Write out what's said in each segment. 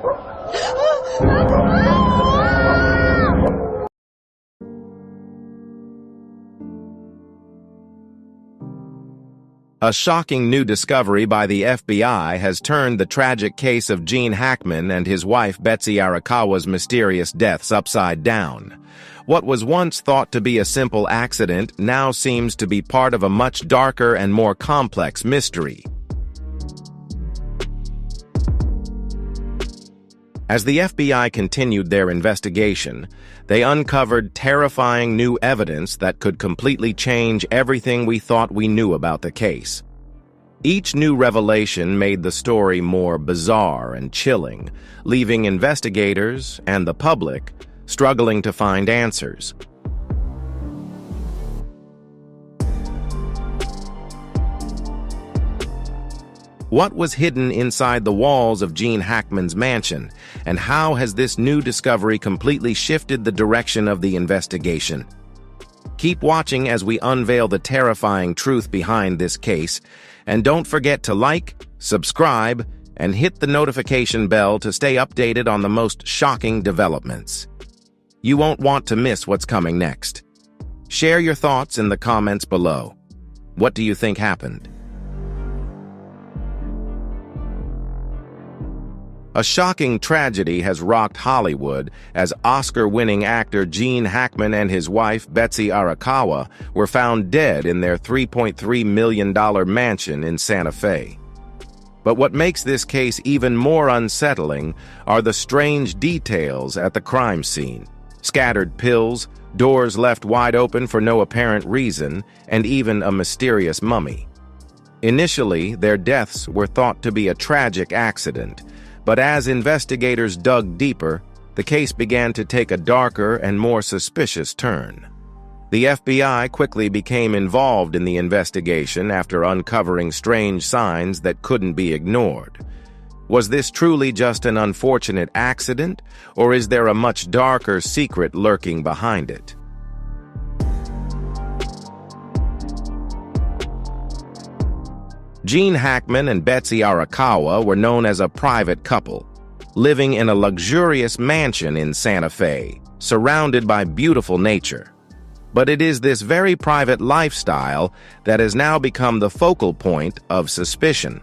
A shocking new discovery by the FBI has turned the tragic case of Gene Hackman and his wife Betsy Arakawa's mysterious deaths upside down. What was once thought to be a simple accident now seems to be part of a much darker and more complex mystery. As the FBI continued their investigation, they uncovered terrifying new evidence that could completely change everything we thought we knew about the case. Each new revelation made the story more bizarre and chilling, leaving investigators and the public struggling to find answers. What was hidden inside the walls of Gene Hackman's mansion, and how has this new discovery completely shifted the direction of the investigation? Keep watching as we unveil the terrifying truth behind this case, and don't forget to like, subscribe, and hit the notification bell to stay updated on the most shocking developments. You won't want to miss what's coming next. Share your thoughts in the comments below. What do you think happened? A shocking tragedy has rocked Hollywood as Oscar-winning actor Gene Hackman and his wife Betsy Arakawa were found dead in their $3.3 million mansion in Santa Fe. But what makes this case even more unsettling are the strange details at the crime scene. Scattered pills, doors left wide open for no apparent reason, and even a mysterious mummy. Initially, their deaths were thought to be a tragic accident, but as investigators dug deeper, the case began to take a darker and more suspicious turn. The FBI quickly became involved in the investigation after uncovering strange signs that couldn't be ignored. Was this truly just an unfortunate accident, or is there a much darker secret lurking behind it? Gene Hackman and Betsy Arakawa were known as a private couple, living in a luxurious mansion in Santa Fe, surrounded by beautiful nature. But it is this very private lifestyle that has now become the focal point of suspicion.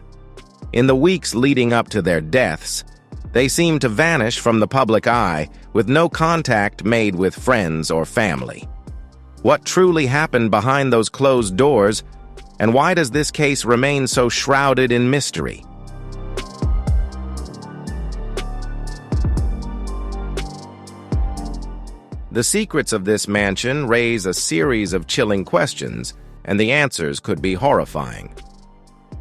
In the weeks leading up to their deaths, they seemed to vanish from the public eye with no contact made with friends or family. What truly happened behind those closed doors, and why does this case remain so shrouded in mystery? The secrets of this mansion raise a series of chilling questions, and the answers could be horrifying.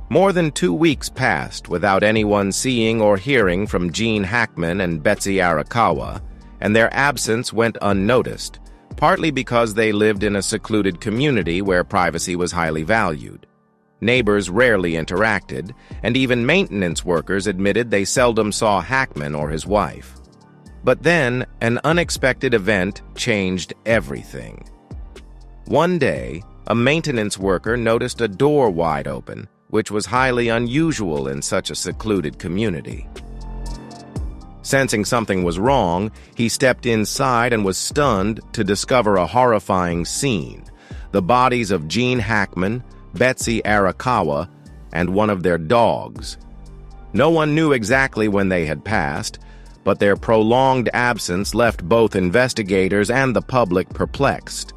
More than 2 weeks passed without anyone seeing or hearing from Gene Hackman and Betsy Arakawa, and their absence went unnoticed, partly because they lived in a secluded community where privacy was highly valued. Neighbors rarely interacted, and even maintenance workers admitted they seldom saw Hackman or his wife. But then, an unexpected event changed everything. One day, a maintenance worker noticed a door wide open, which was highly unusual in such a secluded community. Sensing something was wrong, he stepped inside and was stunned to discover a horrifying scene: the bodies of Gene Hackman, Betsy Arakawa, and one of their dogs. No one knew exactly when they had passed, but their prolonged absence left both investigators and the public perplexed.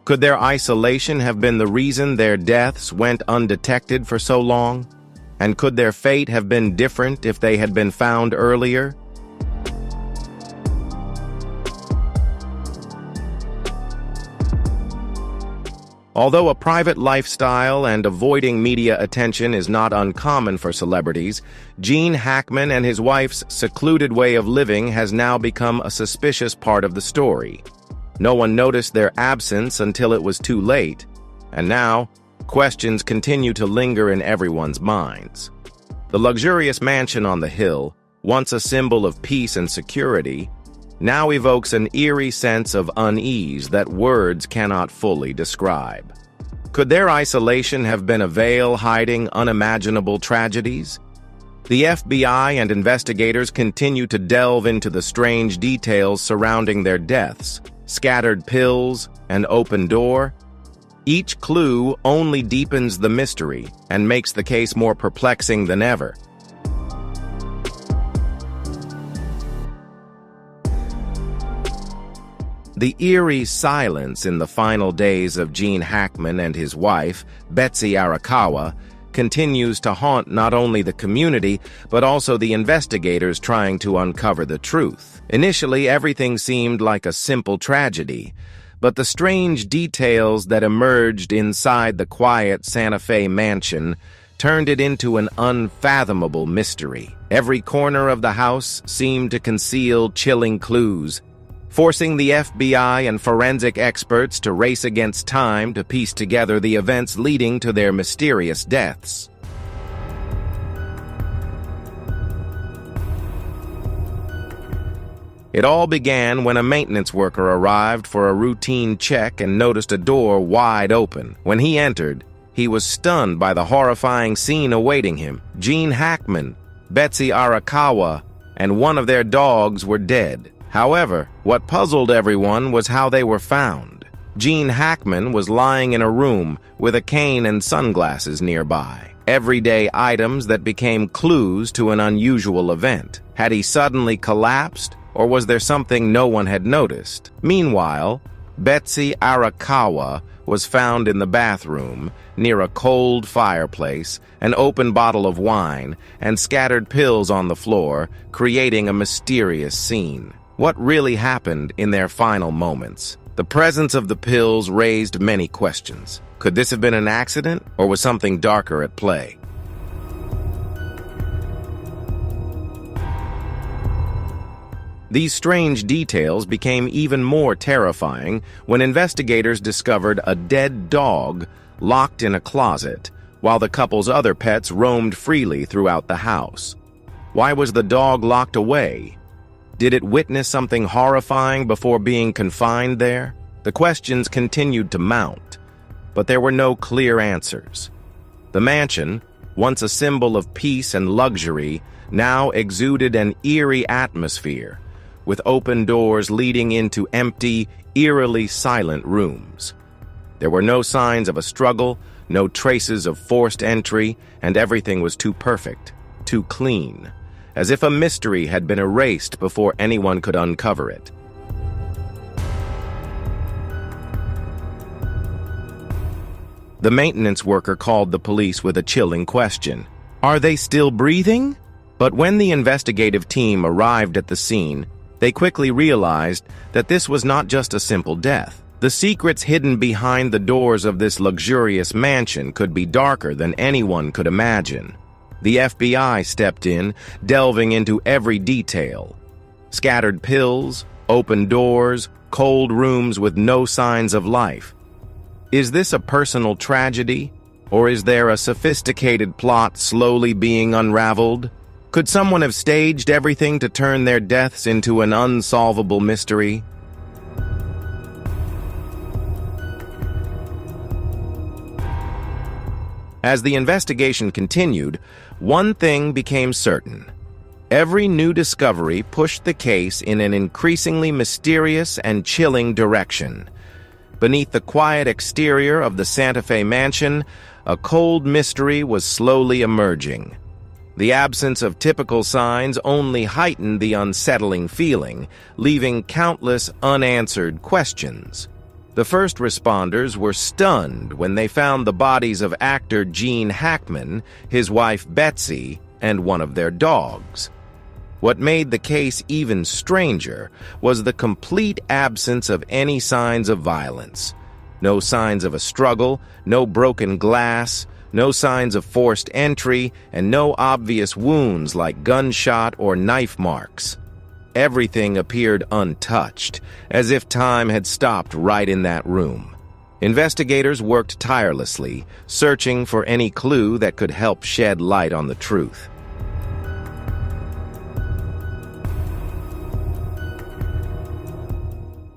Could their isolation have been the reason their deaths went undetected for so long? And could their fate have been different if they had been found earlier? Although a private lifestyle and avoiding media attention is not uncommon for celebrities, Gene Hackman and his wife's secluded way of living has now become a suspicious part of the story. No one noticed their absence until it was too late, and now, questions continue to linger in everyone's minds. The luxurious mansion on the hill, once a symbol of peace and security, now evokes an eerie sense of unease that words cannot fully describe. Could their isolation have been a veil hiding unimaginable tragedies? The FBI and investigators continue to delve into the strange details surrounding their deaths, scattered pills, and open door. Each clue only deepens the mystery and makes the case more perplexing than ever. The eerie silence in the final days of Gene Hackman and his wife, Betsy Arakawa, continues to haunt not only the community, but also the investigators trying to uncover the truth. Initially, everything seemed like a simple tragedy, but the strange details that emerged inside the quiet Santa Fe mansion turned it into an unfathomable mystery. Every corner of the house seemed to conceal chilling clues, forcing the FBI and forensic experts to race against time to piece together the events leading to their mysterious deaths. It all began when a maintenance worker arrived for a routine check and noticed a door wide open. When he entered, he was stunned by the horrifying scene awaiting him. Gene Hackman, Betsy Arakawa, and one of their dogs were dead. However, what puzzled everyone was how they were found. Gene Hackman was lying in a room with a cane and sunglasses nearby, everyday items that became clues to an unusual event. Had he suddenly collapsed, or was there something no one had noticed? Meanwhile, Betsy Arakawa was found in the bathroom, near a cold fireplace, an open bottle of wine, and scattered pills on the floor, creating a mysterious scene. What really happened in their final moments? The presence of the pills raised many questions. Could this have been an accident, or was something darker at play? These strange details became even more terrifying when investigators discovered a dead dog locked in a closet, while the couple's other pets roamed freely throughout the house. Why was the dog locked away? Did it witness something horrifying before being confined there? The questions continued to mount, but there were no clear answers. The mansion, once a symbol of peace and luxury, now exuded an eerie atmosphere, with open doors leading into empty, eerily silent rooms. There were no signs of a struggle, no traces of forced entry, and everything was too perfect, too clean, as if a mystery had been erased before anyone could uncover it. The maintenance worker called the police with a chilling question. Are they still breathing? But when the investigative team arrived at the scene, they quickly realized that this was not just a simple death. The secrets hidden behind the doors of this luxurious mansion could be darker than anyone could imagine. The FBI stepped in, delving into every detail. Scattered pills, open doors, cold rooms with no signs of life. Is this a personal tragedy, or is there a sophisticated plot slowly being unraveled? Could someone have staged everything to turn their deaths into an unsolvable mystery? As the investigation continued, one thing became certain. Every new discovery pushed the case in an increasingly mysterious and chilling direction. Beneath the quiet exterior of the Santa Fe mansion, a cold mystery was slowly emerging. The absence of typical signs only heightened the unsettling feeling, leaving countless unanswered questions. The first responders were stunned when they found the bodies of actor Gene Hackman, his wife Betsy, and one of their dogs. What made the case even stranger was the complete absence of any signs of violence. No signs of a struggle, no broken glass, no signs of forced entry, and no obvious wounds like gunshot or knife marks. Everything appeared untouched, as if time had stopped right in that room. Investigators worked tirelessly, searching for any clue that could help shed light on the truth.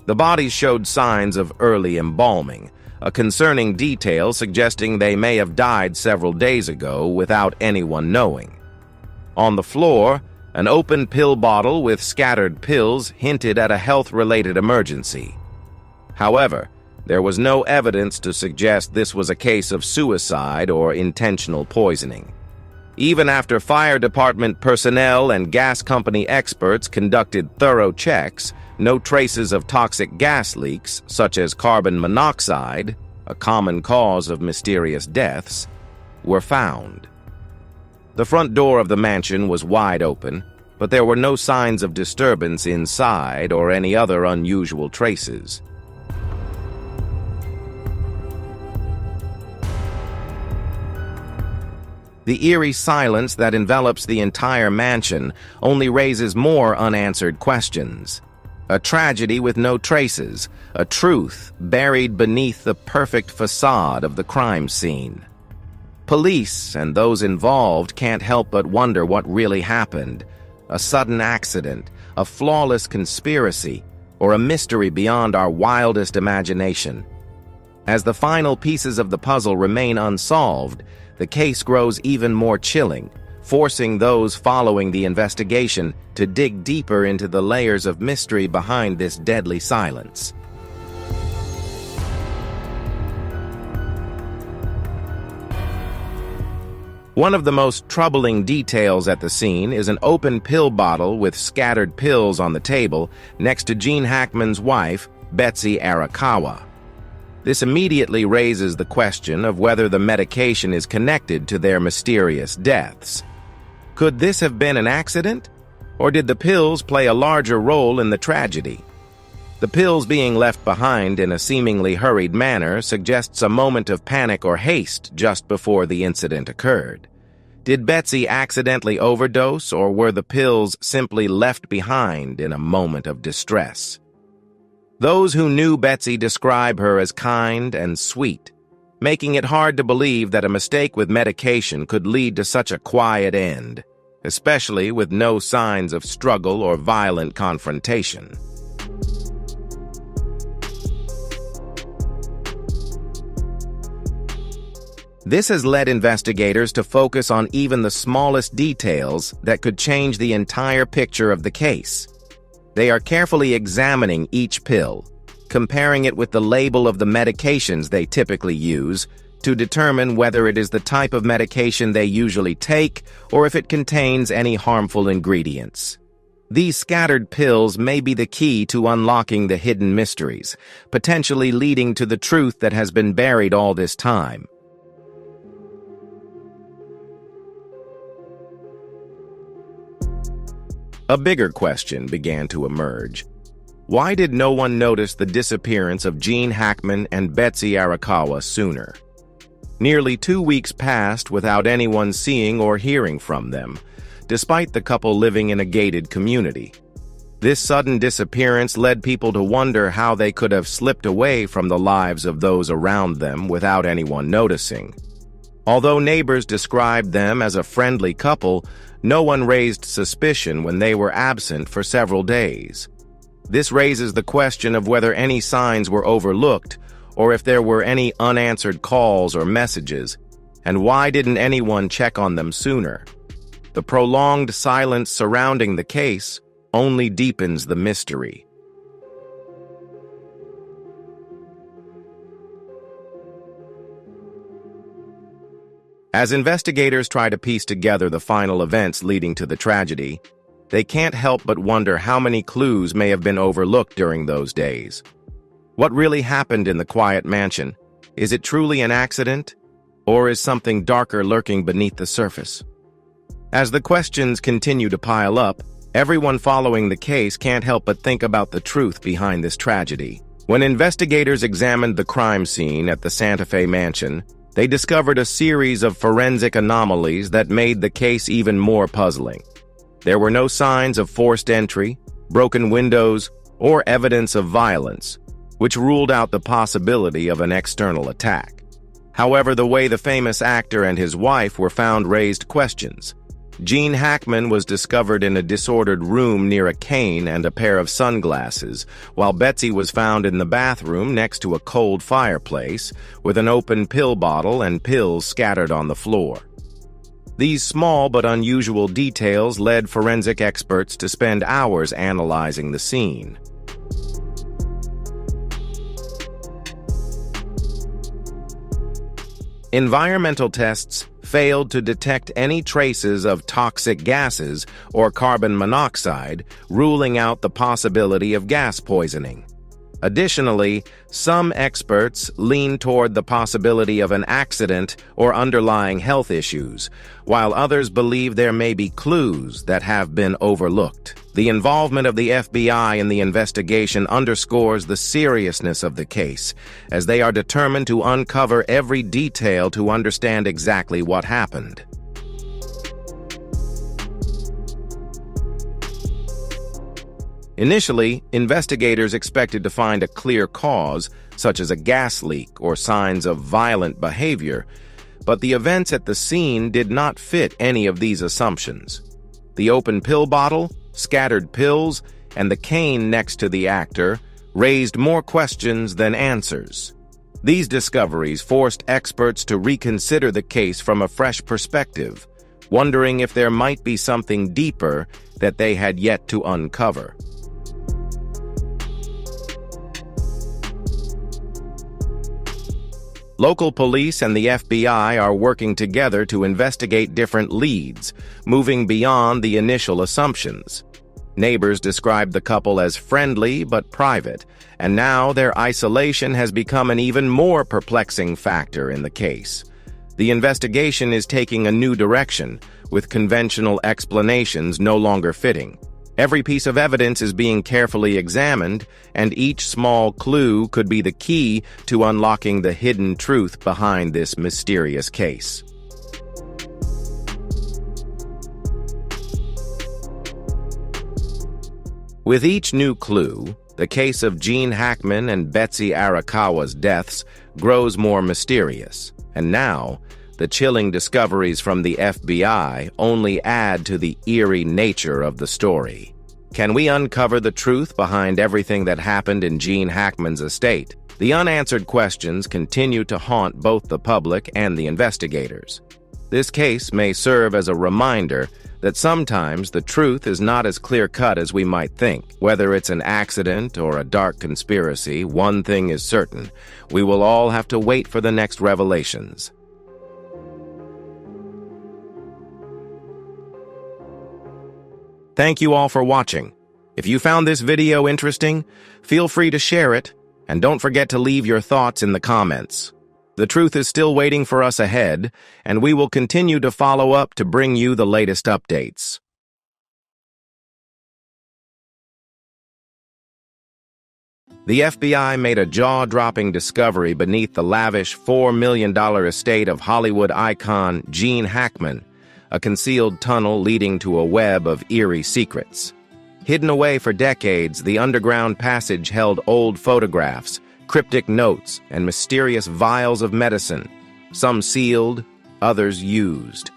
The bodies showed signs of early embalming, a concerning detail suggesting they may have died several days ago without anyone knowing. On the floor, an open pill bottle with scattered pills hinted at a health-related emergency. However, there was no evidence to suggest this was a case of suicide or intentional poisoning. Even after fire department personnel and gas company experts conducted thorough checks, no traces of toxic gas leaks, such as carbon monoxide, a common cause of mysterious deaths, were found. The front door of the mansion was wide open, but there were no signs of disturbance inside or any other unusual traces. The eerie silence that envelops the entire mansion only raises more unanswered questions. A tragedy with no traces, a truth buried beneath the perfect facade of the crime scene. Police and those involved can't help but wonder what really happened. A sudden accident, a flawless conspiracy, or a mystery beyond our wildest imagination. As the final pieces of the puzzle remain unsolved, the case grows even more chilling, forcing those following the investigation to dig deeper into the layers of mystery behind this deadly silence. One of the most troubling details at the scene is an open pill bottle with scattered pills on the table next to Gene Hackman's wife, Betsy Arakawa. This immediately raises the question of whether the medication is connected to their mysterious deaths. Could this have been an accident? Or did the pills play a larger role in the tragedy? The pills being left behind in a seemingly hurried manner suggests a moment of panic or haste just before the incident occurred. Did Betsy accidentally overdose, or were the pills simply left behind in a moment of distress? Those who knew Betsy describe her as kind and sweet, making it hard to believe that a mistake with medication could lead to such a quiet end, especially with no signs of struggle or violent confrontation. This has led investigators to focus on even the smallest details that could change the entire picture of the case. They are carefully examining each pill, comparing it with the label of the medications they typically use to determine whether it is the type of medication they usually take or if it contains any harmful ingredients. These scattered pills may be the key to unlocking the hidden mysteries, potentially leading to the truth that has been buried all this time. A bigger question began to emerge. Why did no one notice the disappearance of Gene Hackman and Betsy Arakawa sooner? Nearly 2 weeks passed without anyone seeing or hearing from them, despite the couple living in a gated community. This sudden disappearance led people to wonder how they could have slipped away from the lives of those around them without anyone noticing. Although neighbors described them as a friendly couple, no one raised suspicion when they were absent for several days. This raises the question of whether any signs were overlooked or if there were any unanswered calls or messages, and why didn't anyone check on them sooner? The prolonged silence surrounding the case only deepens the mystery. As investigators try to piece together the final events leading to the tragedy, they can't help but wonder how many clues may have been overlooked during those days. What really happened in the quiet mansion? Is it truly an accident? Or is something darker lurking beneath the surface? As the questions continue to pile up, everyone following the case can't help but think about the truth behind this tragedy. When investigators examined the crime scene at the Santa Fe mansion, they discovered a series of forensic anomalies that made the case even more puzzling. There were no signs of forced entry, broken windows, or evidence of violence, which ruled out the possibility of an external attack. However, the way the famous actor and his wife were found raised questions. Gene Hackman was discovered in a disordered room near a cane and a pair of sunglasses, while Betsy was found in the bathroom next to a cold fireplace with an open pill bottle and pills scattered on the floor. These small but unusual details led forensic experts to spend hours analyzing the scene. Environmental tests failed to detect any traces of toxic gases or carbon monoxide, ruling out the possibility of gas poisoning. Additionally, some experts lean toward the possibility of an accident or underlying health issues, while others believe there may be clues that have been overlooked. The involvement of the FBI in the investigation underscores the seriousness of the case, as they are determined to uncover every detail to understand exactly what happened. Initially, investigators expected to find a clear cause, such as a gas leak or signs of violent behavior, but the events at the scene did not fit any of these assumptions. The open pill bottle, scattered pills, and the cane next to the actor raised more questions than answers. These discoveries forced experts to reconsider the case from a fresh perspective, wondering if there might be something deeper that they had yet to uncover. Local police and the FBI are working together to investigate different leads, moving beyond the initial assumptions. Neighbors described the couple as friendly but private, and now their isolation has become an even more perplexing factor in the case. The investigation is taking a new direction, with conventional explanations no longer fitting. Every piece of evidence is being carefully examined, and each small clue could be the key to unlocking the hidden truth behind this mysterious case. With each new clue, the case of Gene Hackman and Betsy Arakawa's deaths grows more mysterious, and now, the chilling discoveries from the FBI only add to the eerie nature of the story. Can we uncover the truth behind everything that happened in Gene Hackman's estate? The unanswered questions continue to haunt both the public and the investigators. This case may serve as a reminder that sometimes the truth is not as clear-cut as we might think. Whether it's an accident or a dark conspiracy, one thing is certain: we will all have to wait for the next revelations. Thank you all for watching. If you found this video interesting, feel free to share it, and don't forget to leave your thoughts in the comments. The truth is still waiting for us ahead, and we will continue to follow up to bring you the latest updates. The FBI made a jaw-dropping discovery beneath the lavish $4 million estate of Hollywood icon Gene Hackman, a concealed tunnel leading to a web of eerie secrets. Hidden away for decades, the underground passage held old photographs, cryptic notes, and mysterious vials of medicine, some sealed, others used.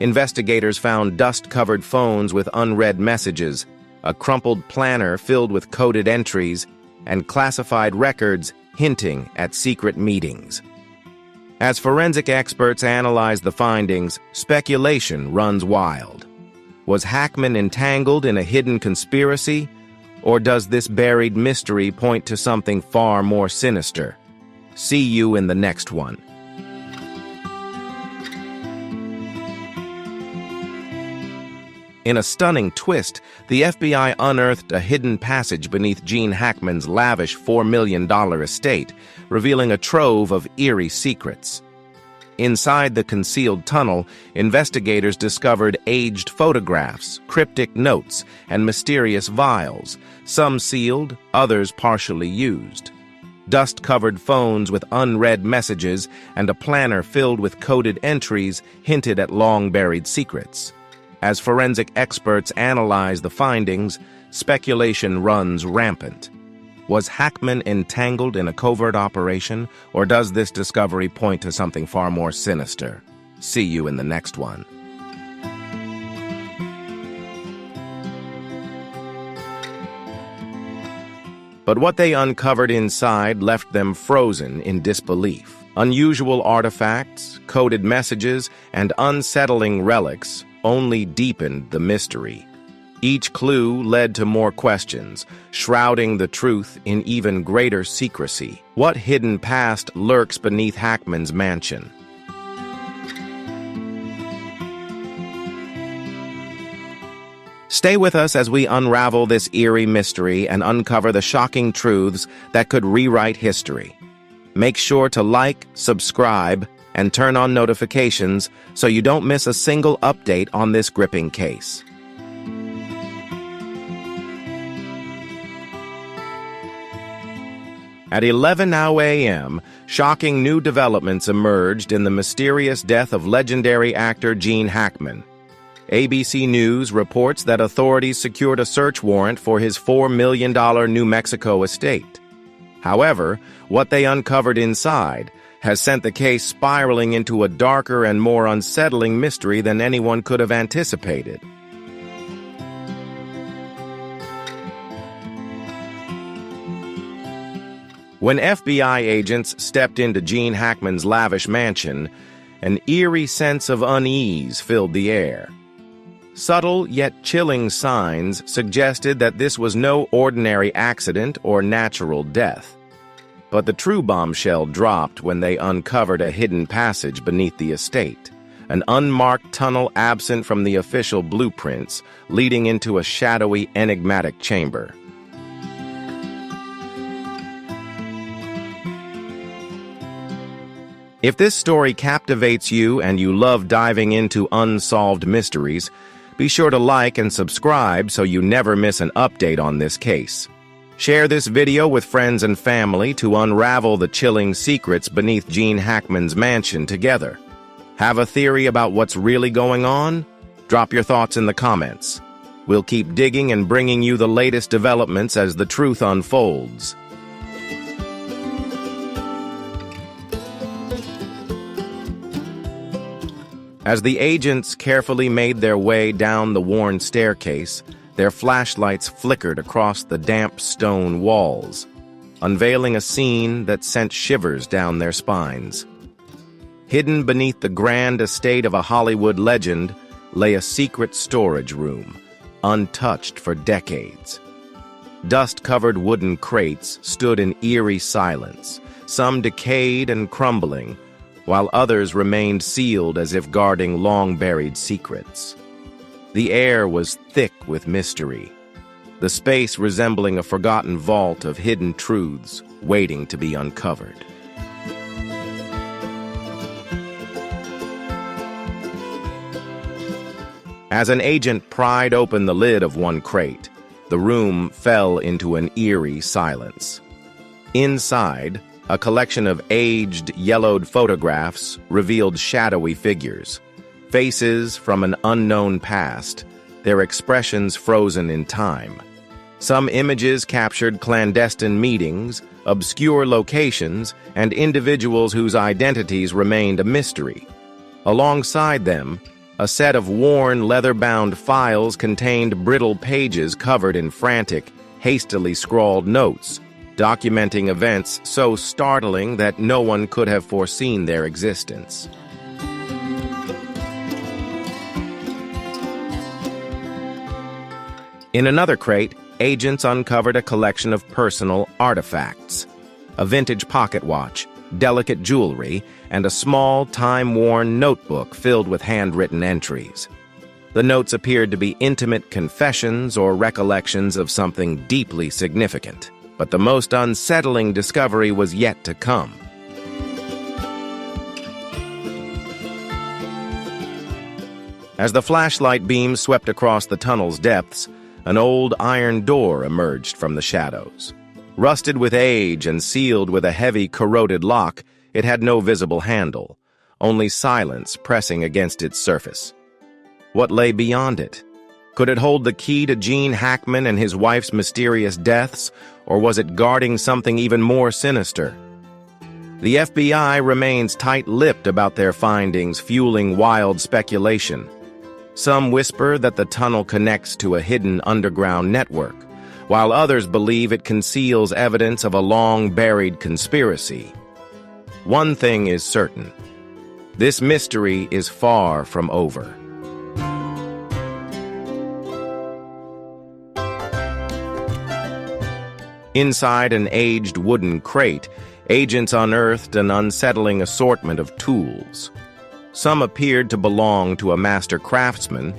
Investigators found dust-covered phones with unread messages, a crumpled planner filled with coded entries, and classified records hinting at secret meetings. As forensic experts analyze the findings, speculation runs wild. Was Hackman entangled in a hidden conspiracy, or does this buried mystery point to something far more sinister? See you in the next one. In a stunning twist, the FBI unearthed a hidden passage beneath Gene Hackman's lavish $4 million estate, revealing a trove of eerie secrets. Inside the concealed tunnel, investigators discovered aged photographs, cryptic notes, and mysterious vials, some sealed, others partially used. Dust-covered phones with unread messages and a planner filled with coded entries hinted at long-buried secrets. As forensic experts analyze the findings, speculation runs rampant. Was Hackman entangled in a covert operation, or does this discovery point to something far more sinister? See you in the next one. But what they uncovered inside left them frozen in disbelief. Unusual artifacts, coded messages, and unsettling relics only deepened the mystery. Each clue led to more questions, shrouding the truth in even greater secrecy. What hidden past lurks beneath Hackman's mansion? Stay with us as we unravel this eerie mystery and uncover the shocking truths that could rewrite history. Make sure to like, subscribe, and turn on notifications so you don't miss a single update on this gripping case. At 11:00 a.m., shocking new developments emerged in the mysterious death of legendary actor Gene Hackman. ABC News reports that authorities secured a search warrant for his $4 million New Mexico estate. However, what they uncovered inside has sent the case spiraling into a darker and more unsettling mystery than anyone could have anticipated. When FBI agents stepped into Gene Hackman's lavish mansion, an eerie sense of unease filled the air. Subtle yet chilling signs suggested that this was no ordinary accident or natural death. But the true bombshell dropped when they uncovered a hidden passage beneath the estate, an unmarked tunnel absent from the official blueprints, leading into a shadowy, enigmatic chamber. If this story captivates you and you love diving into unsolved mysteries, be sure to like and subscribe so you never miss an update on this case. Share this video with friends and family to unravel the chilling secrets beneath Gene Hackman's mansion together. Have a theory about what's really going on? Drop your thoughts in the comments. We'll keep digging and bringing you the latest developments as the truth unfolds. As the agents carefully made their way down the worn staircase, their flashlights flickered across the damp stone walls, unveiling a scene that sent shivers down their spines. Hidden beneath the grand estate of a Hollywood legend lay a secret storage room, untouched for decades. Dust-covered wooden crates stood in eerie silence, some decayed and crumbling, while others remained sealed as if guarding long-buried secrets. The air was thick with mystery, the space resembling a forgotten vault of hidden truths waiting to be uncovered. As an agent pried open the lid of one crate, the room fell into an eerie silence. Inside, a collection of aged, yellowed photographs revealed shadowy figures, faces from an unknown past, their expressions frozen in time. Some images captured clandestine meetings, obscure locations, and individuals whose identities remained a mystery. Alongside them, a set of worn, leather-bound files contained brittle pages covered in frantic, hastily scrawled notes, documenting events so startling that no one could have foreseen their existence. In another crate, agents uncovered a collection of personal artifacts: a vintage pocket watch, delicate jewelry, and a small, time-worn notebook filled with handwritten entries. The notes appeared to be intimate confessions or recollections of something deeply significant. But the most unsettling discovery was yet to come. As the flashlight beam swept across the tunnel's depths, an old iron door emerged from the shadows. Rusted with age and sealed with a heavy, corroded lock, it had no visible handle, only silence pressing against its surface. What lay beyond it? Could it hold the key to Gene Hackman and his wife's mysterious deaths, or was it guarding something even more sinister? The FBI remains tight-lipped about their findings, fueling wild speculation. Some whisper that the tunnel connects to a hidden underground network, while others believe it conceals evidence of a long-buried conspiracy. One thing is certain. This mystery is far from over. Inside an aged wooden crate, agents unearthed an unsettling assortment of tools. Some appeared to belong to a master craftsman,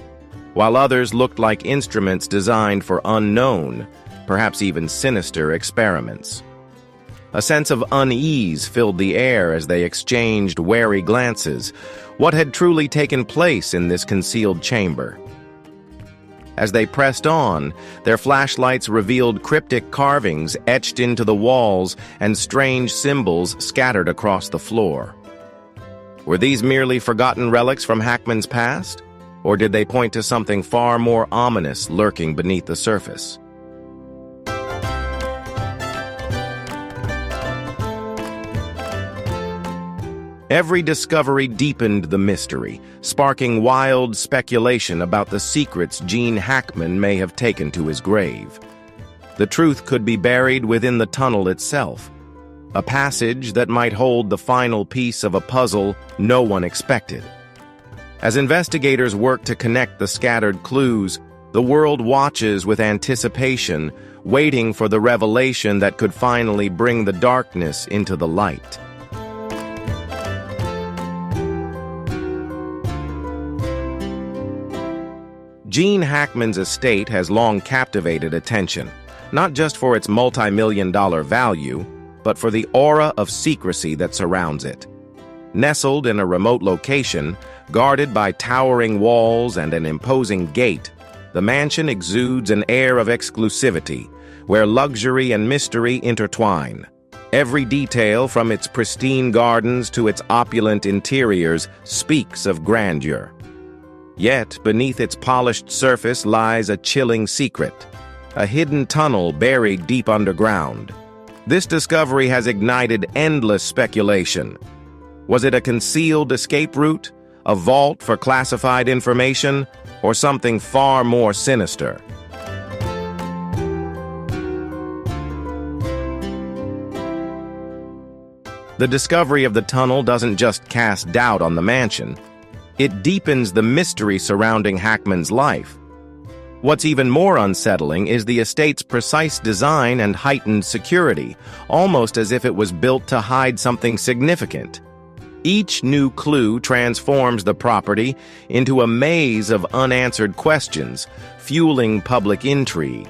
while others looked like instruments designed for unknown, perhaps even sinister experiments. A sense of unease filled the air as they exchanged wary glances. What had truly taken place in this concealed chamber? As they pressed on, their flashlights revealed cryptic carvings etched into the walls and strange symbols scattered across the floor. Were these merely forgotten relics from Hackman's past? Or did they point to something far more ominous lurking beneath the surface? Every discovery deepened the mystery, sparking wild speculation about the secrets Gene Hackman may have taken to his grave. The truth could be buried within the tunnel itself, a passage that might hold the final piece of a puzzle no one expected. As investigators work to connect the scattered clues, the world watches with anticipation, waiting for the revelation that could finally bring the darkness into the light. Gene Hackman's estate has long captivated attention, not just for its multi-million-dollar value, but for the aura of secrecy that surrounds it. Nestled in a remote location, guarded by towering walls and an imposing gate, the mansion exudes an air of exclusivity, where luxury and mystery intertwine. Every detail, from its pristine gardens to its opulent interiors, speaks of grandeur. Yet, beneath its polished surface lies a chilling secret, a hidden tunnel buried deep underground. This discovery has ignited endless speculation. Was it a concealed escape route, a vault for classified information, or something far more sinister? The discovery of the tunnel doesn't just cast doubt on the mansion. It deepens the mystery surrounding Hackman's life. What's even more unsettling is the estate's precise design and heightened security, almost as if it was built to hide something significant. Each new clue transforms the property into a maze of unanswered questions, fueling public intrigue.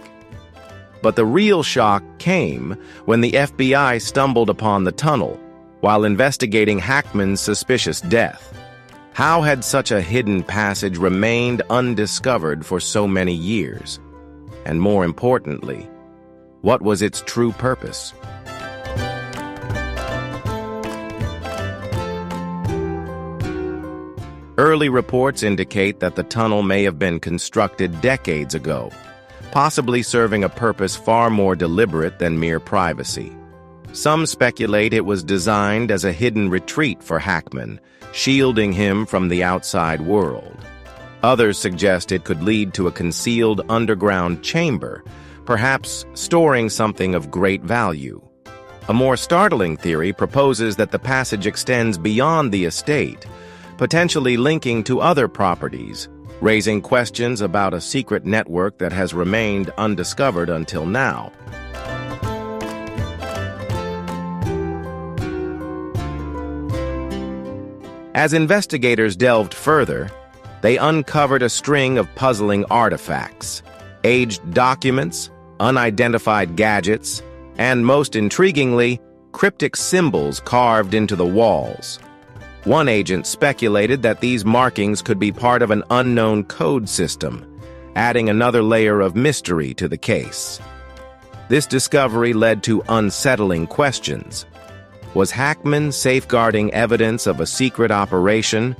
But the real shock came when the FBI stumbled upon the tunnel while investigating Hackman's suspicious death. How had such a hidden passage remained undiscovered for so many years? And more importantly, what was its true purpose? Early reports indicate that the tunnel may have been constructed decades ago, possibly serving a purpose far more deliberate than mere privacy. Some speculate it was designed as a hidden retreat for Hackman, shielding him from the outside world. Others suggest it could lead to a concealed underground chamber, perhaps storing something of great value. A more startling theory proposes that the passage extends beyond the estate, potentially linking to other properties, raising questions about a secret network that has remained undiscovered until now. As investigators delved further, they uncovered a string of puzzling artifacts, aged documents, unidentified gadgets, and most intriguingly, cryptic symbols carved into the walls. One agent speculated that these markings could be part of an unknown code system, adding another layer of mystery to the case. This discovery led to unsettling questions. Was Hackman safeguarding evidence of a secret operation,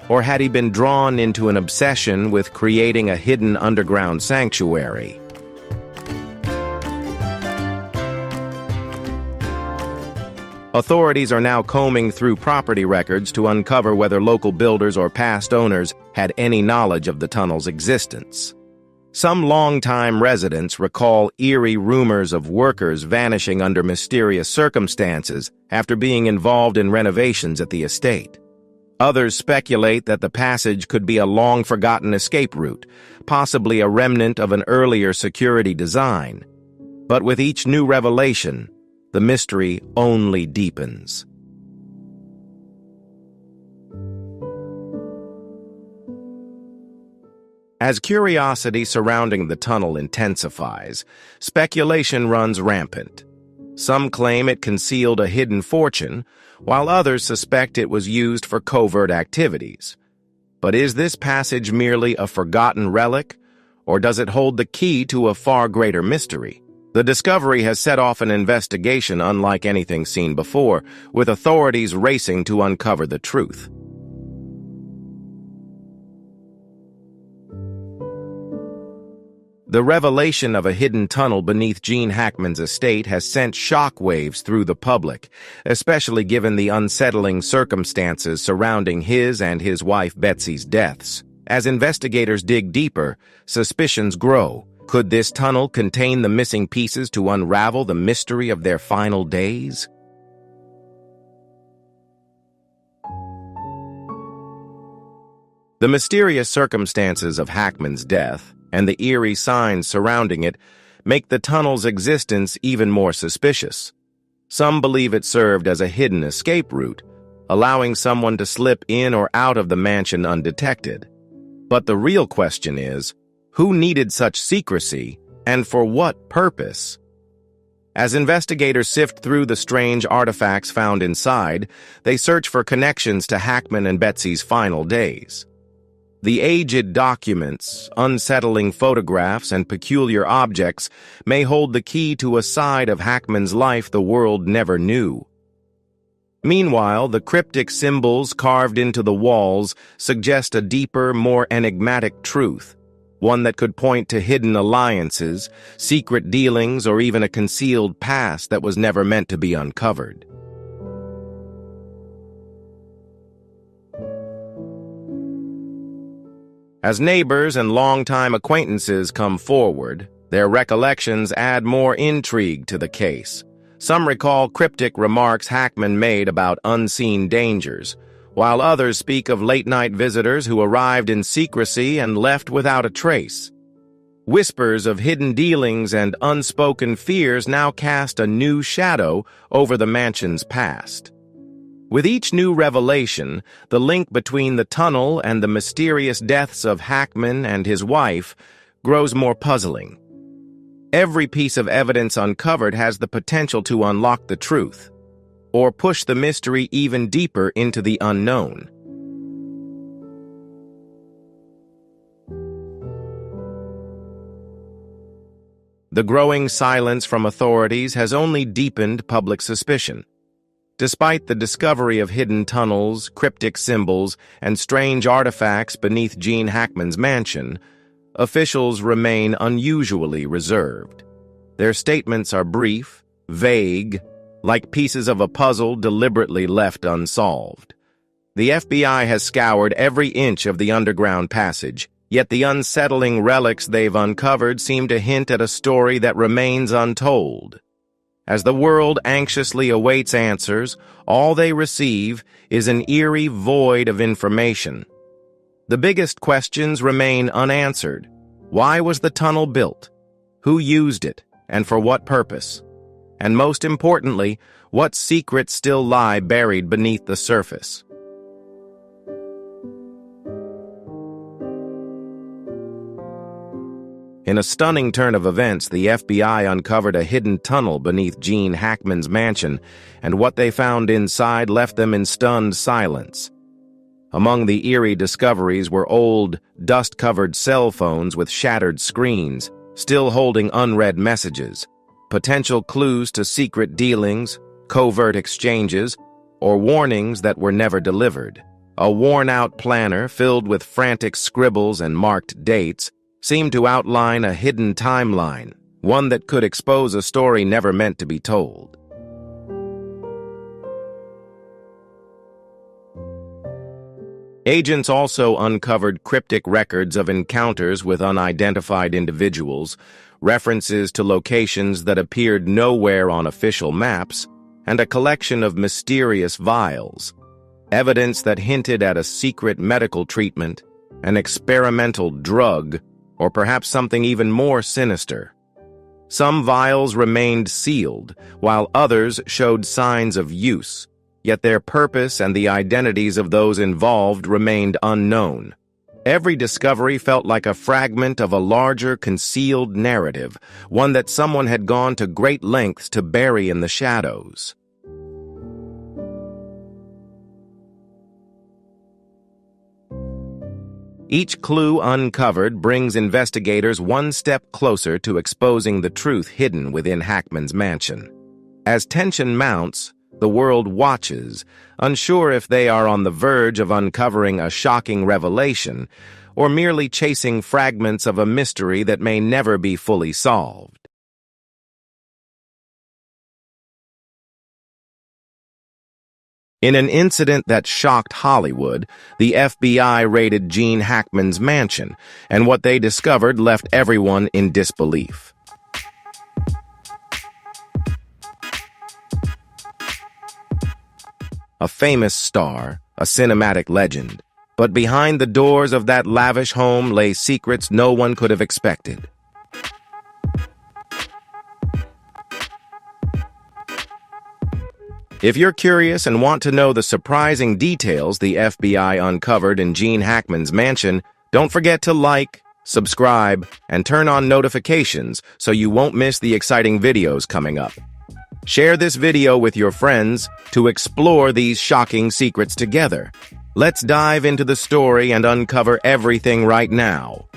or had he been drawn into an obsession with creating a hidden underground sanctuary? Authorities are now combing through property records to uncover whether local builders or past owners had any knowledge of the tunnel's existence. Some longtime residents recall eerie rumors of workers vanishing under mysterious circumstances after being involved in renovations at the estate. Others speculate that the passage could be a long-forgotten escape route, possibly a remnant of an earlier security design. But with each new revelation, the mystery only deepens. As curiosity surrounding the tunnel intensifies, speculation runs rampant. Some claim it concealed a hidden fortune, while others suspect it was used for covert activities. But is this passage merely a forgotten relic, or does it hold the key to a far greater mystery? The discovery has set off an investigation unlike anything seen before, with authorities racing to uncover the truth. The revelation of a hidden tunnel beneath Gene Hackman's estate has sent shockwaves through the public, especially given the unsettling circumstances surrounding his and his wife Betsy's deaths. As investigators dig deeper, suspicions grow. Could this tunnel contain the missing pieces to unravel the mystery of their final days? The mysterious circumstances of Hackman's death and the eerie signs surrounding it make the tunnel's existence even more suspicious. Some believe it served as a hidden escape route, allowing someone to slip in or out of the mansion undetected. But the real question is, who needed such secrecy, and for what purpose? As investigators sift through the strange artifacts found inside, they search for connections to Hackman and Betsy's final days. The aged documents, unsettling photographs, and peculiar objects may hold the key to a side of Hackman's life the world never knew. Meanwhile, the cryptic symbols carved into the walls suggest a deeper, more enigmatic truth, one that could point to hidden alliances, secret dealings, or even a concealed past that was never meant to be uncovered. As neighbors and longtime acquaintances come forward, their recollections add more intrigue to the case. Some recall cryptic remarks Hackman made about unseen dangers, while others speak of late-night visitors who arrived in secrecy and left without a trace. Whispers of hidden dealings and unspoken fears now cast a new shadow over the mansion's past. With each new revelation, the link between the tunnel and the mysterious deaths of Hackman and his wife grows more puzzling. Every piece of evidence uncovered has the potential to unlock the truth, or push the mystery even deeper into the unknown. The growing silence from authorities has only deepened public suspicion. Despite the discovery of hidden tunnels, cryptic symbols, and strange artifacts beneath Gene Hackman's mansion, officials remain unusually reserved. Their statements are brief, vague, like pieces of a puzzle deliberately left unsolved. The FBI has scoured every inch of the underground passage, yet the unsettling relics they've uncovered seem to hint at a story that remains untold. As the world anxiously awaits answers, all they receive is an eerie void of information. The biggest questions remain unanswered. Why was the tunnel built? Who used it, and for what purpose? And most importantly, what secrets still lie buried beneath the surface? In a stunning turn of events, the FBI uncovered a hidden tunnel beneath Gene Hackman's mansion, and what they found inside left them in stunned silence. Among the eerie discoveries were old, dust-covered cell phones with shattered screens, still holding unread messages, potential clues to secret dealings, covert exchanges, or warnings that were never delivered. A worn-out planner filled with frantic scribbles and marked dates seemed to outline a hidden timeline, one that could expose a story never meant to be told. Agents also uncovered cryptic records of encounters with unidentified individuals, references to locations that appeared nowhere on official maps, and a collection of mysterious vials, evidence that hinted at a secret medical treatment, an experimental drug, or perhaps something even more sinister. Some vials remained sealed, while others showed signs of use, yet their purpose and the identities of those involved remained unknown. Every discovery felt like a fragment of a larger concealed narrative, one that someone had gone to great lengths to bury in the shadows. Each clue uncovered brings investigators one step closer to exposing the truth hidden within Hackman's mansion. As tension mounts, the world watches, unsure if they are on the verge of uncovering a shocking revelation or merely chasing fragments of a mystery that may never be fully solved. In an incident that shocked Hollywood, the FBI raided Gene Hackman's mansion, and what they discovered left everyone in disbelief. A famous star, a cinematic legend, but behind the doors of that lavish home lay secrets no one could have expected. If you're curious and want to know the surprising details the FBI uncovered in Gene Hackman's mansion, don't forget to like, subscribe, and turn on notifications so you won't miss the exciting videos coming up. Share this video with your friends to explore these shocking secrets together. Let's dive into the story and uncover everything right now.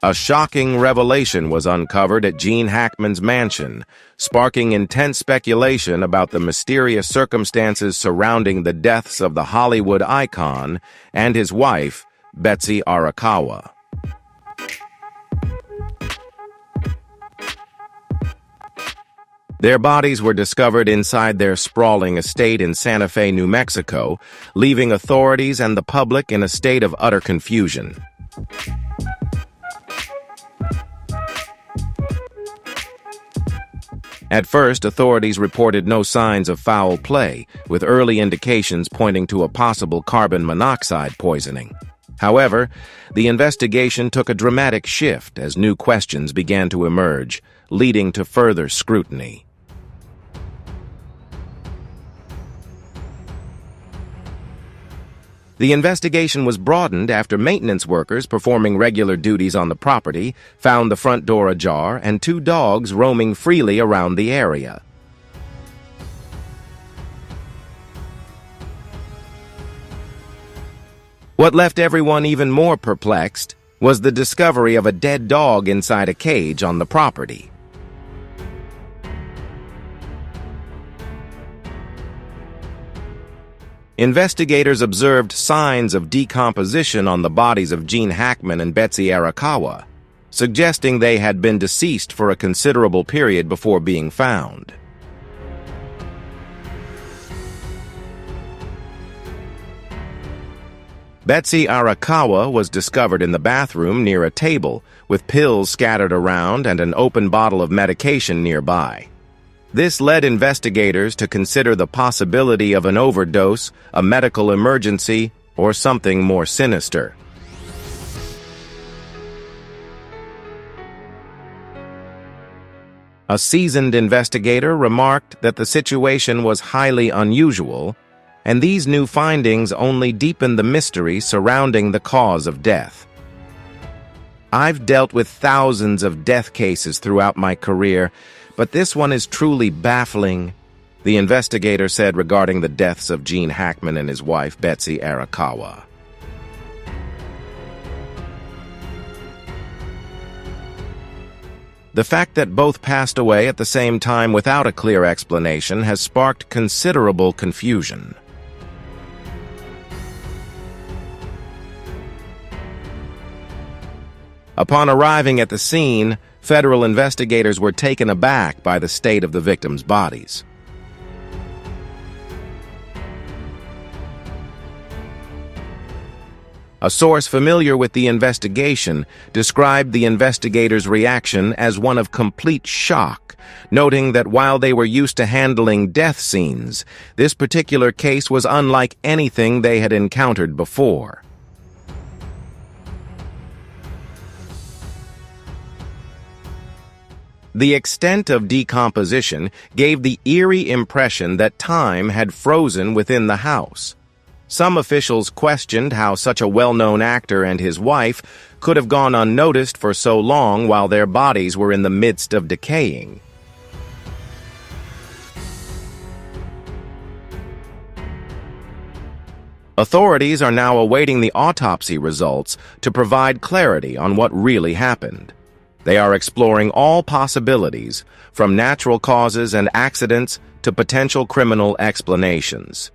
A shocking revelation was uncovered at Gene Hackman's mansion, sparking intense speculation about the mysterious circumstances surrounding the deaths of the Hollywood icon and his wife, Betsy Arakawa. Their bodies were discovered inside their sprawling estate in Santa Fe, New Mexico, leaving authorities and the public in a state of utter confusion. At first, authorities reported no signs of foul play, with early indications pointing to a possible carbon monoxide poisoning. However, the investigation took a dramatic shift as new questions began to emerge, leading to further scrutiny. The investigation was broadened after maintenance workers performing regular duties on the property found the front door ajar and two dogs roaming freely around the area. What left everyone even more perplexed was the discovery of a dead dog inside a cage on the property. Investigators observed signs of decomposition on the bodies of Gene Hackman and Betsy Arakawa, suggesting they had been deceased for a considerable period before being found. Betsy Arakawa was discovered in the bathroom near a table, with pills scattered around and an open bottle of medication nearby. This led investigators to consider the possibility of an overdose, a medical emergency, or something more sinister. A seasoned investigator remarked that the situation was highly unusual, and these new findings only deepened the mystery surrounding the cause of death. I've dealt with thousands of death cases throughout my career, but this one is truly baffling, the investigator said regarding the deaths of Gene Hackman and his wife, Betsy Arakawa. The fact that both passed away at the same time without a clear explanation has sparked considerable confusion. Upon arriving at the scene, federal investigators were taken aback by the state of the victims' bodies. A source familiar with the investigation described the investigators' reaction as one of complete shock, noting that while they were used to handling death scenes, this particular case was unlike anything they had encountered before. The extent of decomposition gave the eerie impression that time had frozen within the house. Some officials questioned how such a well-known actor and his wife could have gone unnoticed for so long while their bodies were in the midst of decaying. Authorities are now awaiting the autopsy results to provide clarity on what really happened. They are exploring all possibilities, from natural causes and accidents to potential criminal explanations.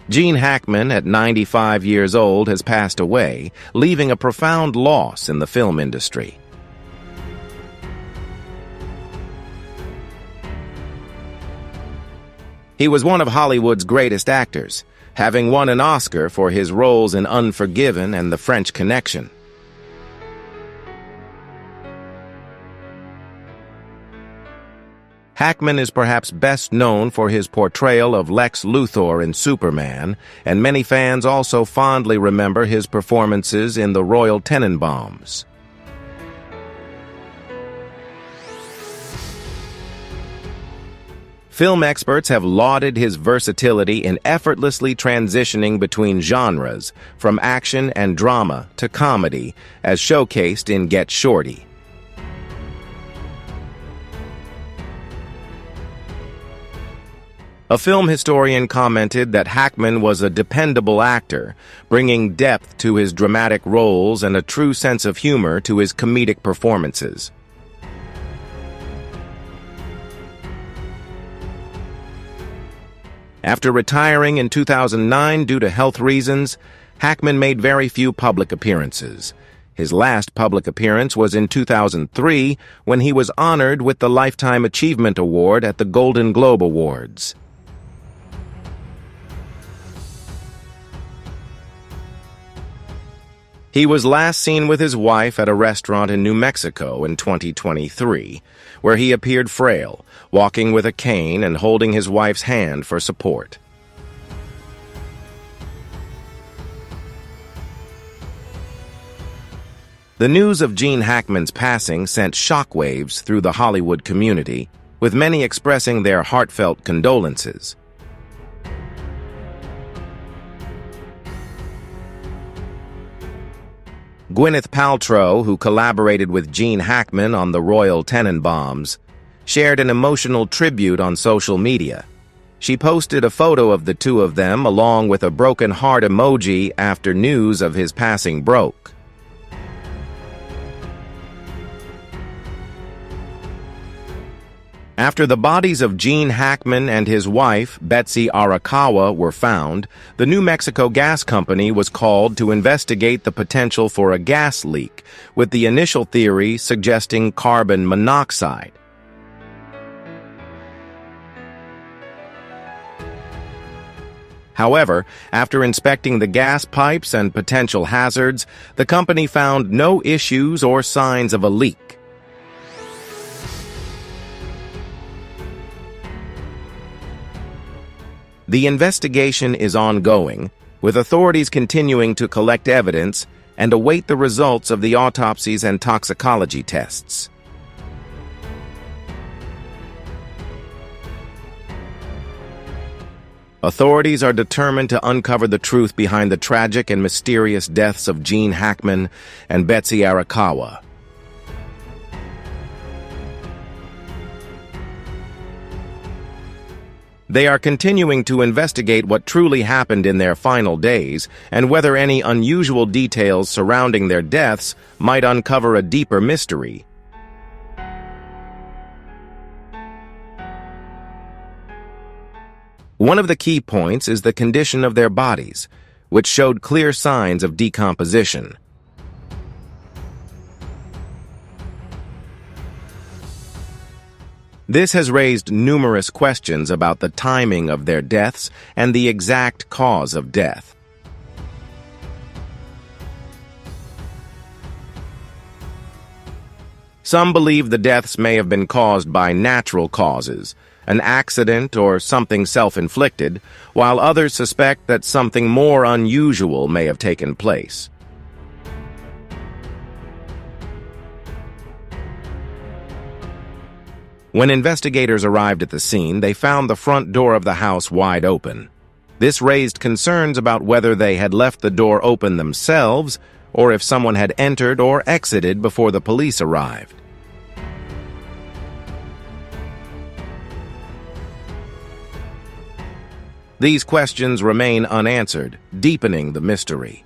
Gene Hackman, at 95 years old, has passed away, leaving a profound loss in the film industry. He was one of Hollywood's greatest actors, having won an Oscar for his roles in Unforgiven and The French Connection. Hackman is perhaps best known for his portrayal of Lex Luthor in Superman, and many fans also fondly remember his performances in The Royal Tenenbaums. Film experts have lauded his versatility in effortlessly transitioning between genres, from action and drama to comedy, as showcased in Get Shorty. A film historian commented that Hackman was a dependable actor, bringing depth to his dramatic roles and a true sense of humor to his comedic performances. After retiring in 2009 due to health reasons, Hackman made very few public appearances. His last public appearance was in 2003 when he was honored with the Lifetime Achievement Award at the Golden Globe Awards. He was last seen with his wife at a restaurant in New Mexico in 2023, where he appeared frail, walking with a cane and holding his wife's hand for support. The news of Gene Hackman's passing sent shockwaves through the Hollywood community, with many expressing their heartfelt condolences. Gwyneth Paltrow, who collaborated with Gene Hackman on The Royal Tenenbaums, shared an emotional tribute on social media. She posted a photo of the two of them along with a broken heart emoji after news of his passing broke. After the bodies of Gene Hackman and his wife, Betsy Arakawa, were found, the New Mexico Gas Company was called to investigate the potential for a gas leak, with the initial theory suggesting carbon monoxide. However, after inspecting the gas pipes and potential hazards, the company found no issues or signs of a leak. The investigation is ongoing, with authorities continuing to collect evidence and await the results of the autopsies and toxicology tests. Authorities are determined to uncover the truth behind the tragic and mysterious deaths of Gene Hackman and Betsy Arakawa. They are continuing to investigate what truly happened in their final days and whether any unusual details surrounding their deaths might uncover a deeper mystery. One of the key points is the condition of their bodies, which showed clear signs of decomposition. This has raised numerous questions about the timing of their deaths and the exact cause of death. Some believe the deaths may have been caused by natural causes, an accident or something self-inflicted, while others suspect that something more unusual may have taken place. When investigators arrived at the scene, they found the front door of the house wide open. This raised concerns about whether they had left the door open themselves or if someone had entered or exited before the police arrived. These questions remain unanswered, deepening the mystery.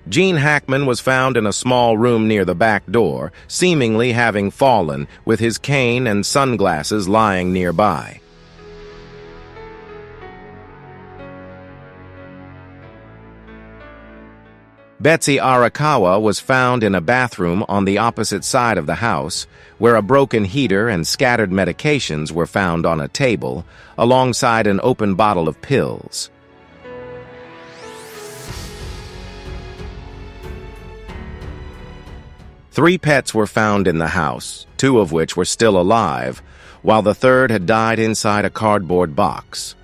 Gene Hackman was found in a small room near the back door, seemingly having fallen, with his cane and sunglasses lying nearby. Betsy Arakawa was found in a bathroom on the opposite side of the house, where a broken heater and scattered medications were found on a table, alongside an open bottle of pills. Three pets were found in the house, two of which were still alive, while the third had died inside a cardboard box.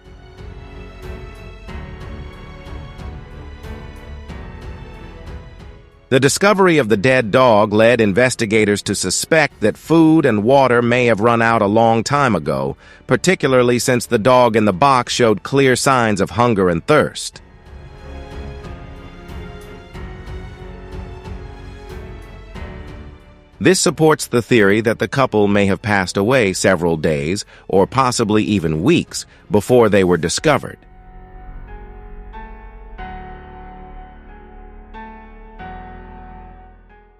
The discovery of the dead dog led investigators to suspect that food and water may have run out a long time ago, particularly since the dog in the box showed clear signs of hunger and thirst. This supports the theory that the couple may have passed away several days, or possibly even weeks, before they were discovered.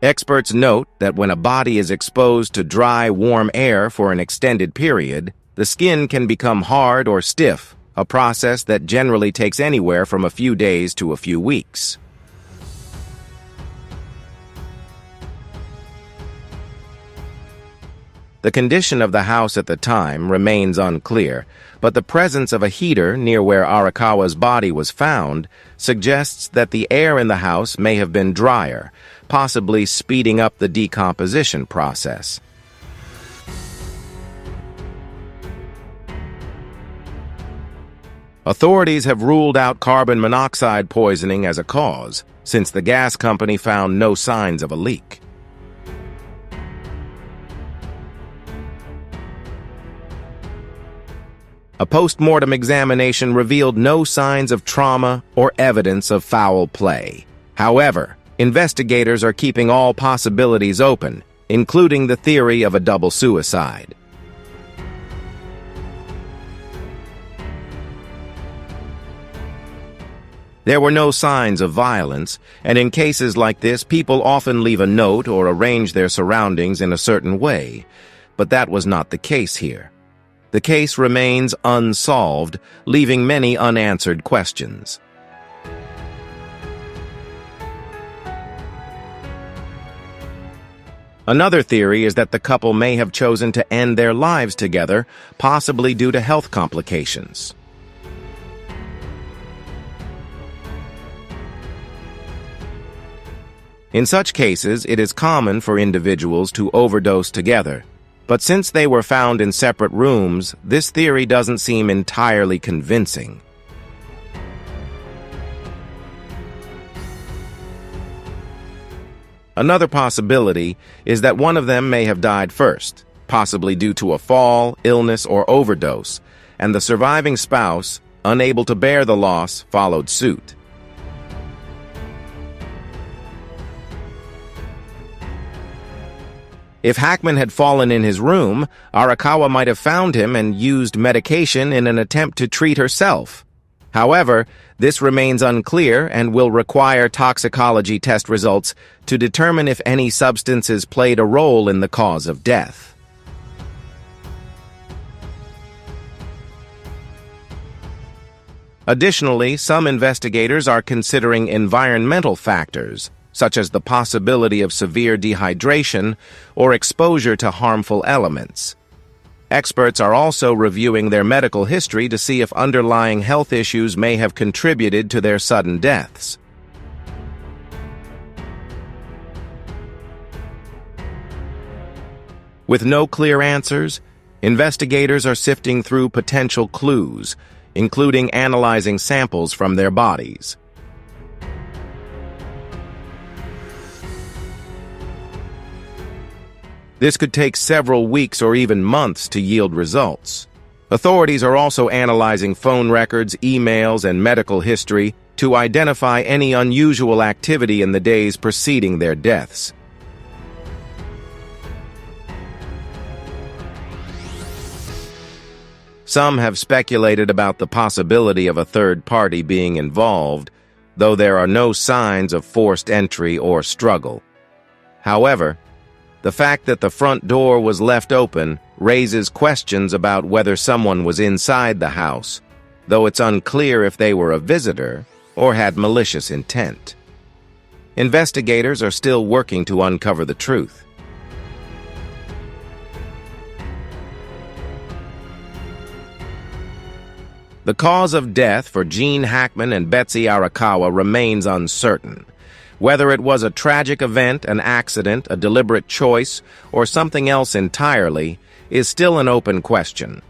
Experts note that when a body is exposed to dry, warm air for an extended period, the skin can become hard or stiff, a process that generally takes anywhere from a few days to a few weeks. The condition of the house at the time remains unclear, but the presence of a heater near where Arakawa's body was found suggests that the air in the house may have been drier, possibly speeding up the decomposition process. Authorities have ruled out carbon monoxide poisoning as a cause, since the gas company found no signs of a leak. A post-mortem examination revealed no signs of trauma or evidence of foul play. However, investigators are keeping all possibilities open, including the theory of a double suicide. There were no signs of violence, and in cases like this, people often leave a note or arrange their surroundings in a certain way, but that was not the case here. The case remains unsolved, leaving many unanswered questions. Another theory is that the couple may have chosen to end their lives together, possibly due to health complications. In such cases, it is common for individuals to overdose together. But since they were found in separate rooms, this theory doesn't seem entirely convincing. Another possibility is that one of them may have died first, possibly due to a fall, illness, or overdose, and the surviving spouse, unable to bear the loss, followed suit. If Hackman had fallen in his room, Arakawa might have found him and used medication in an attempt to treat herself. However, this remains unclear and will require toxicology test results to determine if any substances played a role in the cause of death. Additionally, some investigators are considering environmental factors, such as the possibility of severe dehydration or exposure to harmful elements. Experts are also reviewing their medical history to see if underlying health issues may have contributed to their sudden deaths. With no clear answers, investigators are sifting through potential clues, including analyzing samples from their bodies. This could take several weeks or even months to yield results. Authorities are also analyzing phone records, emails, and medical history to identify any unusual activity in the days preceding their deaths. Some have speculated about the possibility of a third party being involved, though there are no signs of forced entry or struggle. However, the fact that the front door was left open raises questions about whether someone was inside the house, though it's unclear if they were a visitor or had malicious intent. Investigators are still working to uncover the truth. The cause of death for Gene Hackman and Betsy Arakawa remains uncertain. Whether it was a tragic event, an accident, a deliberate choice, or something else entirely is still an open question.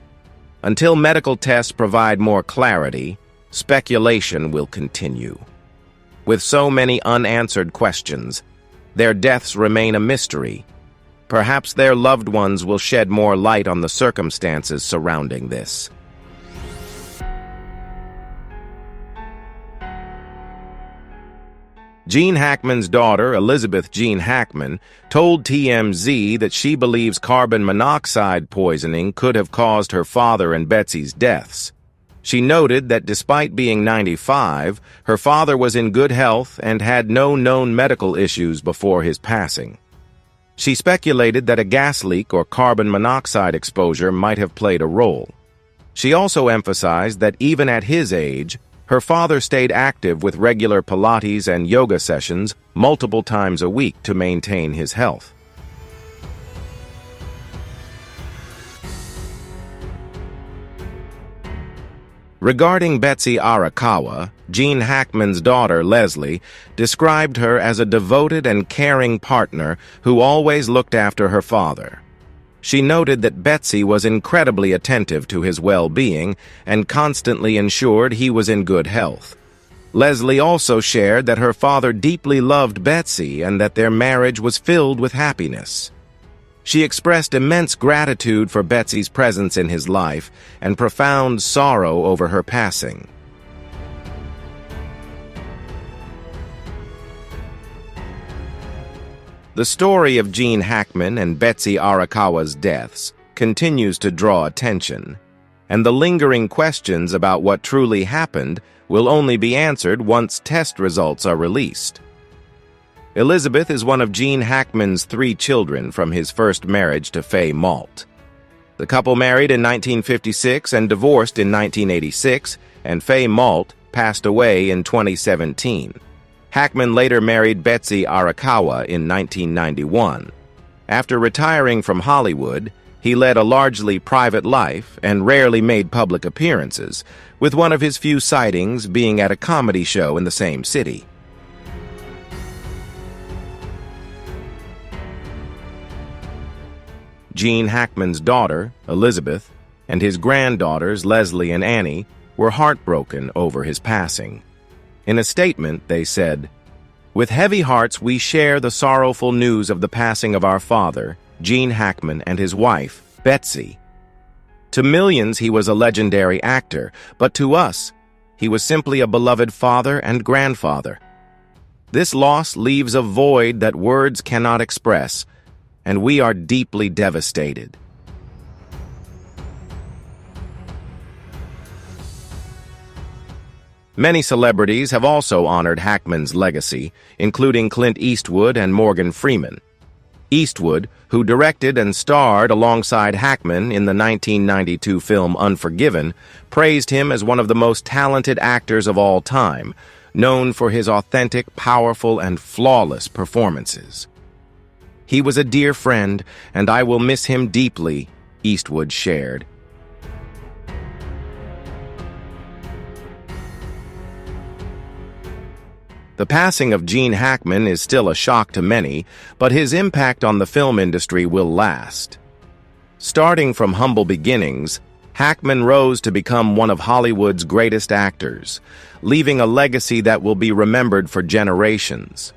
Until medical tests provide more clarity, speculation will continue. With so many unanswered questions, their deaths remain a mystery. Perhaps their loved ones will shed more light on the circumstances surrounding this. Gene Hackman's daughter, Elizabeth Gene Hackman, told TMZ that she believes carbon monoxide poisoning could have caused her father and Betsy's deaths. She noted that despite being 95, her father was in good health and had no known medical issues before his passing. She speculated that a gas leak or carbon monoxide exposure might have played a role. She also emphasized that even at his age, her father stayed active with regular Pilates and yoga sessions multiple times a week to maintain his health. Regarding Betsy Arakawa, Gene Hackman's daughter, Leslie, described her as a devoted and caring partner who always looked after her father. She noted that Betsy was incredibly attentive to his well-being and constantly ensured he was in good health. Leslie also shared that her father deeply loved Betsy and that their marriage was filled with happiness. She expressed immense gratitude for Betsy's presence in his life and profound sorrow over her passing. The story of Gene Hackman and Betsy Arakawa's deaths continues to draw attention, and the lingering questions about what truly happened will only be answered once test results are released. Elizabeth is one of Gene Hackman's 3 children from his first marriage to Faye Malt. The couple married in 1956 and divorced in 1986, and Faye Malt passed away in 2017. Hackman later married Betsy Arakawa in 1991. After retiring from Hollywood, he led a largely private life and rarely made public appearances, with one of his few sightings being at a comedy show in the same city. Gene Hackman's daughter, Elizabeth, and his granddaughters, Leslie and Annie, were heartbroken over his passing. In a statement, they said, "With heavy hearts, we share the sorrowful news of the passing of our father, Gene Hackman, and his wife, Betsy. To millions, he was a legendary actor, but to us, he was simply a beloved father and grandfather. This loss leaves a void that words cannot express, and we are deeply devastated." Many celebrities have also honored Hackman's legacy, including Clint Eastwood and Morgan Freeman. Eastwood, who directed and starred alongside Hackman in the 1992 film Unforgiven, praised him as one of the most talented actors of all time, known for his authentic, powerful, and flawless performances. "He was a dear friend, and I will miss him deeply," Eastwood shared. The passing of Gene Hackman is still a shock to many, but his impact on the film industry will last. Starting from humble beginnings, Hackman rose to become one of Hollywood's greatest actors, leaving a legacy that will be remembered for generations.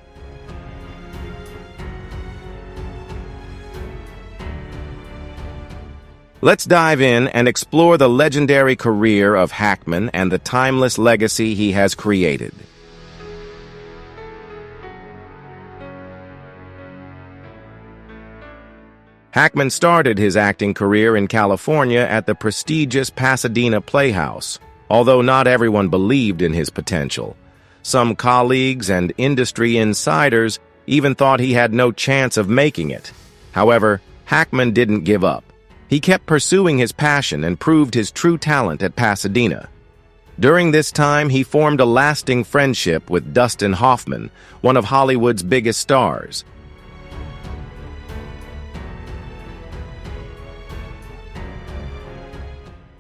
Let's dive in and explore the legendary career of Hackman and the timeless legacy he has created. Hackman started his acting career in California at the prestigious Pasadena Playhouse, although not everyone believed in his potential. Some colleagues and industry insiders even thought he had no chance of making it. However, Hackman didn't give up. He kept pursuing his passion and proved his true talent at Pasadena. During this time, he formed a lasting friendship with Dustin Hoffman, one of Hollywood's biggest stars.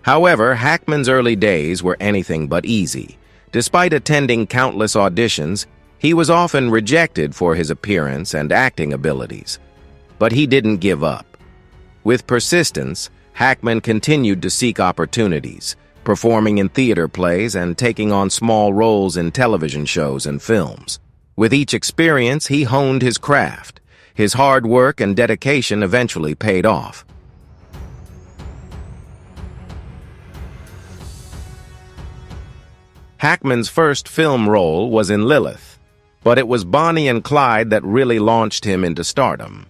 However, Hackman's early days were anything but easy. Despite attending countless auditions, he was often rejected for his appearance and acting abilities. But he didn't give up. With persistence, Hackman continued to seek opportunities, performing in theater plays and taking on small roles in television shows and films. With each experience, he honed his craft. His hard work and dedication eventually paid off. Hackman's first film role was in Lilith, but it was Bonnie and Clyde that really launched him into stardom.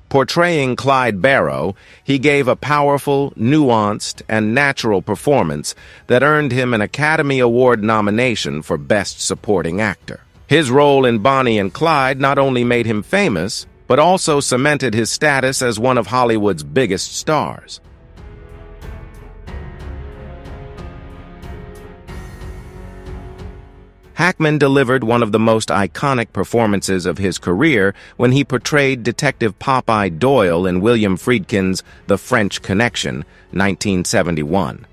Portraying Clyde Barrow, he gave a powerful, nuanced, and natural performance that earned him an Academy Award nomination for Best Supporting Actor. His role in Bonnie and Clyde not only made him famous, but also cemented his status as one of Hollywood's biggest stars. Hackman delivered one of the most iconic performances of his career when he portrayed Detective Popeye Doyle in William Friedkin's The French Connection, 1971.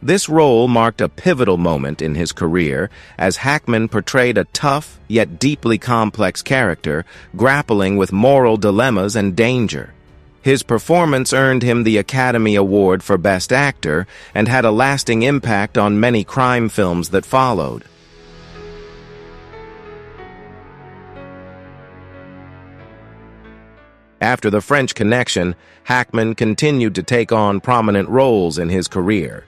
This role marked a pivotal moment in his career as Hackman portrayed a tough yet deeply complex character grappling with moral dilemmas and danger. His performance earned him the Academy Award for Best Actor and had a lasting impact on many crime films that followed. After The French Connection, Hackman continued to take on prominent roles in his career.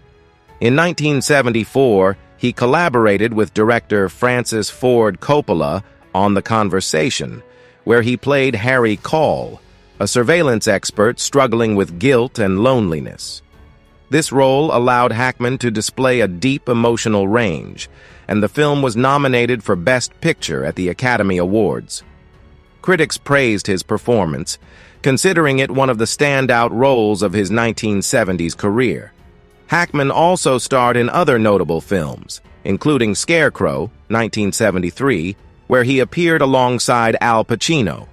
In 1974, he collaborated with director Francis Ford Coppola on The Conversation, where he played Harry Call, a surveillance expert struggling with guilt and loneliness. This role allowed Hackman to display a deep emotional range, and the film was nominated for Best Picture at the Academy Awards. Critics praised his performance, considering it one of the standout roles of his 1970s career. Hackman also starred in other notable films, including Scarecrow, 1973, where he appeared alongside Al Pacino.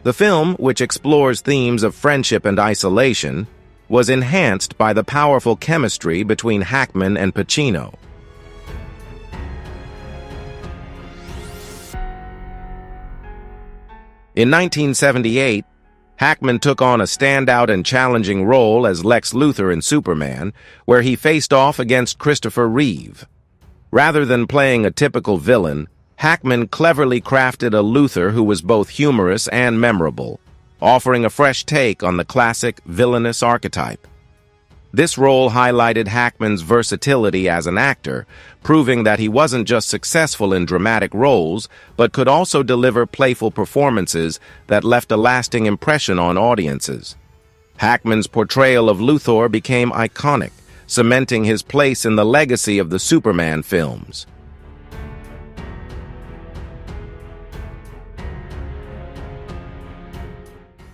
The film, which explores themes of friendship and isolation, was enhanced by the powerful chemistry between Hackman and Pacino. In 1978, Hackman took on a standout and challenging role as Lex Luthor in Superman, where he faced off against Christopher Reeve. Rather than playing a typical villain, Hackman cleverly crafted a Luthor who was both humorous and memorable, offering a fresh take on the classic villainous archetype. This role highlighted Hackman's versatility as an actor, proving that he wasn't just successful in dramatic roles, but could also deliver playful performances that left a lasting impression on audiences. Hackman's portrayal of Luthor became iconic, cementing his place in the legacy of the Superman films.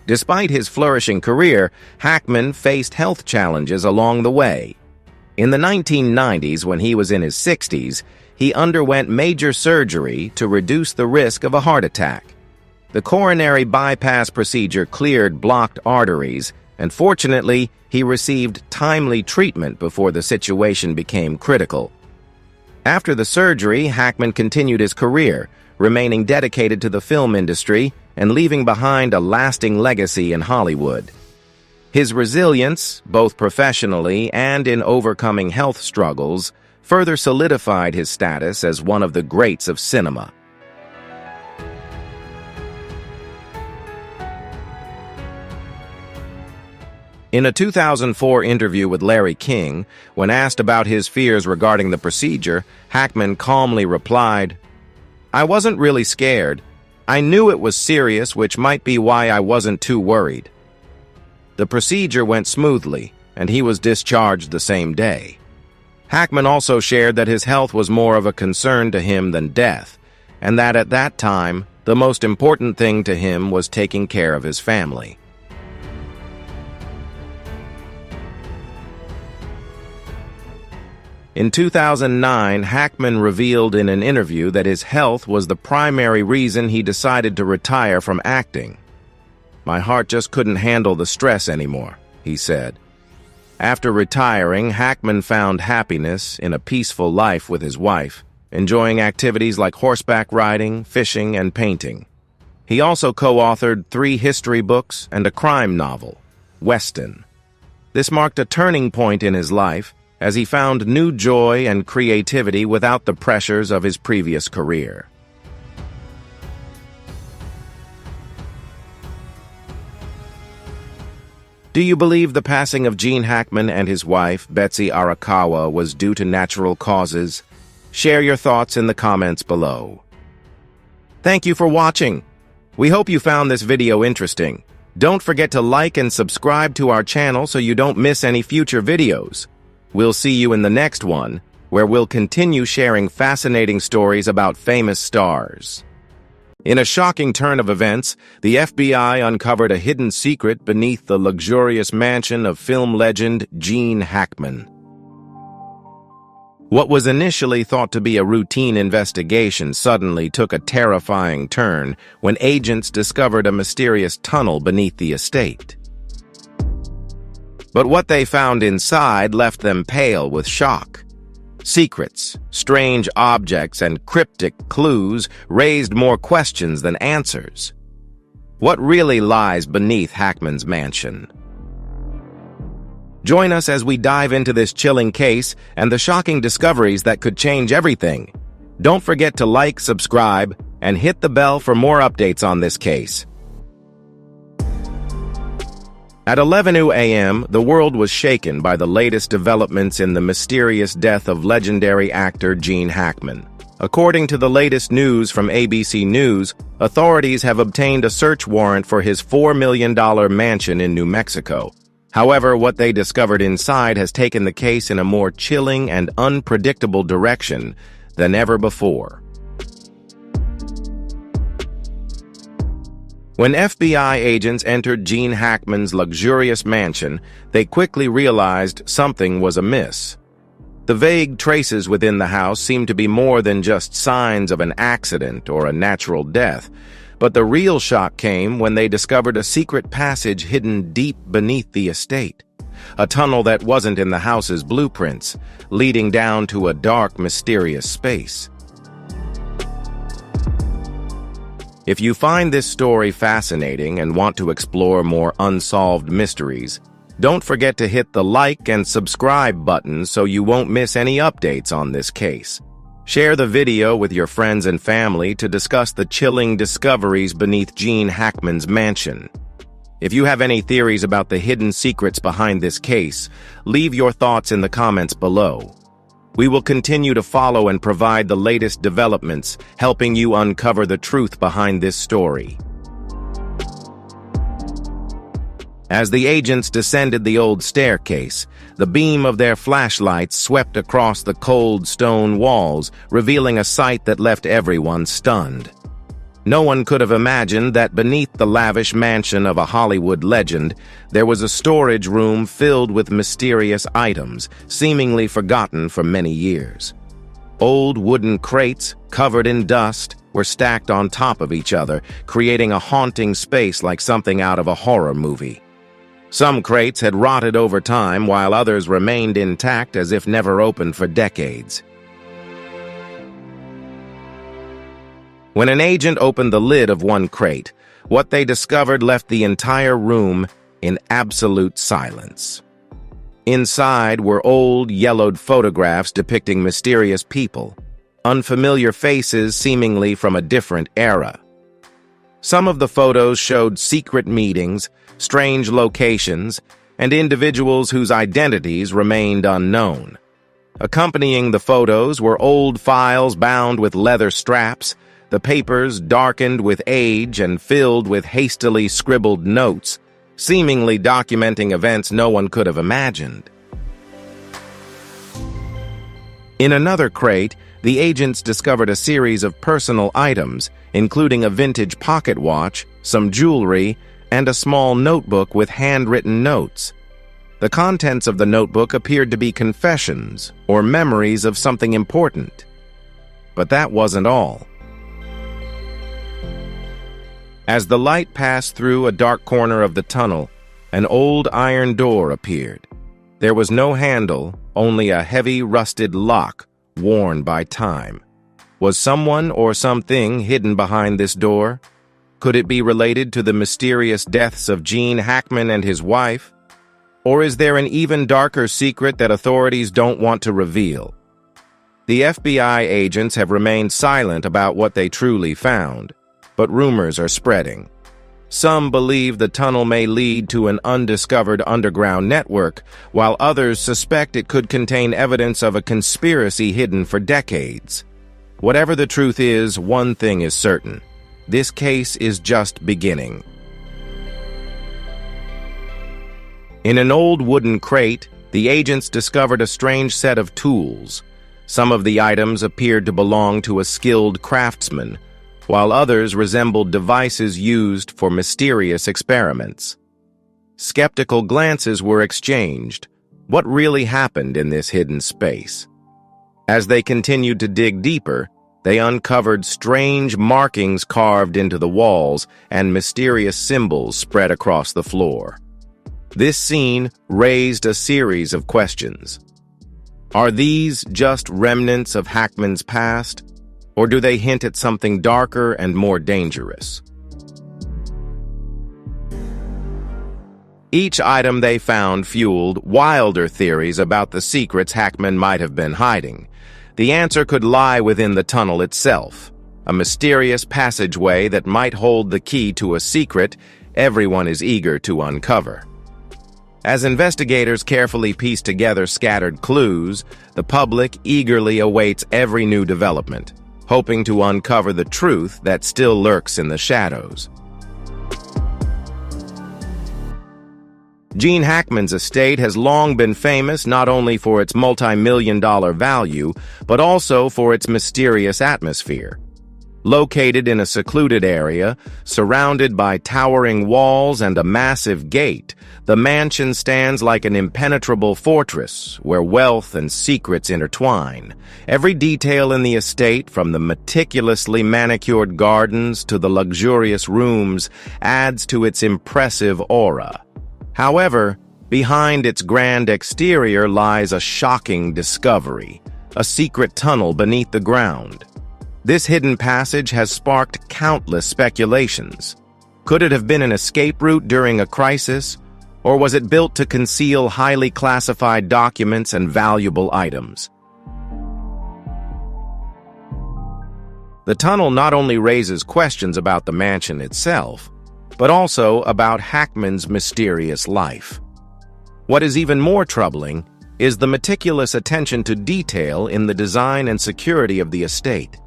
Despite his flourishing career, Hackman faced health challenges along the way. In the 1990s, when he was in his 60s, he underwent major surgery to reduce the risk of a heart attack. The coronary bypass procedure cleared blocked arteries, and fortunately, he received timely treatment before the situation became critical. After the surgery, Hackman continued his career, remaining dedicated to the film industry and leaving behind a lasting legacy in Hollywood. His resilience, both professionally and in overcoming health struggles, further solidified his status as one of the greats of cinema. In a 2004 interview with Larry King, when asked about his fears regarding the procedure, Hackman calmly replied, "I wasn't really scared. I knew it was serious, which might be why I wasn't too worried." The procedure went smoothly, and he was discharged the same day. Hackman also shared that his health was more of a concern to him than death, and that at that time, the most important thing to him was taking care of his family. In 2009, Hackman revealed in an interview that his health was the primary reason he decided to retire from acting. "My heart just couldn't handle the stress anymore," he said. After retiring, Hackman found happiness in a peaceful life with his wife, enjoying activities like horseback riding, fishing, and painting. He also co-authored 3 history books and a crime novel, Weston. This marked a turning point in his life, as he found new joy and creativity without the pressures of his previous career. Do you believe the passing of Gene Hackman and his wife, Betsy Arakawa, was due to natural causes? Share your thoughts in the comments below. Thank you for watching. We hope you found this video interesting. Don't forget to like and subscribe to our channel so you don't miss any future videos. We'll see you in the next one, where we'll continue sharing fascinating stories about famous stars. In a shocking turn of events, the FBI uncovered a hidden secret beneath the luxurious mansion of film legend Gene Hackman. What was initially thought to be a routine investigation suddenly took a terrifying turn when agents discovered a mysterious tunnel beneath the estate. But what they found inside left them pale with shock. Secrets, strange objects, and cryptic clues raised more questions than answers. What really lies beneath Hackman's mansion? Join us as we dive into this chilling case and the shocking discoveries that could change everything. Don't forget to like, subscribe, and hit the bell for more updates on this case. At 11 a.m., the world was shaken by the latest developments in the mysterious death of legendary actor Gene Hackman. According to the latest news from ABC News, authorities have obtained a search warrant for his $4 million mansion in New Mexico. However, what they discovered inside has taken the case in a more chilling and unpredictable direction than ever before. When FBI agents entered Gene Hackman's luxurious mansion, they quickly realized something was amiss. The vague traces within the house seemed to be more than just signs of an accident or a natural death, but the real shock came when they discovered a secret passage hidden deep beneath the estate. A tunnel that wasn't in the house's blueprints, leading down to a dark, mysterious space. If you find this story fascinating and want to explore more unsolved mysteries, don't forget to hit the like and subscribe button so you won't miss any updates on this case. Share the video with your friends and family to discuss the chilling discoveries beneath Gene Hackman's mansion. If you have any theories about the hidden secrets behind this case, leave your thoughts in the comments below. We will continue to follow and provide the latest developments, helping you uncover the truth behind this story. As the agents descended the old staircase, the beam of their flashlights swept across the cold stone walls, revealing a sight that left everyone stunned. No one could have imagined that beneath the lavish mansion of a Hollywood legend, there was a storage room filled with mysterious items, seemingly forgotten for many years. Old wooden crates, covered in dust, were stacked on top of each other, creating a haunting space like something out of a horror movie. Some crates had rotted over time, while others remained intact as if never opened for decades. When an agent opened the lid of one crate, what they discovered left the entire room in absolute silence. Inside were old, yellowed photographs depicting mysterious people, unfamiliar faces seemingly from a different era. Some of the photos showed secret meetings, strange locations, and individuals whose identities remained unknown. Accompanying the photos were old files bound with leather straps, the papers darkened with age and filled with hastily scribbled notes, seemingly documenting events no one could have imagined. In another crate, the agents discovered a series of personal items, including a vintage pocket watch, some jewelry, and a small notebook with handwritten notes. The contents of the notebook appeared to be confessions or memories of something important. But that wasn't all. As the light passed through a dark corner of the tunnel, an old iron door appeared. There was no handle, only a heavy, rusted lock, worn by time. Was someone or something hidden behind this door? Could it be related to the mysterious deaths of Gene Hackman and his wife? Or is there an even darker secret that authorities don't want to reveal? The FBI agents have remained silent about what they truly found, but rumors are spreading. Some believe the tunnel may lead to an undiscovered underground network, while others suspect it could contain evidence of a conspiracy hidden for decades. Whatever the truth is, one thing is certain. This case is just beginning. In an old wooden crate, the agents discovered a strange set of tools. Some of the items appeared to belong to a skilled craftsman, while others resembled devices used for mysterious experiments. Skeptical glances were exchanged. What really happened in this hidden space? As they continued to dig deeper, they uncovered strange markings carved into the walls and mysterious symbols spread across the floor. This scene raised a series of questions. Are these just remnants of Hackman's past? Or do they hint at something darker and more dangerous? Each item they found fueled wilder theories about the secrets Hackman might have been hiding. The answer could lie within the tunnel itself, a mysterious passageway that might hold the key to a secret everyone is eager to uncover. As investigators carefully piece together scattered clues, the public eagerly awaits every new development, hoping to uncover the truth that still lurks in the shadows. Gene Hackman's estate has long been famous not only for its multi-million-dollar value, but also for its mysterious atmosphere. Located in a secluded area, surrounded by towering walls and a massive gate, the mansion stands like an impenetrable fortress where wealth and secrets intertwine. Every detail in the estate, from the meticulously manicured gardens to the luxurious rooms, adds to its impressive aura. However, behind its grand exterior lies a shocking discovery, a secret tunnel beneath the ground. This hidden passage has sparked countless speculations. Could it have been an escape route during a crisis, or was it built to conceal highly classified documents and valuable items? The tunnel not only raises questions about the mansion itself, but also about Hackman's mysterious life. What is even more troubling is the meticulous attention to detail in the design and security of the estate,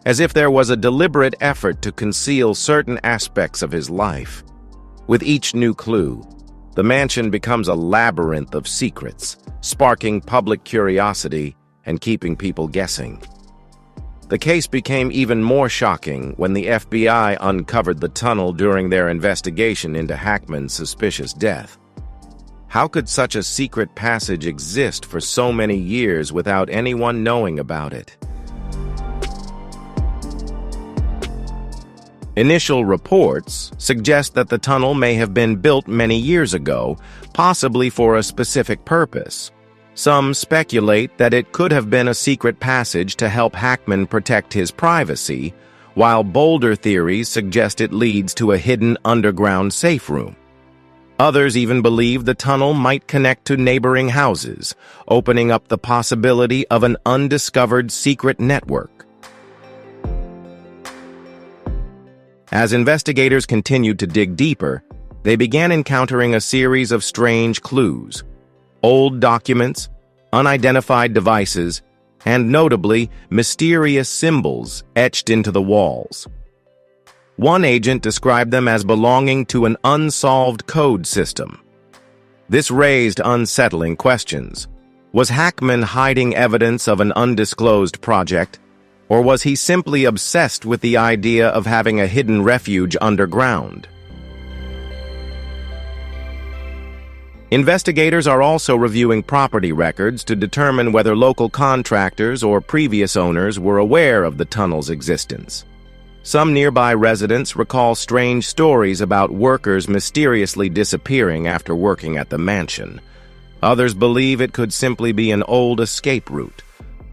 as if there was a deliberate effort to conceal certain aspects of his life. With each new clue, the mansion becomes a labyrinth of secrets, sparking public curiosity and keeping people guessing. The case became even more shocking when the FBI uncovered the tunnel during their investigation into Hackman's suspicious death. How could such a secret passage exist for so many years without anyone knowing about it? Initial reports suggest that the tunnel may have been built many years ago, possibly for a specific purpose. Some speculate that it could have been a secret passage to help Hackman protect his privacy, while bolder theories suggest it leads to a hidden underground safe room. Others even believe the tunnel might connect to neighboring houses, opening up the possibility of an undiscovered secret network. As investigators continued to dig deeper, they began encountering a series of strange clues: old documents, unidentified devices, and notably, mysterious symbols etched into the walls. One agent described them as belonging to an unsolved code system. This raised unsettling questions. Was Hackman hiding evidence of an undisclosed project, or was he simply obsessed with the idea of having a hidden refuge underground? Investigators are also reviewing property records to determine whether local contractors or previous owners were aware of the tunnel's existence. Some nearby residents recall strange stories about workers mysteriously disappearing after working at the mansion. Others believe it could simply be an old escape route,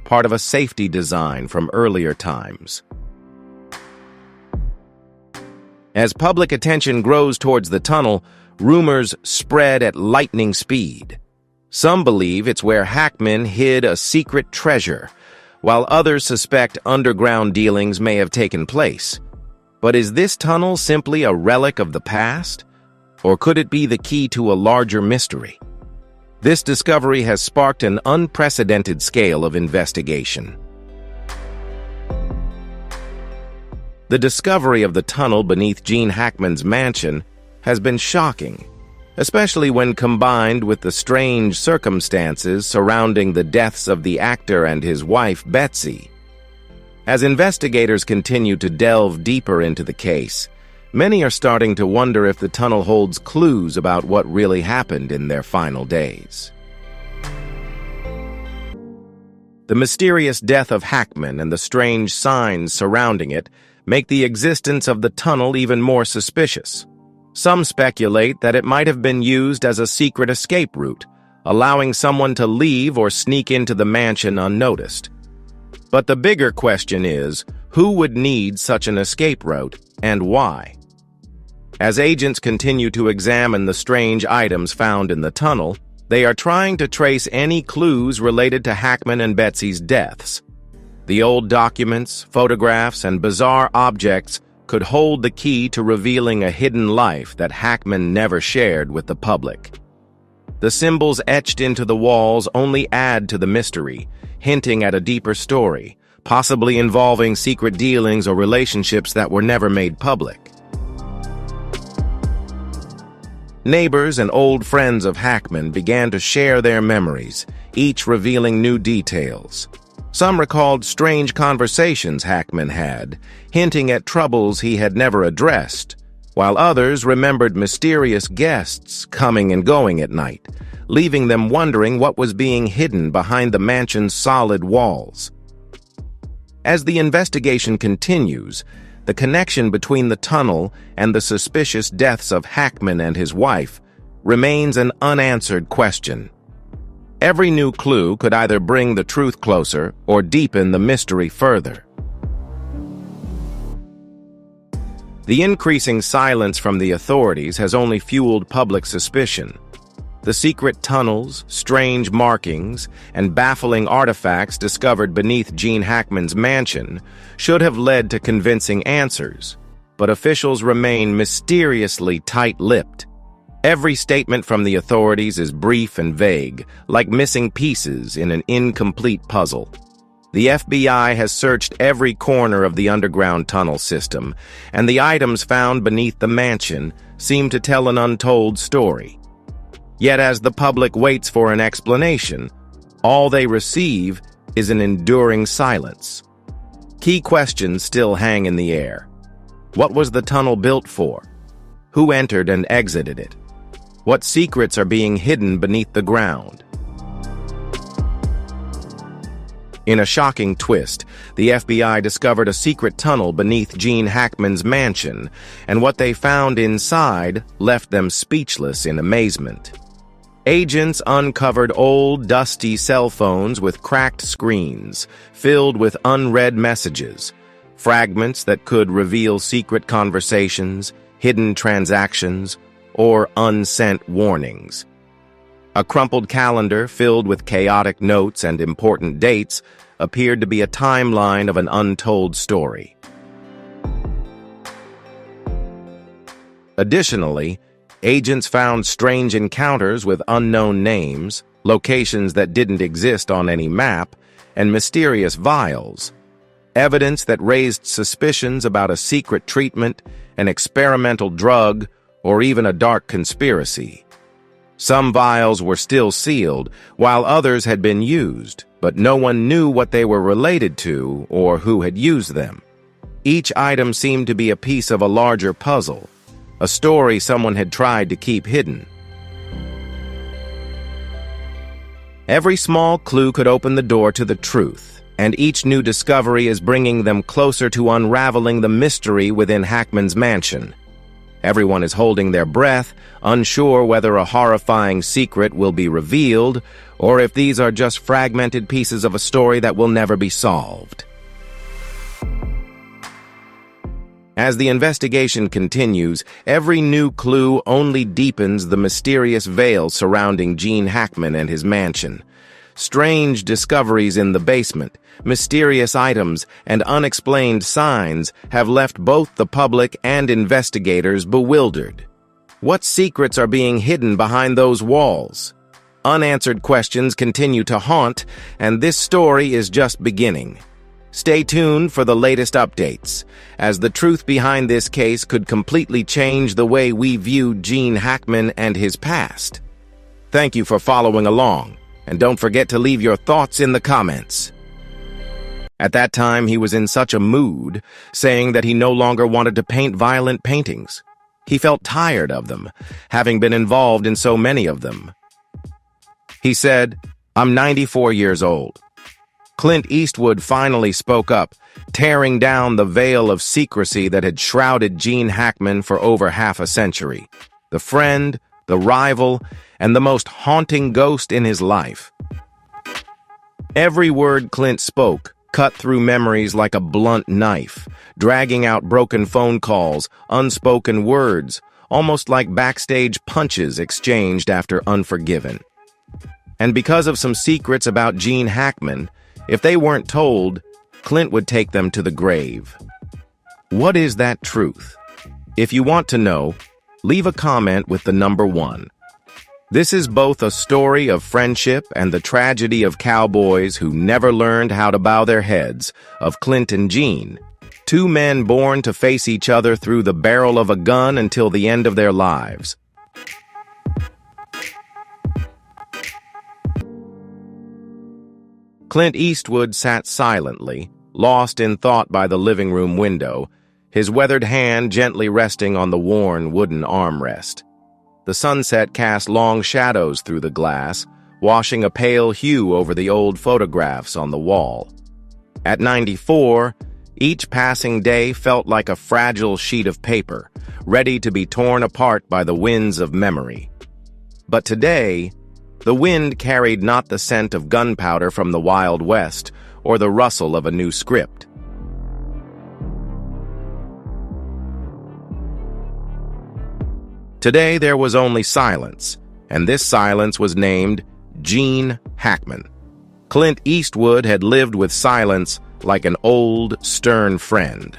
part of a safety design from earlier times. As public attention grows towards the tunnel, rumors spread at lightning speed. Some believe it's where Hackman hid a secret treasure, while others suspect underground dealings may have taken place. But is this tunnel simply a relic of the past? Or could it be the key to a larger mystery? This discovery has sparked an unprecedented scale of investigation. The discovery of the tunnel beneath Gene Hackman's mansion has been shocking, especially when combined with the strange circumstances surrounding the deaths of the actor and his wife, Betsy. As investigators continue to delve deeper into the case, many are starting to wonder if the tunnel holds clues about what really happened in their final days. The mysterious death of Hackman and the strange signs surrounding it make the existence of the tunnel even more suspicious. Some speculate that it might have been used as a secret escape route, allowing someone to leave or sneak into the mansion unnoticed. But the bigger question is, who would need such an escape route, and why? As agents continue to examine the strange items found in the tunnel, they are trying to trace any clues related to Hackman and Betsy's deaths. The old documents, photographs, and bizarre objects could hold the key to revealing a hidden life that Hackman never shared with the public. The symbols etched into the walls only add to the mystery, hinting at a deeper story, possibly involving secret dealings or relationships that were never made public. Neighbors and old friends of Hackman began to share their memories, each revealing new details. Some recalled strange conversations Hackman had, hinting at troubles he had never addressed, while others remembered mysterious guests coming and going at night, leaving them wondering what was being hidden behind the mansion's solid walls. As the investigation continues, the connection between the tunnel and the suspicious deaths of Hackman and his wife remains an unanswered question. Every new clue could either bring the truth closer or deepen the mystery further. The increasing silence from the authorities has only fueled public suspicion. The secret tunnels, strange markings, and baffling artifacts discovered beneath Gene Hackman's mansion should have led to convincing answers, but officials remain mysteriously tight-lipped. Every statement from the authorities is brief and vague, like missing pieces in an incomplete puzzle. The FBI has searched every corner of the underground tunnel system, and the items found beneath the mansion seem to tell an untold story. Yet as the public waits for an explanation, all they receive is an enduring silence. Key questions still hang in the air. What was the tunnel built for? Who entered and exited it? What secrets are being hidden beneath the ground? In a shocking twist, the FBI discovered a secret tunnel beneath Gene Hackman's mansion, and what they found inside left them speechless in amazement. Agents uncovered old, dusty cell phones with cracked screens, filled with unread messages, fragments that could reveal secret conversations, hidden transactions, or unsent warnings. A crumpled calendar filled with chaotic notes and important dates appeared to be a timeline of an untold story. Additionally, agents found strange encounters with unknown names, locations that didn't exist on any map, and mysterious vials, evidence that raised suspicions about a secret treatment, an experimental drug, or even a dark conspiracy. Some vials were still sealed, while others had been used, but no one knew what they were related to or who had used them. Each item seemed to be a piece of a larger puzzle, a story someone had tried to keep hidden. Every small clue could open the door to the truth, and each new discovery is bringing them closer to unraveling the mystery within Hackman's mansion. Everyone is holding their breath, unsure whether a horrifying secret will be revealed, or if these are just fragmented pieces of a story that will never be solved. As the investigation continues, every new clue only deepens the mysterious veil surrounding Gene Hackman and his mansion. Strange discoveries in the basement, mysterious items, and unexplained signs have left both the public and investigators bewildered. What secrets are being hidden behind those walls? Unanswered questions continue to haunt, and this story is just beginning. Stay tuned for the latest updates, as the truth behind this case could completely change the way we view Gene Hackman and his past. Thank you for following along, and don't forget to leave your thoughts in the comments. At that time, he was in such a mood, saying that he no longer wanted to paint violent paintings. He felt tired of them, having been involved in so many of them. He said, "I'm 94 years old." Clint Eastwood finally spoke up, tearing down the veil of secrecy that had shrouded Gene Hackman for over half a century. The friend, the rival, and the most haunting ghost in his life. Every word Clint spoke cut through memories like a blunt knife, dragging out broken phone calls, unspoken words, almost like backstage punches exchanged after Unforgiven. And because of some secrets about Gene Hackman, if they weren't told, Clint would take them to the grave. What is that truth? If you want to know, leave a comment with the number 1. This is both a story of friendship and the tragedy of cowboys who never learned how to bow their heads, of Clint and Gene, 2 men born to face each other through the barrel of a gun until the end of their lives. Clint Eastwood sat silently, lost in thought by the living room window, his weathered hand gently resting on the worn wooden armrest. The sunset cast long shadows through the glass, washing a pale hue over the old photographs on the wall. At 94, each passing day felt like a fragile sheet of paper, ready to be torn apart by the winds of memory. But today, the wind carried not the scent of gunpowder from the Wild West or the rustle of a new script. Today there was only silence, and this silence was named Gene Hackman. Clint Eastwood had lived with silence like an old, stern friend.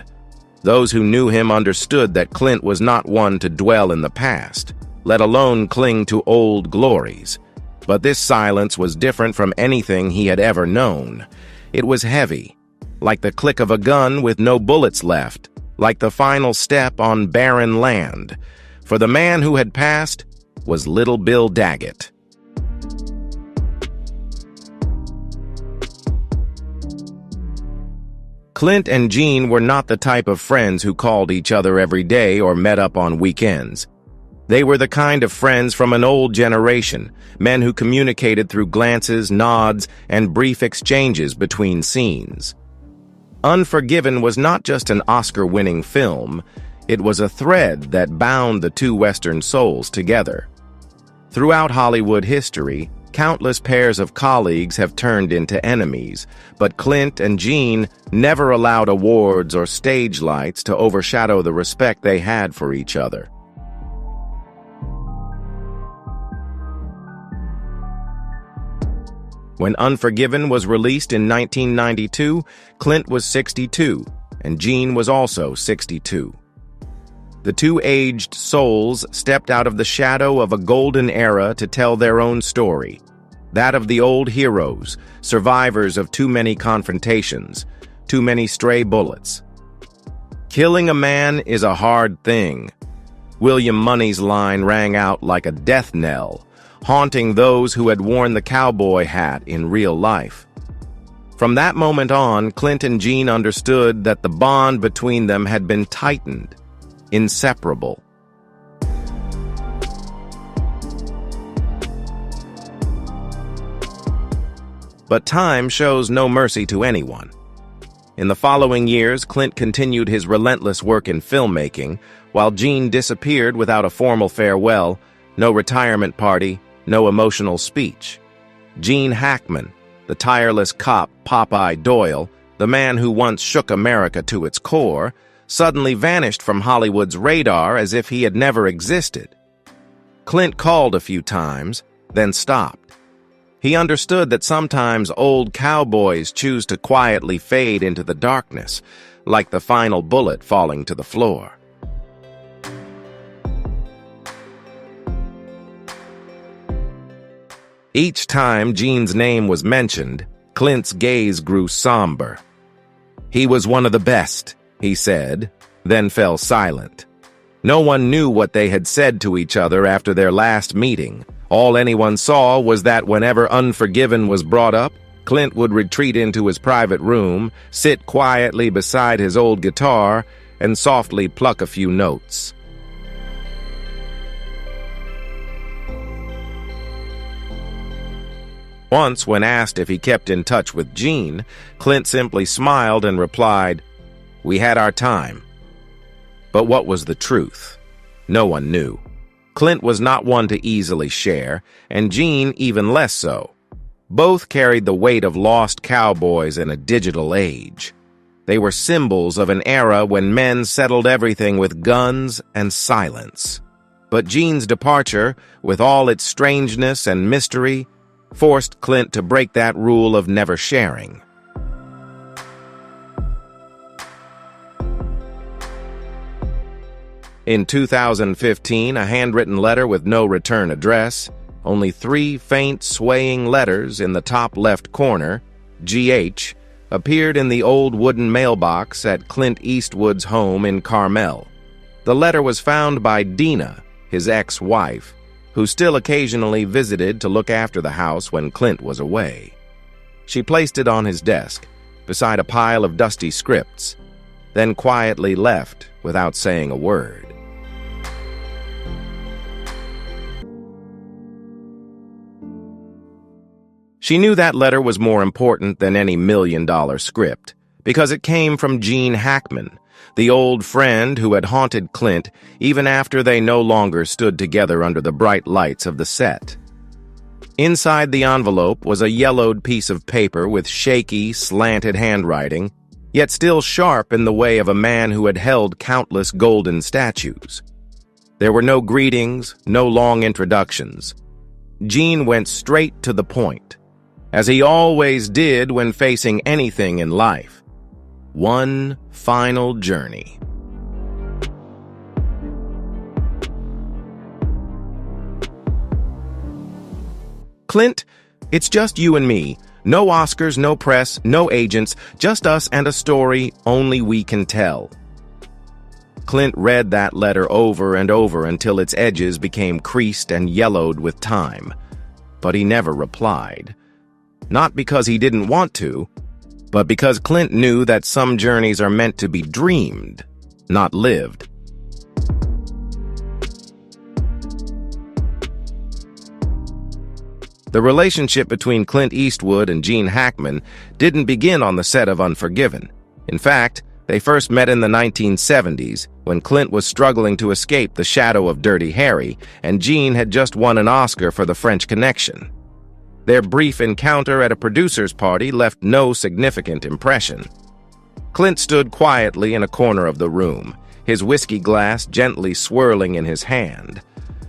Those who knew him understood that Clint was not one to dwell in the past, let alone cling to old glories. But this silence was different from anything he had ever known. It was heavy, like the click of a gun with no bullets left, like the final step on barren land. For the man who had passed was Little Bill Daggett. Clint and Gene were not the type of friends who called each other every day or met up on weekends. They were the kind of friends from an old generation, men who communicated through glances, nods, and brief exchanges between scenes. Unforgiven was not just an Oscar-winning film, it was a thread that bound the two Western souls together. Throughout Hollywood history, countless pairs of colleagues have turned into enemies, but Clint and Gene never allowed awards or stage lights to overshadow the respect they had for each other. When Unforgiven was released in 1992, Clint was 62, and Gene was also 62. The two aged souls stepped out of the shadow of a golden era to tell their own story, that of the old heroes, survivors of too many confrontations, too many stray bullets. Killing a man is a hard thing. William Money's line rang out like a death knell, haunting those who had worn the cowboy hat in real life. From that moment on, Clint and Gene understood that the bond between them had been tightened, inseparable. But time shows no mercy to anyone. In the following years, Clint continued his relentless work in filmmaking, while Gene disappeared without a formal farewell, no retirement party, no emotional speech. Gene Hackman, the tireless cop Popeye Doyle, the man who once shook America to its core, suddenly vanished from Hollywood's radar as if he had never existed. Clint called a few times, then stopped. He understood that sometimes old cowboys choose to quietly fade into the darkness, like the final bullet falling to the floor. Each time Gene's name was mentioned, Clint's gaze grew somber. "He was one of the best," he said, then fell silent. No one knew what they had said to each other after their last meeting. All anyone saw was that whenever Unforgiven was brought up, Clint would retreat into his private room, sit quietly beside his old guitar, and softly pluck a few notes. Once, when asked if he kept in touch with Gene, Clint simply smiled and replied, "We had our time." But what was the truth? No one knew. Clint was not one to easily share, and Gene even less so. Both carried the weight of lost cowboys in a digital age. They were symbols of an era when men settled everything with guns and silence. But Gene's departure, with all its strangeness and mystery, forced Clint to break that rule of never sharing. In 2015, a handwritten letter with no return address, only 3 faint, swaying letters in the top left corner, GH, appeared in the old wooden mailbox at Clint Eastwood's home in Carmel. The letter was found by Dina, his ex-wife, who still occasionally visited to look after the house when Clint was away. She placed it on his desk, beside a pile of dusty scripts, then quietly left without saying a word. She knew that letter was more important than any million-dollar script, because it came from Gene Hackman, the old friend who had haunted Clint even after they no longer stood together under the bright lights of the set. Inside the envelope was a yellowed piece of paper with shaky, slanted handwriting, yet still sharp in the way of a man who had held countless golden statues. There were no greetings, no long introductions. Gene went straight to the point, as he always did when facing anything in life. One final journey. "Clint, it's just you and me. No Oscars, no press, no agents, just us and a story only we can tell." Clint read that letter over and over until its edges became creased and yellowed with time, but he never replied. Not because he didn't want to, but because Clint knew that some journeys are meant to be dreamed, not lived. The relationship between Clint Eastwood and Gene Hackman didn't begin on the set of Unforgiven. In fact, they first met in the 1970s, when Clint was struggling to escape the shadow of Dirty Harry, and Gene had just won an Oscar for The French Connection. Their brief encounter at a producer's party left no significant impression. Clint stood quietly in a corner of the room, his whiskey glass gently swirling in his hand,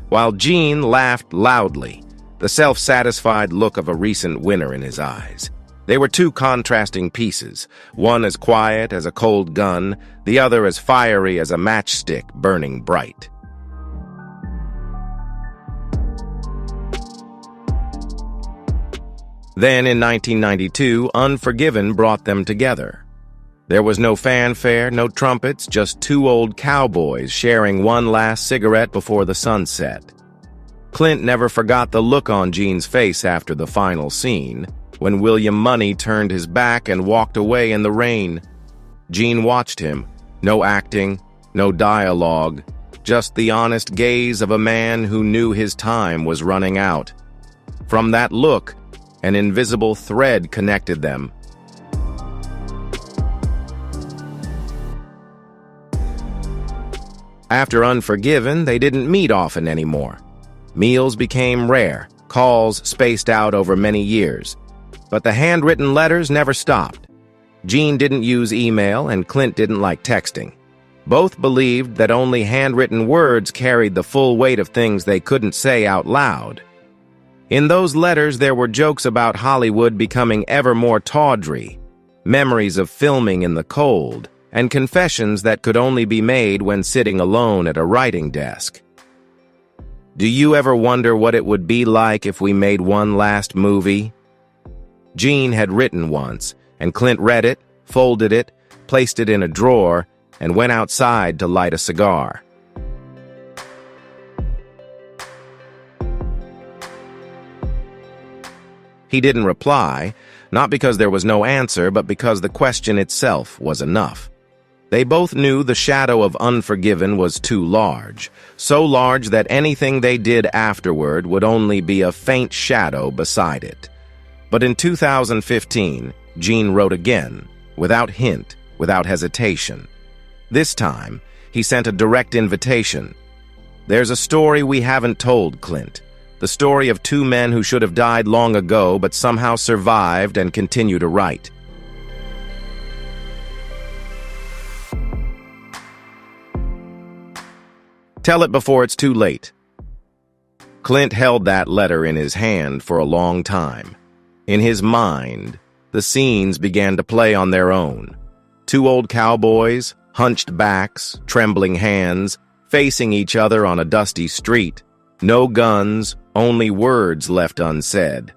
while Gene laughed loudly, the self-satisfied look of a recent winner in his eyes. They were two contrasting pieces, one as quiet as a cold gun, the other as fiery as a matchstick burning bright. Then, in 1992, Unforgiven brought them together. There was no fanfare, no trumpets, just two old cowboys sharing one last cigarette before the sunset. Clint never forgot the look on Gene's face after the final scene, when William Money turned his back and walked away in the rain. Gene watched him. No acting, no dialogue, just the honest gaze of a man who knew his time was running out. From that look, an invisible thread connected them. After Unforgiven, they didn't meet often anymore. Meals became rare, calls spaced out over many years. But the handwritten letters never stopped. Gene didn't use email and Clint didn't like texting. Both believed that only handwritten words carried the full weight of things they couldn't say out loud. In those letters, there were jokes about Hollywood becoming ever more tawdry, memories of filming in the cold, and confessions that could only be made when sitting alone at a writing desk. Do you ever wonder what it would be like if we made one last movie? Gene had written once, and Clint read it, folded it, placed it in a drawer, and went outside to light a cigar. He didn't reply, not because there was no answer, but because the question itself was enough. They both knew the shadow of Unforgiven was too large, so large that anything they did afterward would only be a faint shadow beside it. But in 2015, Gene wrote again, without hint, without hesitation. This time, he sent a direct invitation. There's a story we haven't told, Clint. The story of two men who should have died long ago but somehow survived and continue to write. Tell it before it's too late. Clint held that letter in his hand for a long time. In his mind, the scenes began to play on their own. Two old cowboys, hunched backs, trembling hands, facing each other on a dusty street. No guns, only words left unsaid.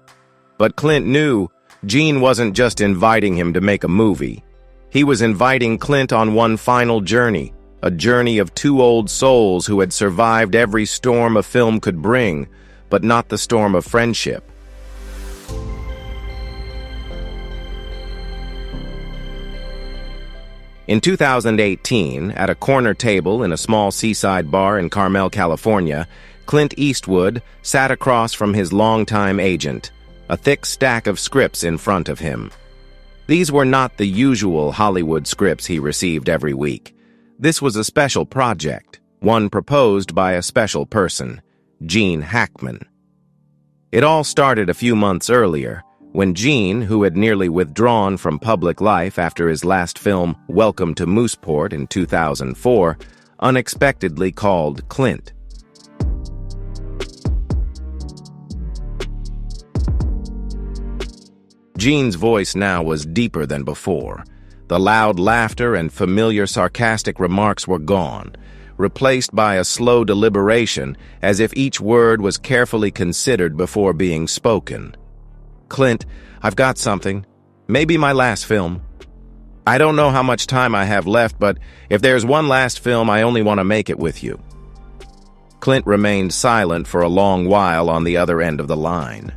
But Clint knew Gene wasn't just inviting him to make a movie. He was inviting Clint on one final journey, a journey of two old souls who had survived every storm a film could bring, but not the storm of friendship. In 2018, at a corner table in a small seaside bar in Carmel, California, Clint Eastwood sat across from his longtime agent, a thick stack of scripts in front of him. These were not the usual Hollywood scripts he received every week. This was a special project, one proposed by a special person, Gene Hackman. It all started a few months earlier, when Gene, who had nearly withdrawn from public life after his last film, Welcome to Mooseport in 2004, unexpectedly called Clint. Gene's voice now was deeper than before. The loud laughter and familiar sarcastic remarks were gone, replaced by a slow deliberation, as if each word was carefully considered before being spoken. Clint, I've got something. Maybe my last film. I don't know how much time I have left, but if there's one last film, I only want to make it with you. Clint remained silent for a long while on the other end of the line.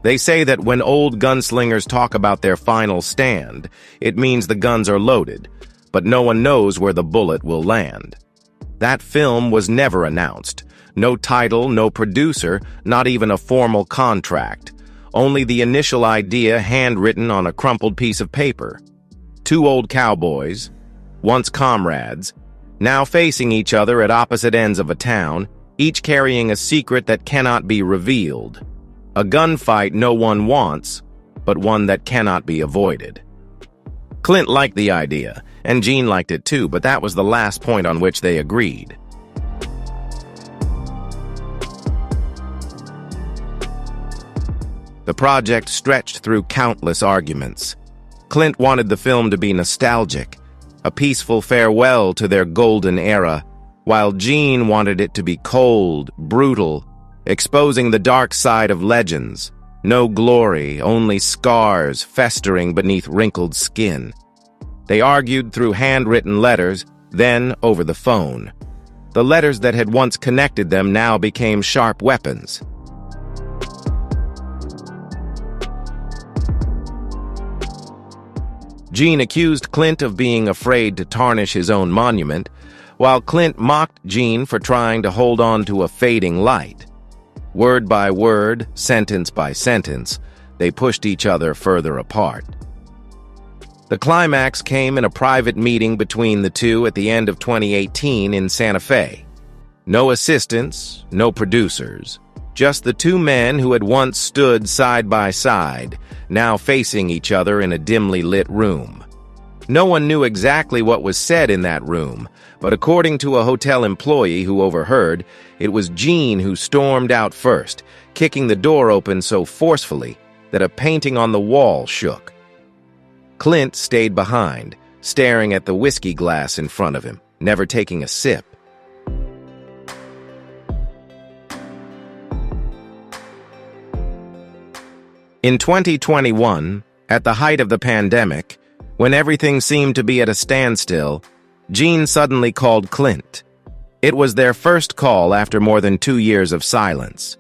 They say that when old gunslingers talk about their final stand, it means the guns are loaded, but no one knows where the bullet will land. That film was never announced. No title, no producer, not even a formal contract. Only the initial idea handwritten on a crumpled piece of paper. Two old cowboys, once comrades, now facing each other at opposite ends of a town, each carrying a secret that cannot be revealed. A gunfight no one wants, but one that cannot be avoided. Clint liked the idea, and Gene liked it too, but that was the last point on which they agreed. The project stretched through countless arguments. Clint wanted the film to be nostalgic, a peaceful farewell to their golden era, while Gene wanted it to be cold, brutal, exposing the dark side of legends. No glory, only scars festering beneath wrinkled skin. They argued through handwritten letters, then over the phone. The letters that had once connected them now became sharp weapons. Gene accused Clint of being afraid to tarnish his own monument, while Clint mocked Gene for trying to hold on to a fading light. Word by word, sentence by sentence, they pushed each other further apart. The climax came in a private meeting between the two at the end of 2018 in Santa Fe. No assistants, no producers, just the two men who had once stood side by side, now facing each other in a dimly lit room. No one knew exactly what was said in that room, but according to a hotel employee who overheard, it was Gene who stormed out first, kicking the door open so forcefully that a painting on the wall shook. Clint stayed behind, staring at the whiskey glass in front of him, never taking a sip. In 2021, at the height of the pandemic, when everything seemed to be at a standstill, Gene suddenly called Clint. It was their first call after more than 2 years of silence.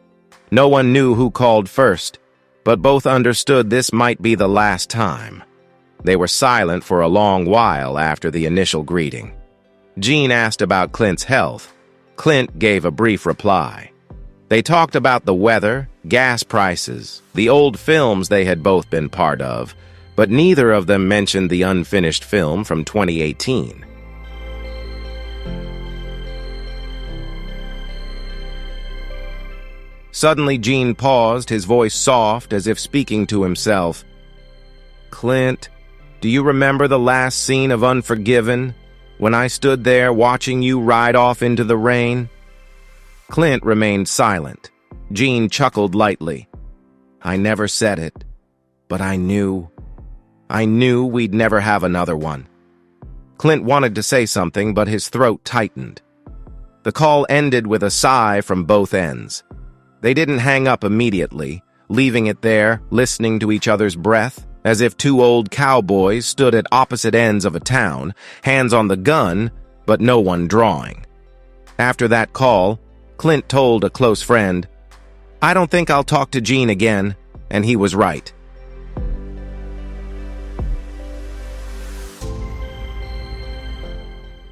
No one knew who called first, but both understood this might be the last time. They were silent for a long while after the initial greeting. Gene asked about Clint's health. Clint gave a brief reply. They talked about the weather, gas prices, the old films they had both been part of, but neither of them mentioned the unfinished film from 2018. Suddenly, Gene paused, his voice soft, as if speaking to himself. "Clint, do you remember the last scene of Unforgiven, when I stood there watching you ride off into the rain?" Clint remained silent. Gene chuckled lightly. "I never said it, but I knew we'd never have another one." Clint wanted to say something, but his throat tightened. The call ended with a sigh from both ends. They didn't hang up immediately, leaving it there, listening to each other's breath, as if two old cowboys stood at opposite ends of a town, hands on the gun, but no one drawing. After that call, Clint told a close friend, "I don't think I'll talk to Gene again," and he was right.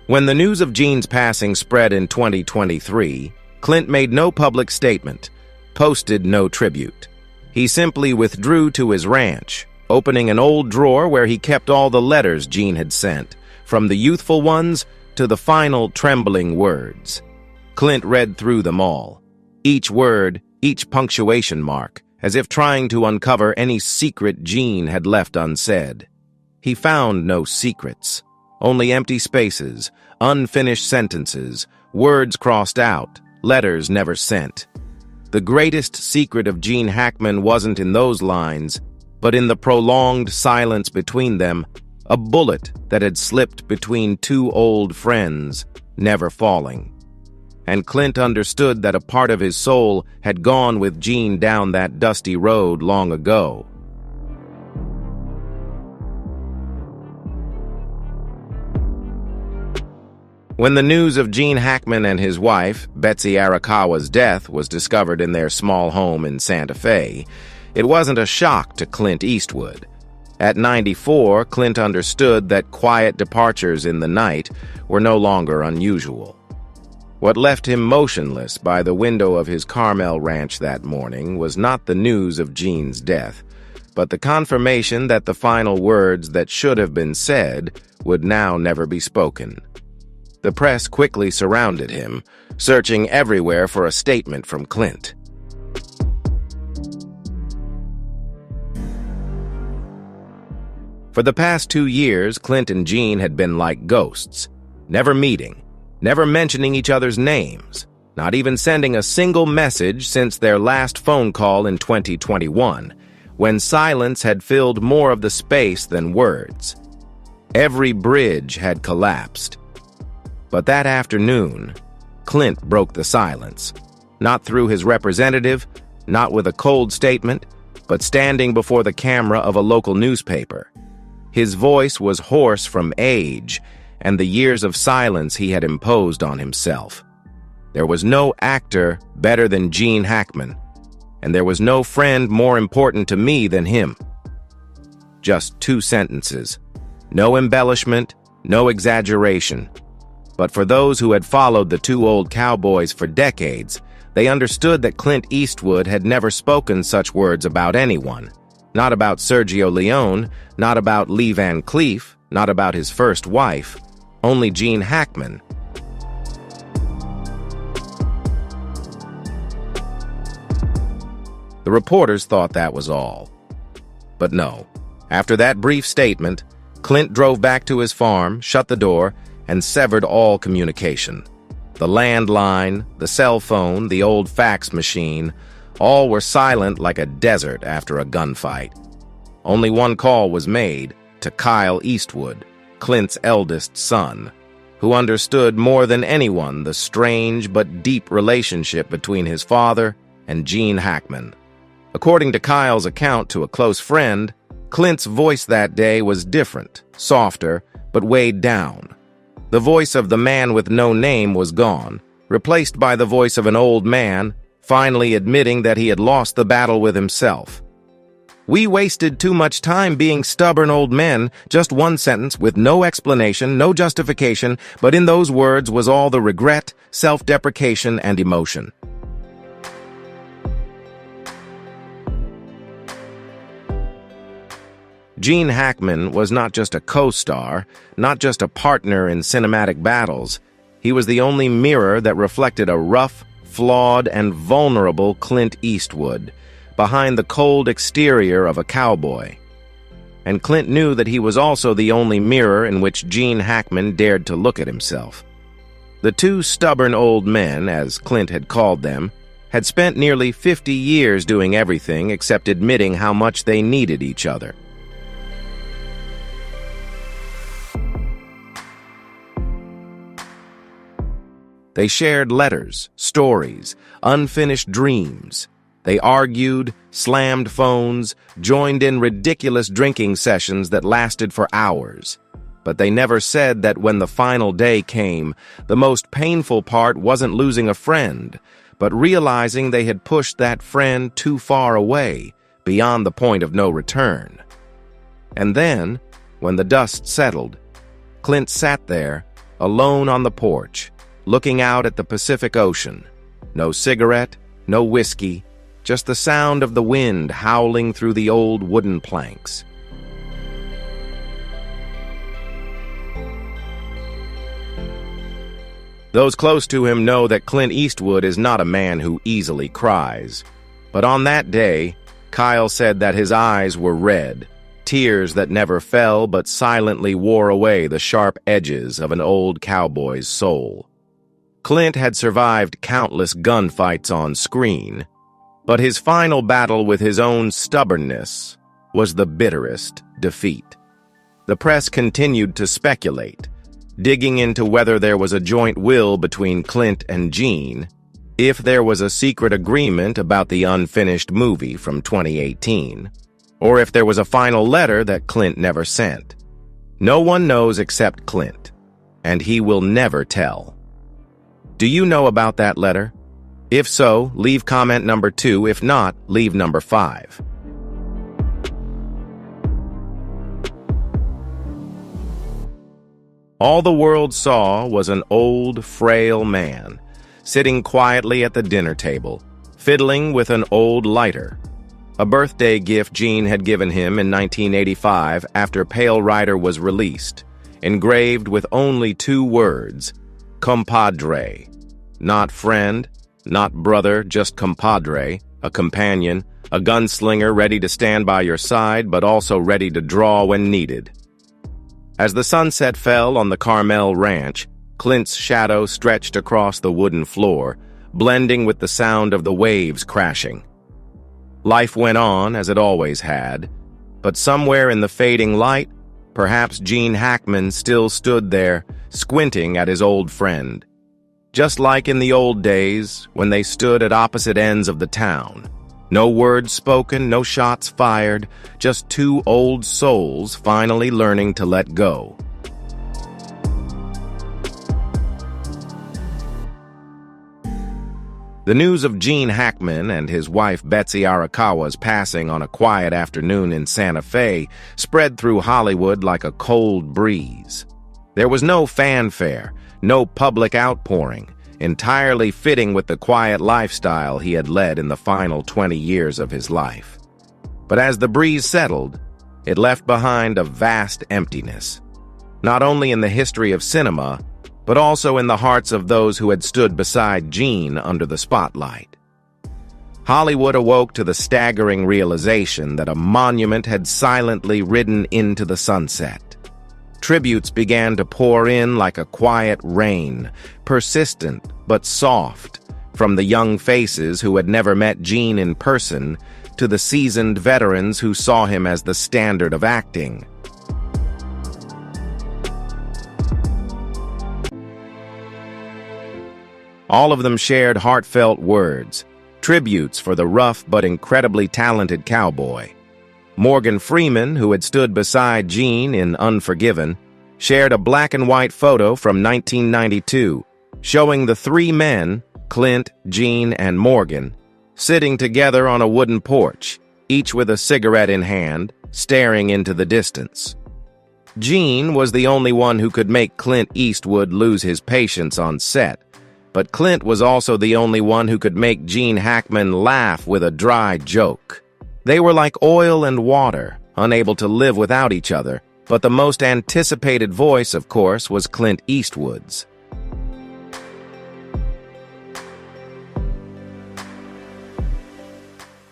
When the news of Gene's passing spread in 2023, Clint made no public statement, posted no tribute. He simply withdrew to his ranch, opening an old drawer where he kept all the letters Gene had sent, from the youthful ones to the final trembling words. Clint read through them all, each word, each punctuation mark, as if trying to uncover any secret Gene had left unsaid. He found no secrets, only empty spaces, unfinished sentences, words crossed out, letters never sent. The greatest secret of Gene Hackman wasn't in those lines, but in the prolonged silence between them, a bullet that had slipped between two old friends, never falling. And Clint understood that a part of his soul had gone with Gene down that dusty road long ago. When the news of Gene Hackman and his wife, Betsy Arakawa's death was discovered in their small home in Santa Fe, it wasn't a shock to Clint Eastwood. At 94, Clint understood that quiet departures in the night were no longer unusual. What left him motionless by the window of his Carmel ranch that morning was not the news of Gene's death, but the confirmation that the final words that should have been said would now never be spoken. The press quickly surrounded him, searching everywhere for a statement from Clint. For the past 2 years, Clint and Gene had been like ghosts, never meeting, never mentioning each other's names, not even sending a single message since their last phone call in 2021, when silence had filled more of the space than words. Every bridge had collapsed. But that afternoon, Clint broke the silence, not through his representative, not with a cold statement, but standing before the camera of a local newspaper. His voice was hoarse from age and the years of silence he had imposed on himself. There was no actor better than Gene Hackman, and there was no friend more important to me than him. Just 2 sentences. No embellishment, no exaggeration. But for those who had followed the 2 old cowboys for decades, they understood that Clint Eastwood had never spoken such words about anyone. Not about Sergio Leone, not about Lee Van Cleef, not about his first wife, only Gene Hackman. The reporters thought that was all. But no. After that brief statement, Clint drove back to his farm, shut the door, and severed all communication. The landline, the cell phone, the old fax machine, all were silent like a desert after a gunfight. Only one call was made, to Kyle Eastwood, Clint's eldest son, who understood more than anyone the strange but deep relationship between his father and Gene Hackman. According to Kyle's account to a close friend, Clint's voice that day was different, softer, but weighed down. The voice of the man with no name was gone, replaced by the voice of an old man, finally admitting that he had lost the battle with himself. "We wasted too much time being stubborn old men," just one sentence with no explanation, no justification, but in those words was all the regret, self-deprecation, and emotion. Gene Hackman was not just a co-star, not just a partner in cinematic battles. He was the only mirror that reflected a rough, flawed, and vulnerable Clint Eastwood, behind the cold exterior of a cowboy. And Clint knew that he was also the only mirror in which Gene Hackman dared to look at himself. The 2 stubborn old men, as Clint had called them, had spent nearly 50 years doing everything except admitting how much they needed each other. They shared letters, stories, unfinished dreams. They argued, slammed phones, joined in ridiculous drinking sessions that lasted for hours. But they never said that when the final day came, the most painful part wasn't losing a friend, but realizing they had pushed that friend too far away, beyond the point of no return. And then, when the dust settled, Clint sat there, alone on the porch, looking out at the Pacific Ocean. No cigarette, no whiskey, just the sound of the wind howling through the old wooden planks. Those close to him know that Clint Eastwood is not a man who easily cries. But on that day, Kyle said that his eyes were red, tears that never fell but silently wore away the sharp edges of an old cowboy's soul. Clint had survived countless gunfights on screen, but his final battle with his own stubbornness was the bitterest defeat. The press continued to speculate, digging into whether there was a joint will between Clint and Gene, if there was a secret agreement about the unfinished movie from 2018, or if there was a final letter that Clint never sent. No one knows except Clint, and he will never tell. Do you know about that letter? If so, leave comment number 2. If not, leave number 5. All the world saw was an old, frail man, sitting quietly at the dinner table, fiddling with an old lighter. A birthday gift Gene had given him in 1985 after Pale Rider was released, engraved with only 2 words, compadre. Not friend, not brother, just compadre, a companion, a gunslinger ready to stand by your side but also ready to draw when needed. As the sunset fell on the Carmel Ranch, Clint's shadow stretched across the wooden floor, blending with the sound of the waves crashing. Life went on as it always had, but somewhere in the fading light, perhaps Gene Hackman still stood there, squinting at his old friend. Just like in the old days, when they stood at opposite ends of the town. No words spoken, no shots fired, just 2 old souls finally learning to let go. The news of Gene Hackman and his wife Betsy Arakawa's passing on a quiet afternoon in Santa Fe spread through Hollywood like a cold breeze. There was no fanfare, no public outpouring, entirely fitting with the quiet lifestyle he had led in the final 20 years of his life. But as the breeze settled, it left behind a vast emptiness, not only in the history of cinema, but also in the hearts of those who had stood beside Gene under the spotlight. Hollywood awoke to the staggering realization that a monument had silently ridden into the sunset. Tributes began to pour in like a quiet rain, persistent but soft, from the young faces who had never met Gene in person to the seasoned veterans who saw him as the standard of acting. All of them shared heartfelt words, tributes for the rough but incredibly talented cowboy. Morgan Freeman, who had stood beside Gene in Unforgiven, shared a black-and-white photo from 1992 showing the 3 men, Clint, Gene, and Morgan, sitting together on a wooden porch, each with a cigarette in hand, staring into the distance. Gene was the only one who could make Clint Eastwood lose his patience on set, but Clint was also the only one who could make Gene Hackman laugh with a dry joke. They were like oil and water, unable to live without each other, but the most anticipated voice, of course, was Clint Eastwood's.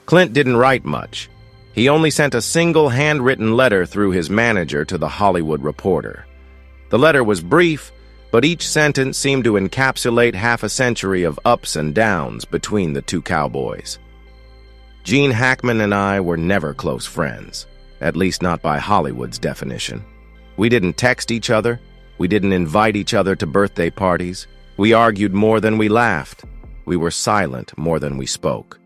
Clint didn't write much. He only sent a single handwritten letter through his manager to The Hollywood Reporter. The letter was brief, but each sentence seemed to encapsulate half a century of ups and downs between the 2 cowboys. Gene Hackman and I were never close friends, at least not by Hollywood's definition. We didn't text each other. We didn't invite each other to birthday parties. We argued more than we laughed. We were silent more than we spoke.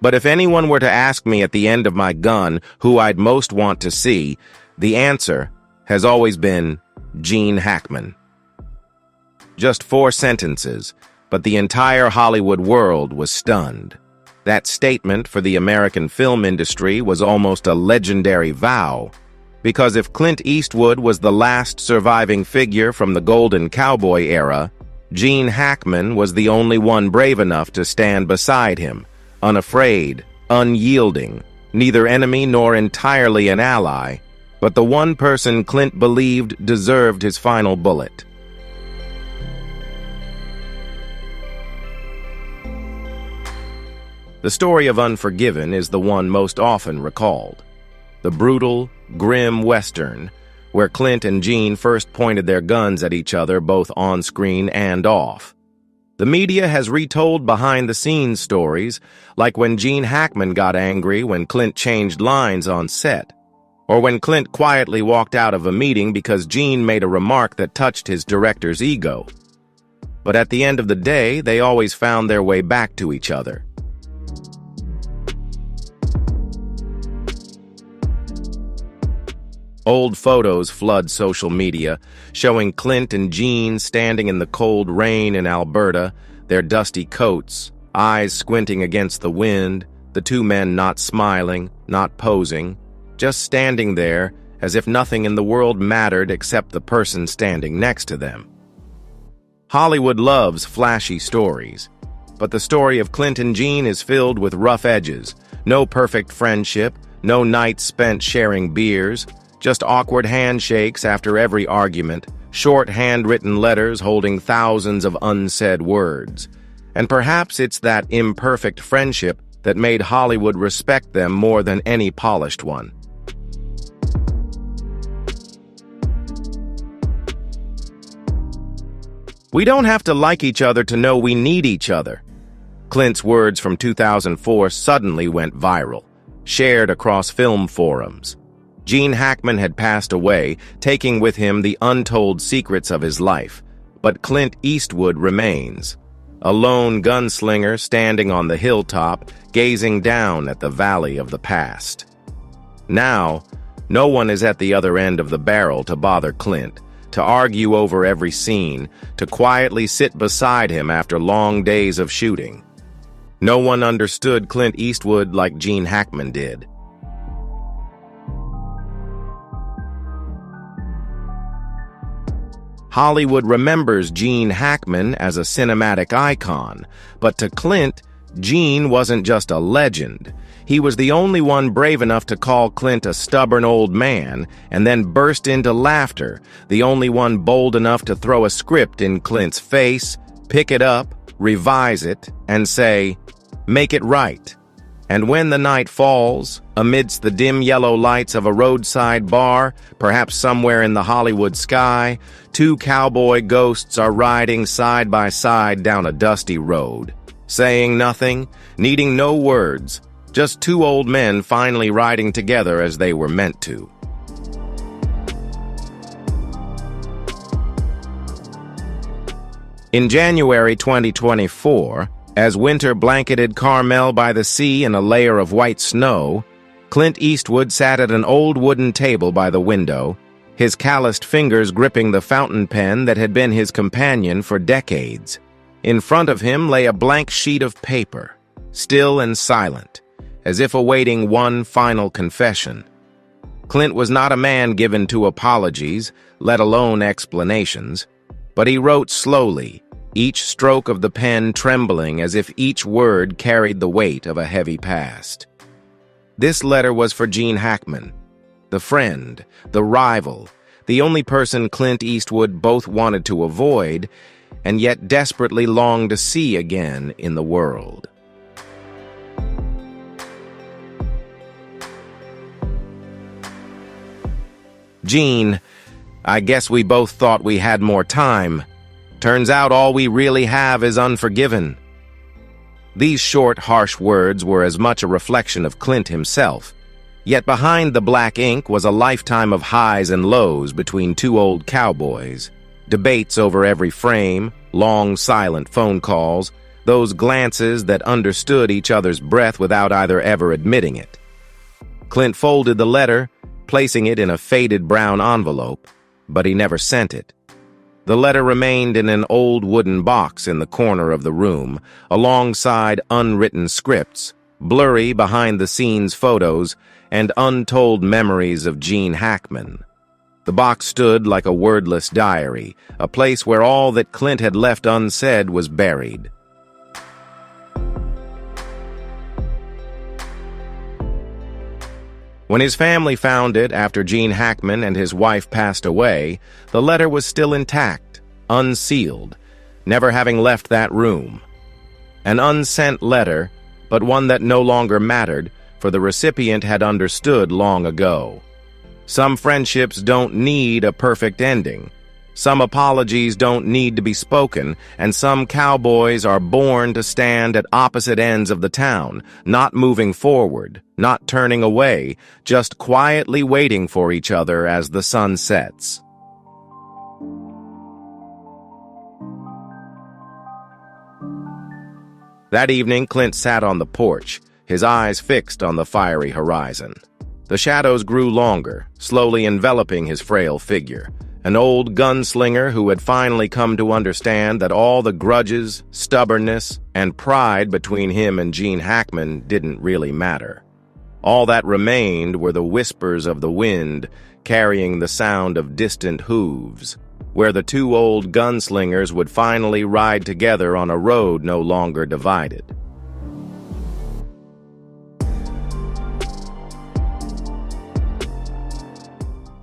But if anyone were to ask me at the end of my gun who I'd most want to see, the answer has always been Gene Hackman. Just 4 sentences, but the entire Hollywood world was stunned. That statement for the American film industry was almost a legendary vow, because if Clint Eastwood was the last surviving figure from the Golden Cowboy era, Gene Hackman was the only one brave enough to stand beside him, unafraid, unyielding, neither enemy nor entirely an ally, but the one person Clint believed deserved his final bullet. The story of Unforgiven is the one most often recalled. The brutal, grim Western, where Clint and Gene first pointed their guns at each other both on-screen and off. The media has retold behind-the-scenes stories, like when Gene Hackman got angry when Clint changed lines on set, or when Clint quietly walked out of a meeting because Gene made a remark that touched his director's ego. But at the end of the day, they always found their way back to each other. Old photos flood social media, showing Clint and Gene standing in the cold rain in Alberta, their dusty coats, eyes squinting against the wind, the 2 men not smiling, not posing, just standing there as if nothing in the world mattered except the person standing next to them. Hollywood loves flashy stories, but the story of Clint and Gene is filled with rough edges. No perfect friendship, no nights spent sharing beers, just awkward handshakes after every argument, short handwritten letters holding thousands of unsaid words. And perhaps it's that imperfect friendship that made Hollywood respect them more than any polished one. We don't have to like each other to know we need each other. Clint's words from 2004 suddenly went viral, shared across film forums. Gene Hackman had passed away, taking with him the untold secrets of his life. But Clint Eastwood remains, a lone gunslinger standing on the hilltop, gazing down at the valley of the past. Now, no one is at the other end of the barrel to bother Clint, to argue over every scene, to quietly sit beside him after long days of shooting. No one understood Clint Eastwood like Gene Hackman did. Hollywood remembers Gene Hackman as a cinematic icon, but to Clint, Gene wasn't just a legend. He was the only one brave enough to call Clint a stubborn old man and then burst into laughter, the only one bold enough to throw a script in Clint's face, pick it up, revise it, and say, "Make it right." And when the night falls, amidst the dim yellow lights of a roadside bar, perhaps somewhere in the Hollywood sky, two cowboy ghosts are riding side by side down a dusty road, saying nothing, needing no words, just two old men finally riding together as they were meant to. In January 2024, as winter blanketed Carmel by the sea in a layer of white snow, Clint Eastwood sat at an old wooden table by the window, his calloused fingers gripping the fountain pen that had been his companion for decades. In front of him lay a blank sheet of paper, still and silent, as if awaiting one final confession. Clint was not a man given to apologies, let alone explanations, but he wrote slowly, each stroke of the pen trembling as if each word carried the weight of a heavy past. This letter was for Gene Hackman, the friend, the rival, the only person Clint Eastwood both wanted to avoid and yet desperately longed to see again in the world. Gene, I guess we both thought we had more time. Turns out all we really have is Unforgiven. These short, harsh words were as much a reflection of Clint himself. Yet behind the black ink was a lifetime of highs and lows between two old cowboys. Debates over every frame, long silent phone calls, those glances that understood each other's breath without either ever admitting it. Clint folded the letter, placing it in a faded brown envelope, but he never sent it. The letter remained in an old wooden box in the corner of the room, alongside unwritten scripts, blurry behind-the-scenes photos, and untold memories of Gene Hackman. The box stood like a wordless diary, a place where all that Clint had left unsaid was buried. When his family found it after Gene Hackman and his wife passed away, the letter was still intact, unsealed, never having left that room. An unsent letter, but one that no longer mattered, for the recipient had understood long ago. Some friendships don't need a perfect ending. Some apologies don't need to be spoken, and some cowboys are born to stand at opposite ends of the town, not moving forward, not turning away, just quietly waiting for each other as the sun sets. That evening, Clint sat on the porch, his eyes fixed on the fiery horizon. The shadows grew longer, slowly enveloping his frail figure. An old gunslinger who had finally come to understand that all the grudges, stubbornness, and pride between him and Gene Hackman didn't really matter. All that remained were the whispers of the wind, carrying the sound of distant hooves, where the two old gunslingers would finally ride together on a road no longer divided.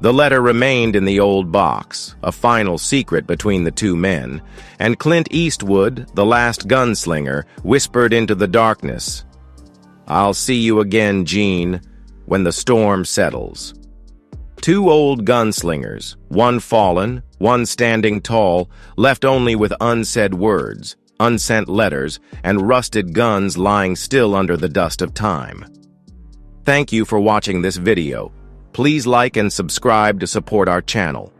The letter remained in the old box, a final secret between the two men, and Clint Eastwood, the last gunslinger, whispered into the darkness, "I'll see you again, Gene, when the storm settles." Two old gunslingers, one fallen, one standing tall, left only with unsaid words, unsent letters, and rusted guns lying still under the dust of time. Thank you for watching this video. Please like and subscribe to support our channel.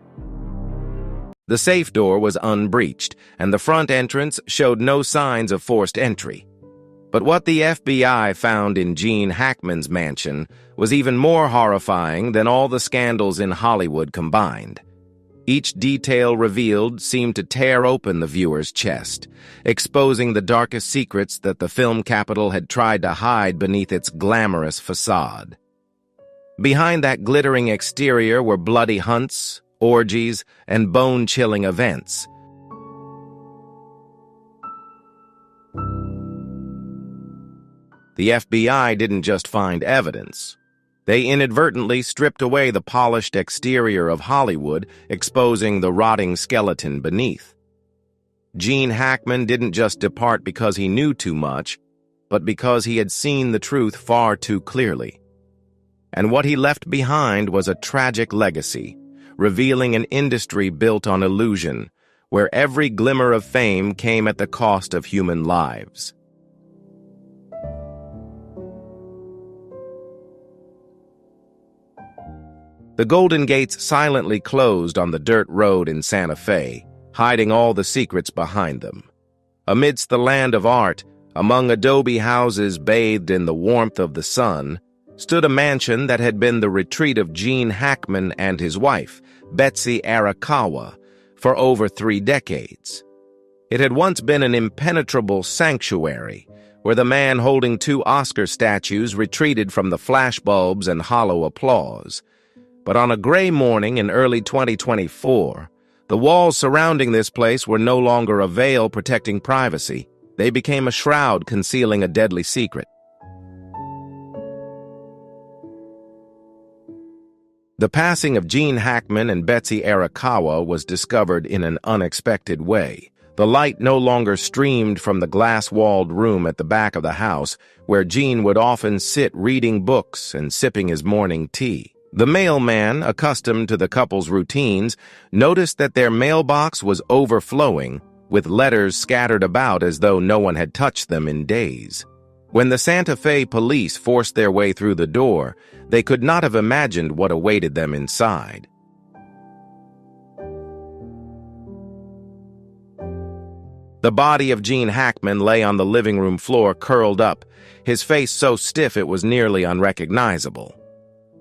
The safe door was unbreached, and the front entrance showed no signs of forced entry. But what the FBI found in Gene Hackman's mansion was even more horrifying than all the scandals in Hollywood combined. Each detail revealed seemed to tear open the viewer's chest, exposing the darkest secrets that the film capital had tried to hide beneath its glamorous facade. Behind that glittering exterior were bloody hunts, orgies, and bone-chilling events. The FBI didn't just find evidence. They inadvertently stripped away the polished exterior of Hollywood, exposing the rotting skeleton beneath. Gene Hackman didn't just depart because he knew too much, but because he had seen the truth far too clearly. And what he left behind was a tragic legacy, revealing an industry built on illusion, where every glimmer of fame came at the cost of human lives. The Golden Gates silently closed on the dirt road in Santa Fe, hiding all the secrets behind them. Amidst the land of art, among adobe houses bathed in the warmth of the sun, stood a mansion that had been the retreat of Gene Hackman and his wife, Betsy Arakawa, for over 3 decades. It had once been an impenetrable sanctuary, where the man holding 2 Oscar statues retreated from the flashbulbs and hollow applause. But on a gray morning in early 2024, the walls surrounding this place were no longer a veil protecting privacy. They became a shroud concealing a deadly secret. The passing of Gene Hackman and Betsy Arakawa was discovered in an unexpected way. The light no longer streamed from the glass-walled room at the back of the house, where Gene would often sit reading books and sipping his morning tea. The mailman, accustomed to the couple's routines, noticed that their mailbox was overflowing, with letters scattered about as though no one had touched them in days. When the Santa Fe police forced their way through the door, they could not have imagined what awaited them inside. The body of Gene Hackman lay on the living room floor curled up, his face so stiff it was nearly unrecognizable.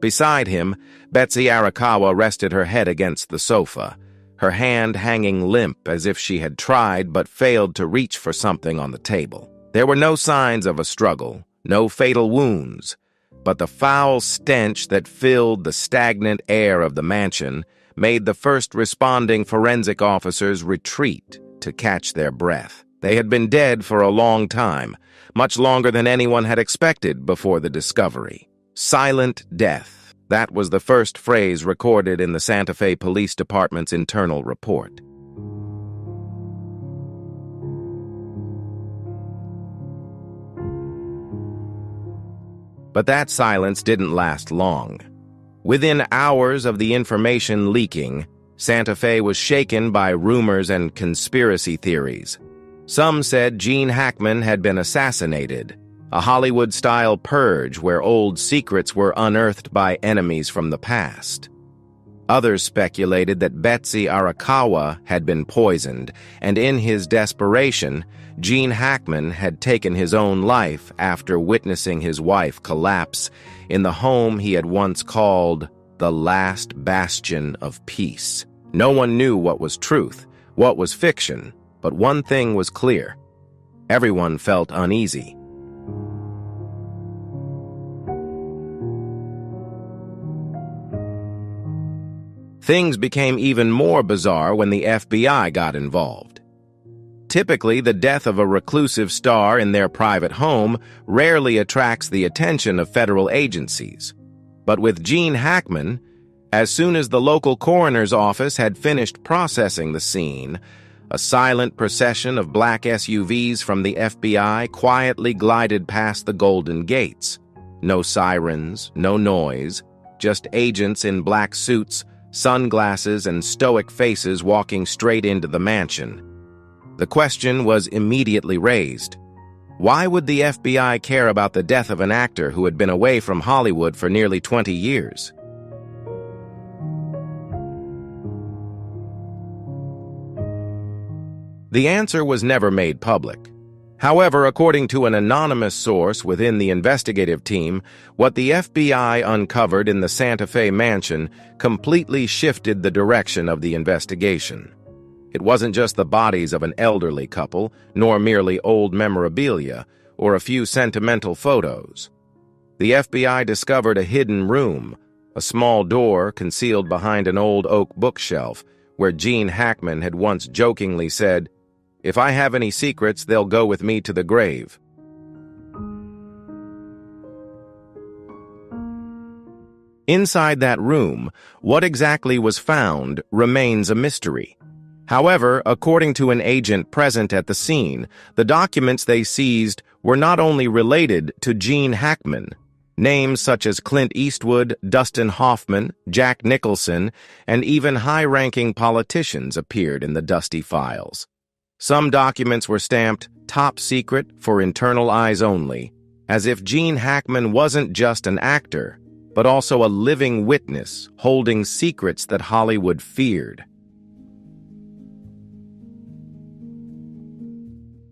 Beside him, Betsy Arakawa rested her head against the sofa, her hand hanging limp as if she had tried but failed to reach for something on the table. There were no signs of a struggle, no fatal wounds, but the foul stench that filled the stagnant air of the mansion made the first responding forensic officers retreat to catch their breath. They had been dead for a long time, much longer than anyone had expected before the discovery. Silent death. That was the first phrase recorded in the Santa Fe Police Department's internal report. But that silence didn't last long. Within hours of the information leaking, Santa Fe was shaken by rumors and conspiracy theories. Some said Gene Hackman had been assassinated, a Hollywood-style purge where old secrets were unearthed by enemies from the past. Others speculated that Betsy Arakawa had been poisoned, and in his desperation, Gene Hackman had taken his own life after witnessing his wife collapse in the home he had once called the last bastion of peace. No one knew what was truth, what was fiction, but one thing was clear. Everyone felt uneasy. Things became even more bizarre when the FBI got involved. Typically, the death of a reclusive star in their private home rarely attracts the attention of federal agencies. But with Gene Hackman, as soon as the local coroner's office had finished processing the scene, a silent procession of black SUVs from the FBI quietly glided past the Golden Gates. No sirens, no noise, just agents in black suits, sunglasses, and stoic faces walking straight into the mansion. The question was immediately raised. Why would the FBI care about the death of an actor who had been away from Hollywood for nearly 20 years? The answer was never made public. However, according to an anonymous source within the investigative team, what the FBI uncovered in the Santa Fe mansion completely shifted the direction of the investigation. It wasn't just the bodies of an elderly couple, nor merely old memorabilia or a few sentimental photos. The FBI discovered a hidden room, a small door concealed behind an old oak bookshelf, where Gene Hackman had once jokingly said, "If I have any secrets, they'll go with me to the grave." Inside that room, what exactly was found remains a mystery. However, according to an agent present at the scene, the documents they seized were not only related to Gene Hackman. Names such as Clint Eastwood, Dustin Hoffman, Jack Nicholson, and even high-ranking politicians appeared in the dusty files. Some documents were stamped "Top Secret for Internal Eyes Only," as if Gene Hackman wasn't just an actor, but also a living witness holding secrets that Hollywood feared.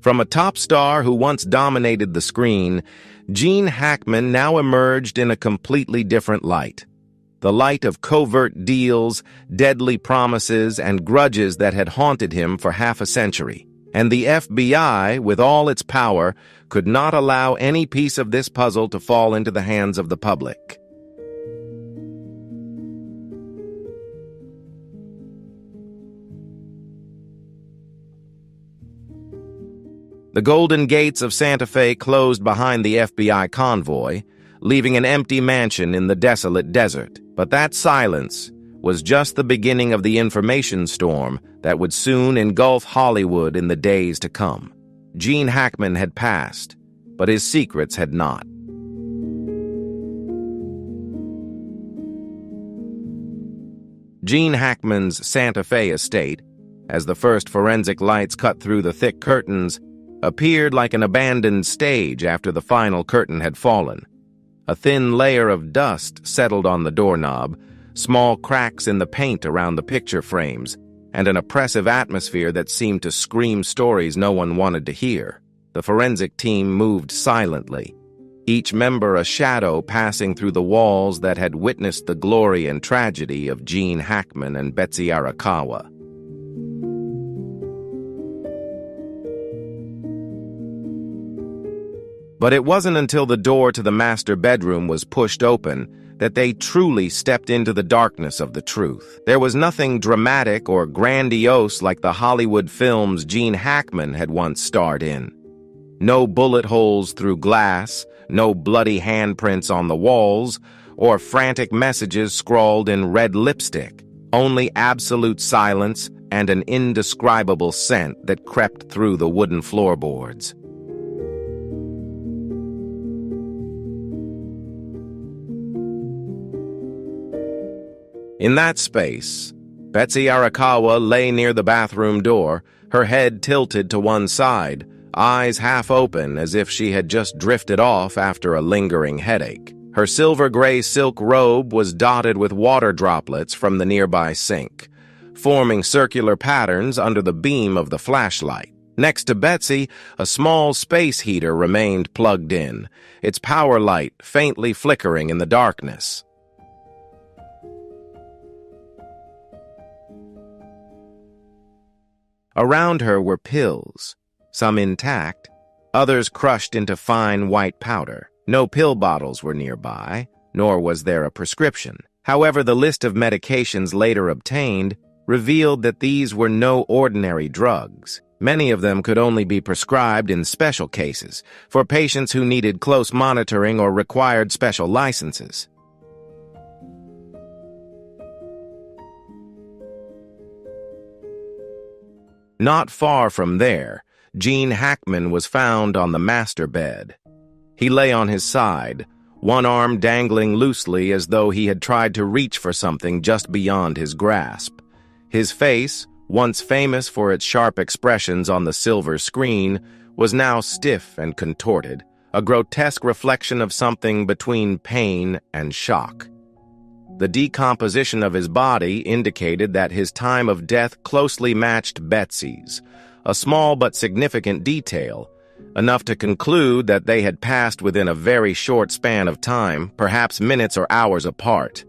From a top star who once dominated the screen, Gene Hackman now emerged in a completely different light. The light of covert deals, deadly promises, and grudges that had haunted him for half a century. And the FBI, with all its power, could not allow any piece of this puzzle to fall into the hands of the public. The Golden Gates of Santa Fe closed behind the FBI convoy, leaving an empty mansion in the desolate desert. But that silence was just the beginning of the information storm that would soon engulf Hollywood in the days to come. Gene Hackman had passed, but his secrets had not. Gene Hackman's Santa Fe estate, as the first forensic lights cut through the thick curtains, appeared like an abandoned stage after the final curtain had fallen. A thin layer of dust settled on the doorknob, small cracks in the paint around the picture frames, and an oppressive atmosphere that seemed to scream stories no one wanted to hear. The forensic team moved silently, each member a shadow passing through the walls that had witnessed the glory and tragedy of Gene Hackman and Betsy Arakawa. But it wasn't until the door to the master bedroom was pushed open that they truly stepped into the darkness of the truth. There was nothing dramatic or grandiose like the Hollywood films Gene Hackman had once starred in. No bullet holes through glass, no bloody handprints on the walls, or frantic messages scrawled in red lipstick. Only absolute silence and an indescribable scent that crept through the wooden floorboards. In that space, Betsy Arakawa lay near the bathroom door, her head tilted to one side, eyes half open as if she had just drifted off after a lingering headache. Her silver-gray silk robe was dotted with water droplets from the nearby sink, forming circular patterns under the beam of the flashlight. Next to Betsy, a small space heater remained plugged in, its power light faintly flickering in the darkness. Around her were pills, some intact, others crushed into fine white powder. No pill bottles were nearby, nor was there a prescription. However, the list of medications later obtained revealed that these were no ordinary drugs. Many of them could only be prescribed in special cases, for patients who needed close monitoring or required special licenses. Not far from there, Gene Hackman was found on the master bed. He lay on his side, one arm dangling loosely as though he had tried to reach for something just beyond his grasp. His face, once famous for its sharp expressions on the silver screen, was now stiff and contorted, a grotesque reflection of something between pain and shock. The decomposition of his body indicated that his time of death closely matched Betsy's, a small but significant detail, enough to conclude that they had passed within a very short span of time, perhaps minutes or hours apart.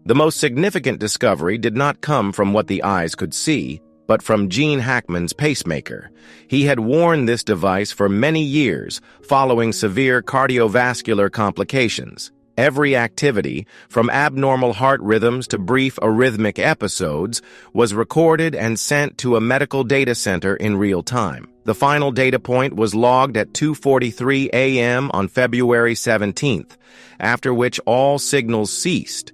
The most significant discovery did not come from what the eyes could see, but from Gene Hackman's pacemaker. He had worn this device for many years, following severe cardiovascular complications. Every activity, from abnormal heart rhythms to brief arrhythmic episodes, was recorded and sent to a medical data center in real time. The final data point was logged at 2:43 a.m. on February 17th, after which all signals ceased.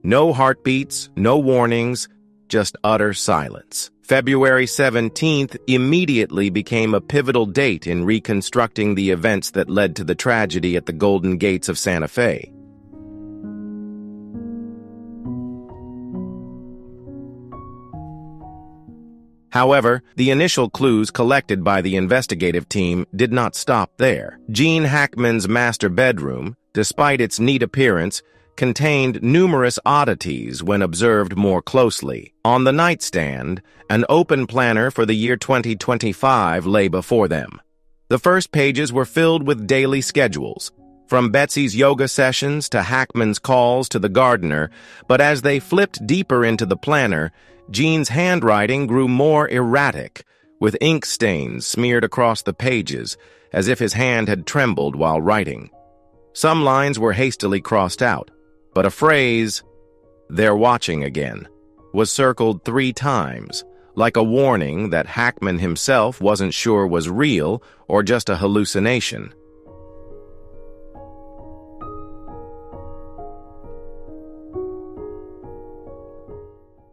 No heartbeats, no warnings, just utter silence. February 17th immediately became a pivotal date in reconstructing the events that led to the tragedy at the Golden Gates of Santa Fe. However, the initial clues collected by the investigative team did not stop there. Gene Hackman's master bedroom, despite its neat appearance, contained numerous oddities when observed more closely. On the nightstand, an open planner for the year 2025 lay before them. The first pages were filled with daily schedules, from Betsy's yoga sessions to Hackman's calls to the gardener, but as they flipped deeper into the planner, Gene's handwriting grew more erratic, with ink stains smeared across the pages, as if his hand had trembled while writing. Some lines were hastily crossed out, but a phrase, "They're watching again," was circled 3 times, like a warning that Hackman himself wasn't sure was real or just a hallucination.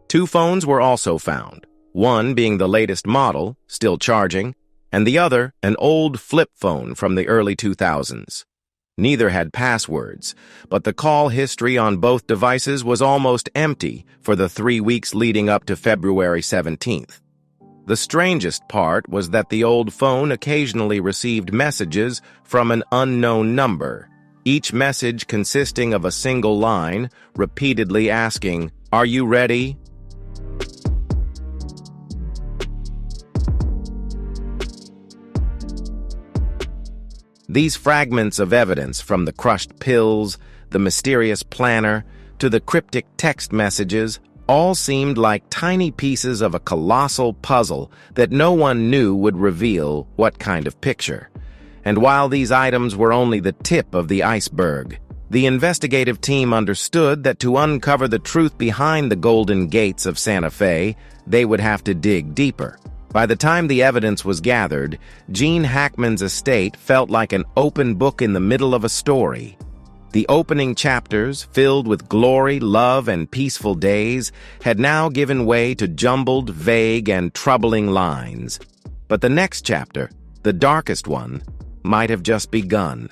Two phones were also found, one being the latest model, still charging, and the other an old flip phone from the early 2000s. Neither had passwords, but the call history on both devices was almost empty for the 3 weeks leading up to February 17th. The strangest part was that the old phone occasionally received messages from an unknown number, each message consisting of a single line, repeatedly asking, "Are you ready?" These fragments of evidence, from the crushed pills, the mysterious planner, to the cryptic text messages, all seemed like tiny pieces of a colossal puzzle that no one knew would reveal what kind of picture. And while these items were only the tip of the iceberg, the investigative team understood that to uncover the truth behind the Golden Gates of Santa Fe, they would have to dig deeper. By the time the evidence was gathered, Gene Hackman's estate felt like an open book in the middle of a story. The opening chapters, filled with glory, love, and peaceful days, had now given way to jumbled, vague, and troubling lines. But the next chapter, the darkest one, might have just begun.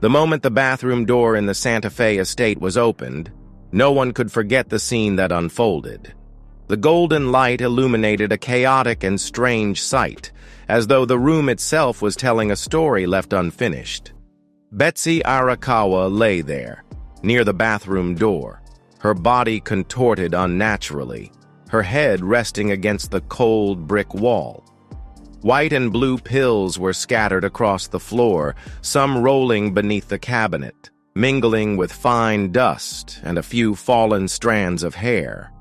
The moment the bathroom door in the Santa Fe estate was opened, no one could forget the scene that unfolded. The golden light illuminated a chaotic and strange sight, as though the room itself was telling a story left unfinished. Betsy Arakawa lay there, near the bathroom door, her body contorted unnaturally, her head resting against the cold brick wall. White and blue pills were scattered across the floor, some rolling beneath the cabinet, mingling with fine dust and a few fallen strands of hair.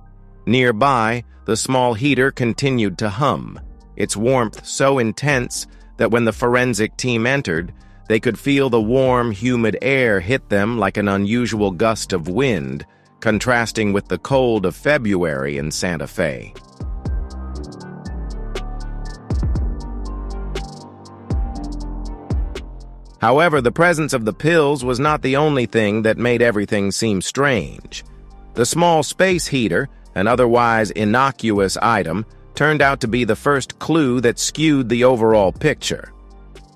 Nearby, the small heater continued to hum, its warmth so intense that when the forensic team entered, they could feel the warm, humid air hit them like an unusual gust of wind, contrasting with the cold of February in Santa Fe. However, the presence of the pills was not the only thing that made everything seem strange. The small space heater, an otherwise innocuous item, turned out to be the first clue that skewed the overall picture.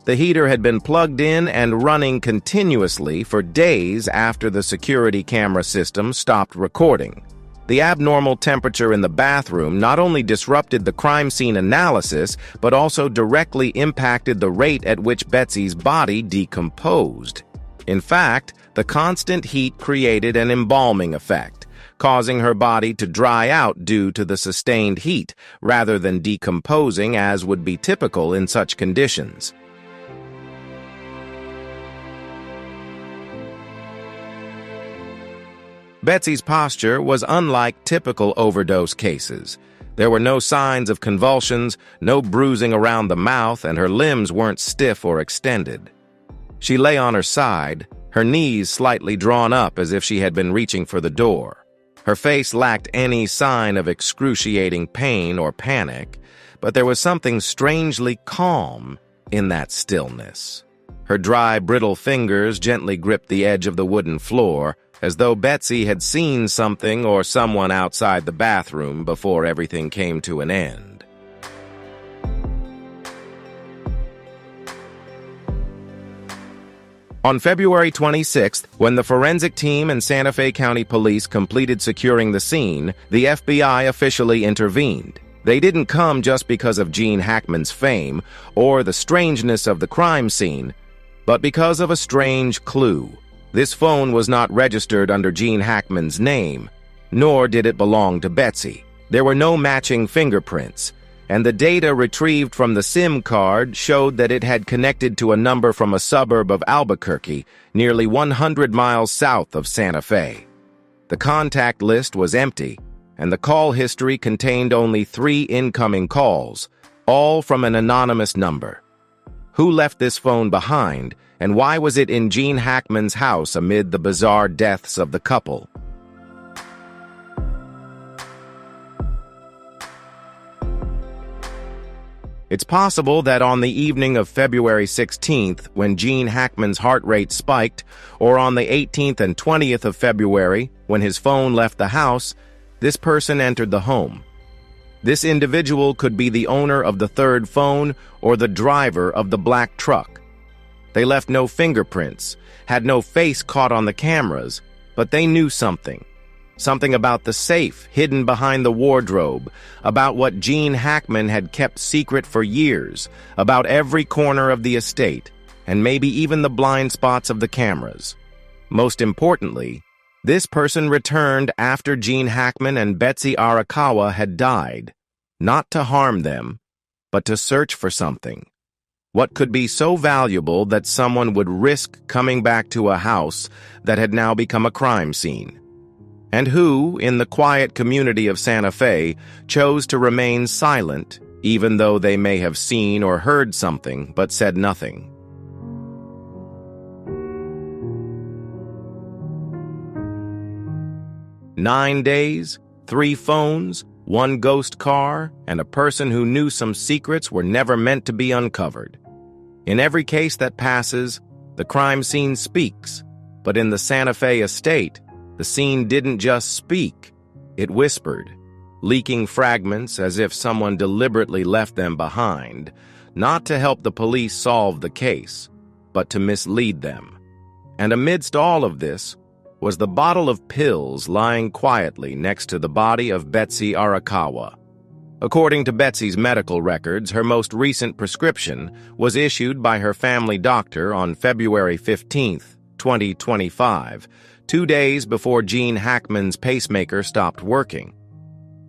The heater had been plugged in and running continuously for days after the security camera system stopped recording. The abnormal temperature in the bathroom not only disrupted the crime scene analysis, but also directly impacted the rate at which Betsy's body decomposed. In fact, the constant heat created an embalming effect, causing her body to dry out due to the sustained heat, rather than decomposing as would be typical in such conditions. Betsy's posture was unlike typical overdose cases. There were no signs of convulsions, no bruising around the mouth, and her limbs weren't stiff or extended. She lay on her side, her knees slightly drawn up as if she had been reaching for the door. Her face lacked any sign of excruciating pain or panic, but there was something strangely calm in that stillness. Her dry, brittle fingers gently gripped the edge of the wooden floor, as though Betsy had seen something or someone outside the bathroom before everything came to an end. On February 26th, when the forensic team and Santa Fe County Police completed securing the scene, the FBI officially intervened. They didn't come just because of Gene Hackman's fame or the strangeness of the crime scene, but because of a strange clue. This phone was not registered under Gene Hackman's name, nor did it belong to Betsy. There were no matching fingerprints, and the data retrieved from the SIM card showed that it had connected to a number from a suburb of Albuquerque, nearly 100 miles south of Santa Fe. The contact list was empty, and the call history contained only 3 incoming calls, all from an anonymous number. Who left this phone behind, and why was it in Gene Hackman's house amid the bizarre deaths of the couple? It's possible that on the evening of February 16th, when Gene Hackman's heart rate spiked, or on the 18th and 20th of February, when his phone left the house, this person entered the home. This individual could be the owner of the third phone or the driver of the black truck. They left no fingerprints, had no face caught on the cameras, but they knew something. Something about the safe hidden behind the wardrobe, about what Gene Hackman had kept secret for years, about every corner of the estate, and maybe even the blind spots of the cameras. Most importantly, this person returned after Gene Hackman and Betsy Arakawa had died, not to harm them, but to search for something. What could be so valuable that someone would risk coming back to a house that had now become a crime scene? And who, in the quiet community of Santa Fe, chose to remain silent, even though they may have seen or heard something but said nothing? "9 days, 3 phones, 1 ghost car, and a person who knew some secrets were never meant to be uncovered. In every case that passes, the crime scene speaks, but in the Santa Fe estate, the scene didn't just speak, it whispered, leaking fragments as if someone deliberately left them behind, not to help the police solve the case, but to mislead them. And amidst all of this was the bottle of pills lying quietly next to the body of Betsy Arakawa. According to Betsy's medical records, her most recent prescription was issued by her family doctor on February 15, 2025, 2 days before Gene Hackman's pacemaker stopped working.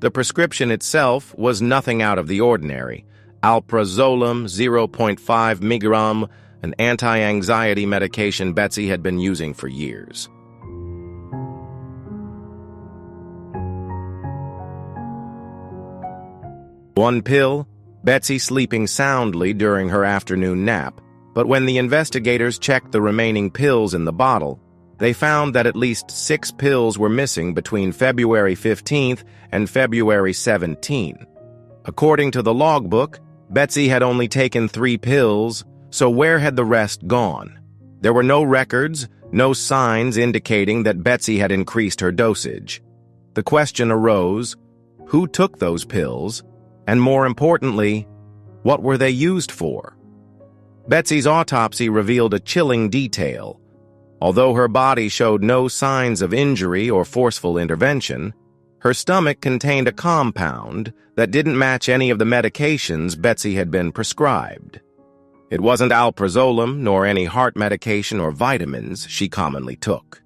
The prescription itself was nothing out of the ordinary. Alprazolam 0.5 mg, an anti-anxiety medication Betsy had been using for years. One pill, Betsy sleeping soundly during her afternoon nap, but when the investigators checked the remaining pills in the bottle, they found that at least 6 pills were missing between February 15th and February 17th. According to the logbook, Betsy had only taken 3 pills, so where had the rest gone? There were no records, no signs indicating that Betsy had increased her dosage. The question arose, who took those pills? And more importantly, what were they used for? Betsy's autopsy revealed a chilling detail. Although her body showed no signs of injury or forceful intervention, her stomach contained a compound that didn't match any of the medications Betsy had been prescribed. It wasn't alprazolam nor any heart medication or vitamins she commonly took.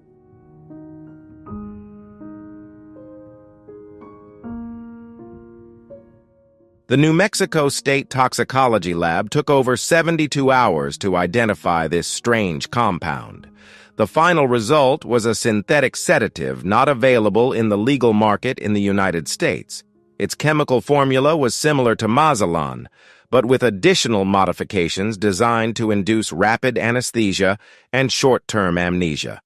The New Mexico State Toxicology Lab took over 72 hours to identify this strange compound. The final result was a synthetic sedative not available in the legal market in the United States. Its chemical formula was similar to Mazalan, but with additional modifications designed to induce rapid anesthesia and short-term amnesia.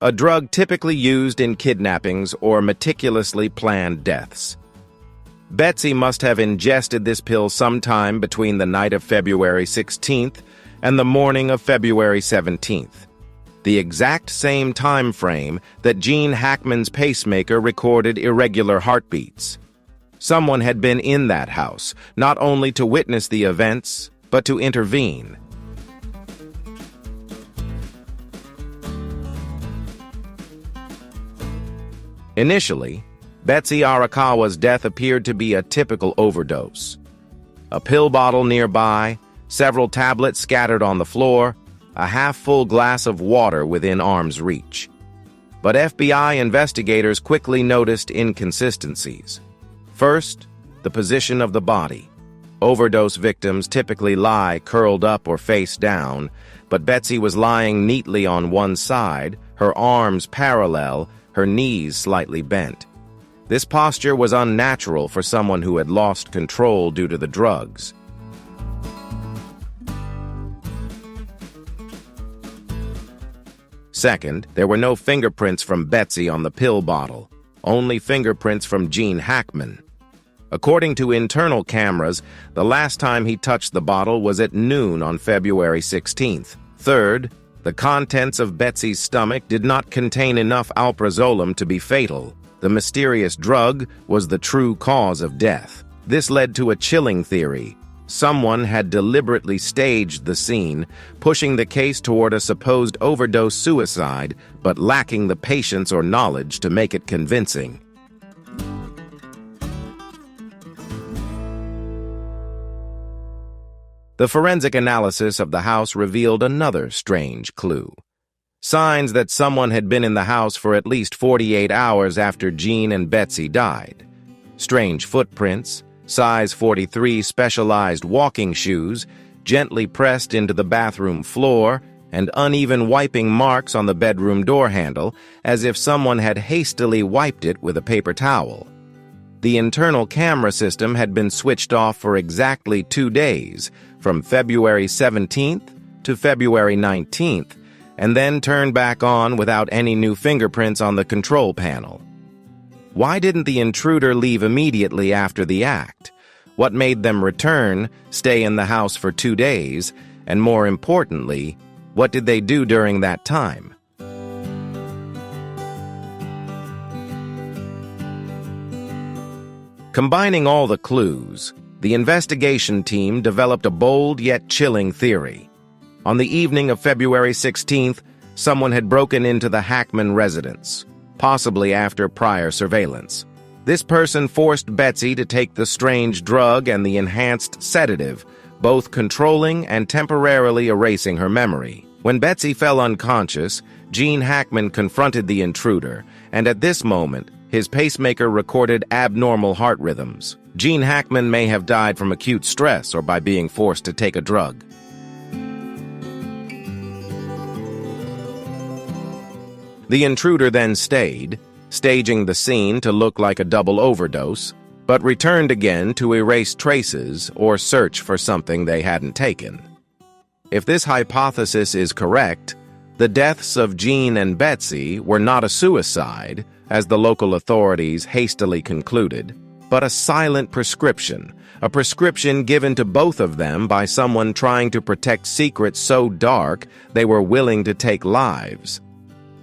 A drug typically used in kidnappings or meticulously planned deaths. Betsy must have ingested this pill sometime between the night of February 16th and the morning of February 17th. The exact same time frame that Gene Hackman's pacemaker recorded irregular heartbeats. Someone had been in that house, not only to witness the events, but to intervene. Initially, Betsy Arakawa's death appeared to be a typical overdose. A pill bottle nearby, several tablets scattered on the floor, a half-full glass of water within arm's reach. But FBI investigators quickly noticed inconsistencies. First, the position of the body. Overdose victims typically lie curled up or face down, but Betsy was lying neatly on one side, her arms parallel, her knees slightly bent. This posture was unnatural for someone who had lost control due to the drugs. Second, there were no fingerprints from Betsy on the pill bottle, only fingerprints from Gene Hackman. According to internal cameras, the last time he touched the bottle was at noon on February 16th. Third, the contents of Betsy's stomach did not contain enough alprazolam to be fatal. The mysterious drug was the true cause of death. This led to a chilling theory. Someone had deliberately staged the scene, pushing the case toward a supposed overdose suicide, but lacking the patience or knowledge to make it convincing. The forensic analysis of the house revealed another strange clue. Signs that someone had been in the house for at least 48 hours after Gene and Betsy died. Strange footprints, size 43 specialized walking shoes, gently pressed into the bathroom floor, and uneven wiping marks on the bedroom door handle, as if someone had hastily wiped it with a paper towel. The internal camera system had been switched off for exactly 2 days, from February 17th to February 19th, and then turned back on without any new fingerprints on the control panel. Why didn't the intruder leave immediately after the act? What made them return, stay in the house for 2 days, and more importantly, what did they do during that time? Combining all the clues, the investigation team developed a bold yet chilling theory. On the evening of February 16th, someone had broken into the Hackman residence, possibly after prior surveillance. This person forced Betsy to take the strange drug and the enhanced sedative, both controlling and temporarily erasing her memory. When Betsy fell unconscious, Gene Hackman confronted the intruder, and at this moment, his pacemaker recorded abnormal heart rhythms. Gene Hackman may have died from acute stress or by being forced to take a drug. The intruder then stayed, staging the scene to look like a double overdose. but returned again to erase traces or search for something they hadn't taken. If this hypothesis is correct, the deaths of Gene and Betsy were not a suicide, as the local authorities hastily concluded, but a silent prescription, a prescription given to both of them by someone trying to protect secrets so dark they were willing to take lives.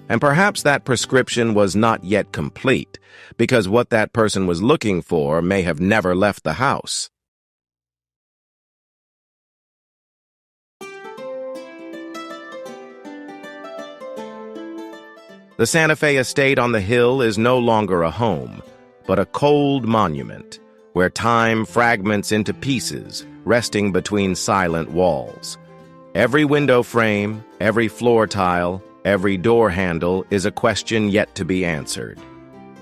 And perhaps that prescription was not yet complete, because what that person was looking for may have never left the house. The Santa Fe estate on the hill is no longer a home, but a cold monument, where time fragments into pieces, resting between silent walls. Every window frame, every floor tile, every door handle is a question yet to be answered.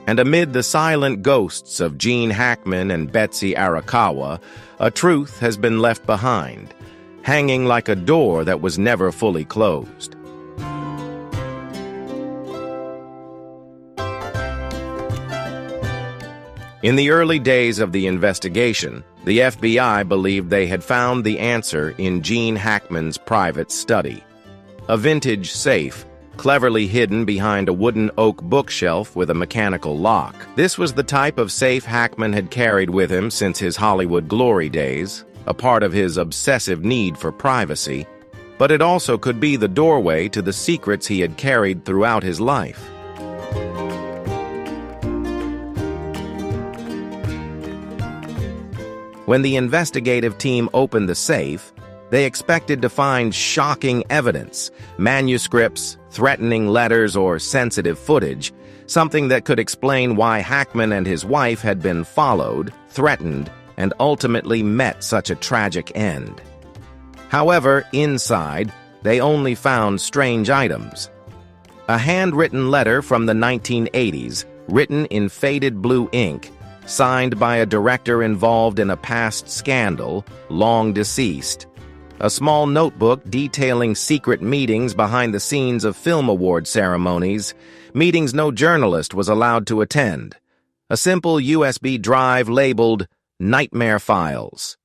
And amid the silent ghosts of Gene Hackman and Betsy Arakawa, a truth has been left behind, hanging like a door that was never fully closed. In the early days of the investigation, the FBI believed they had found the answer in Gene Hackman's private study. A vintage safe, cleverly hidden behind a wooden oak bookshelf with a mechanical lock. This was the type of safe Hackman had carried with him since his Hollywood glory days, a part of his obsessive need for privacy, but it also could be the doorway to the secrets he had carried throughout his life. When the investigative team opened the safe, they expected to find shocking evidence, manuscripts, threatening letters, or sensitive footage, something that could explain why Hackman and his wife had been followed, threatened, and ultimately met such a tragic end. However, inside, they only found strange items. A handwritten letter from the 1980s, written in faded blue ink, signed by a director involved in a past scandal, long deceased. A small notebook detailing secret meetings behind the scenes of film award ceremonies, meetings no journalist was allowed to attend. A simple USB drive labeled Nightmare Files.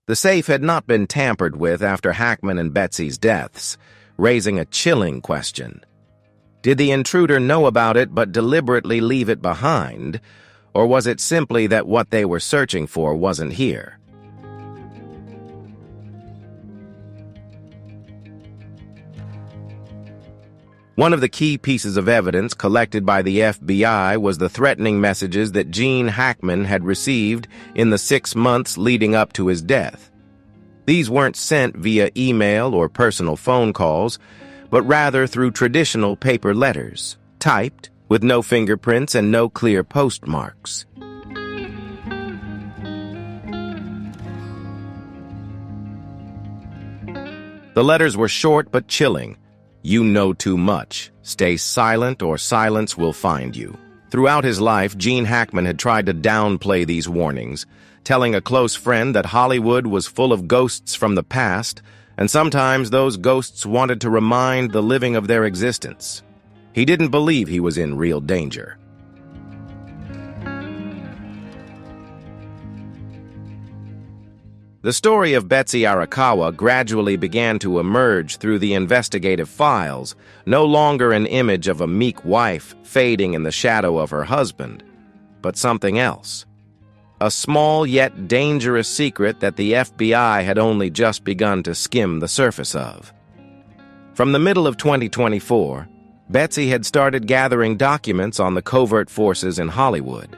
The safe had not been tampered with after Hackman and Betsy's deaths, raising a chilling question. Did the intruder know about it but deliberately leave it behind, or was it simply that what they were searching for wasn't here? One of the key pieces of evidence collected by the FBI was the threatening messages that Gene Hackman had received in the 6 months leading up to his death. These weren't sent via email or personal phone calls, but rather through traditional paper letters, typed, with no fingerprints and no clear postmarks. The letters were short but chilling. You know too much. Stay silent or silence will find you. Throughout his life, Gene Hackman had tried to downplay these warnings, telling a close friend that Hollywood was full of ghosts from the past, and sometimes those ghosts wanted to remind the living of their existence. He didn't believe he was in real danger. The story of Betsy Arakawa gradually began to emerge through the investigative files, no longer an image of a meek wife fading in the shadow of her husband, but something else. A small yet dangerous secret that the FBI had only just begun to skim the surface of. From the middle of 2024, Betsy had started gathering documents on the covert forces in Hollywood.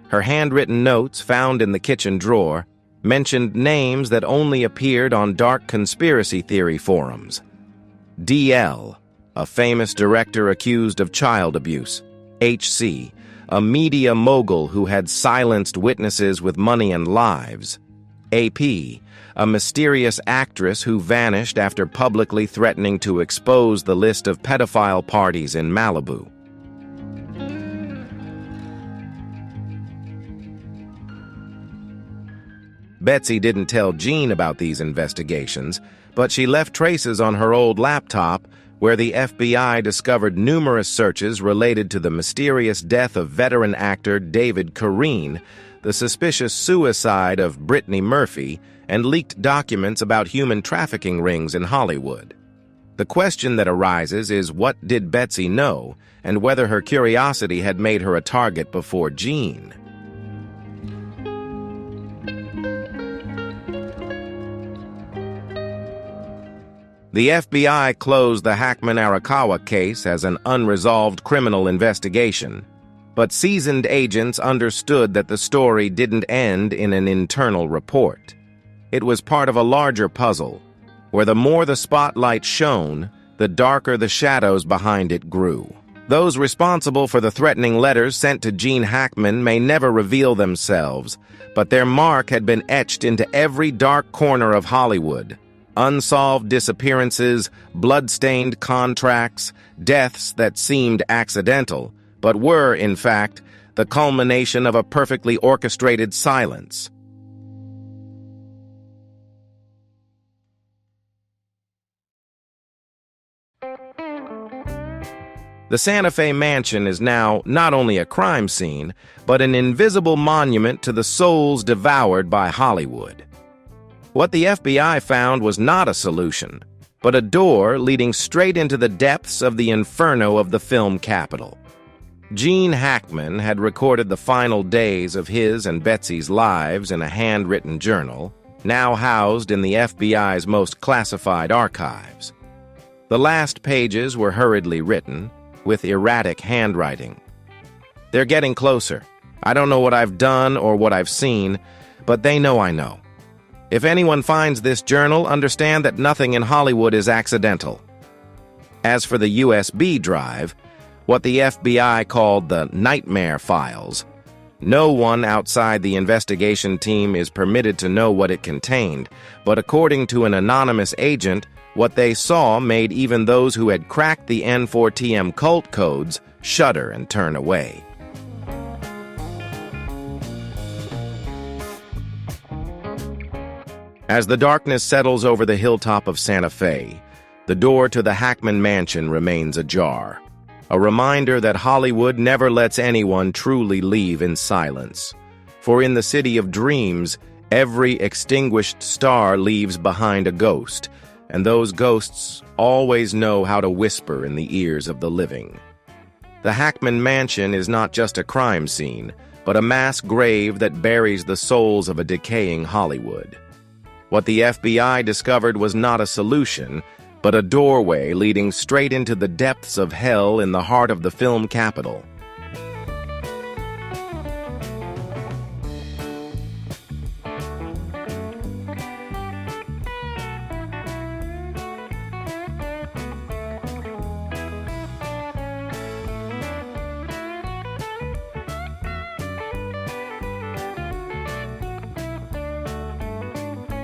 Her handwritten notes, found in the kitchen drawer, mentioned names that only appeared on dark conspiracy theory forums. DL, a famous director accused of child abuse. HC, a media mogul who had silenced witnesses with money and lives. AP, a mysterious actress who vanished after publicly threatening to expose the list of pedophile parties in Malibu. Betsy didn't tell Gene about these investigations, but she left traces on her old laptop where the FBI discovered numerous searches related to the mysterious death of veteran actor David Careen, the suspicious suicide of Brittany Murphy, and leaked documents about human trafficking rings in Hollywood. The question that arises is, what did Betsy know, and whether her curiosity had made her a target before Gene? The FBI closed the Hackman-Arakawa case as an unresolved criminal investigation, but seasoned agents understood that the story didn't end in an internal report. It was part of a larger puzzle, where the more the spotlight shone, the darker the shadows behind it grew. Those responsible for the threatening letters sent to Gene Hackman may never reveal themselves, but their mark had been etched into every dark corner of Hollywood. Unsolved disappearances, blood-stained contracts, deaths that seemed accidental, but were, in fact, the culmination of a perfectly orchestrated silence. The Santa Fe mansion is now not only a crime scene, but an invisible monument to the souls devoured by Hollywood. What the FBI found was not a solution, but a door leading straight into the depths of the inferno of the film capital. Gene Hackman had recorded the final days of his and Betsy's lives in a handwritten journal, now housed in the FBI's most classified archives. The last pages were hurriedly written, with erratic handwriting. They're getting closer. I don't know what I've done or what I've seen, but they know I know. If anyone finds this journal, understand that nothing in Hollywood is accidental. As for the USB drive, what the FBI called the nightmare files, no one outside the investigation team is permitted to know what it contained, but according to an anonymous agent, what they saw made even those who had cracked the N4TM cult codes shudder and turn away. As the darkness settles over the hilltop of Santa Fe, the door to the Hackman mansion remains ajar, a reminder that Hollywood never lets anyone truly leave in silence. For in the city of dreams, every extinguished star leaves behind a ghost, and those ghosts always know how to whisper in the ears of the living. The Hackman mansion is not just a crime scene, but a mass grave that buries the souls of a decaying Hollywood. What the FBI discovered was not a solution, but a doorway leading straight into the depths of hell in the heart of the film capital.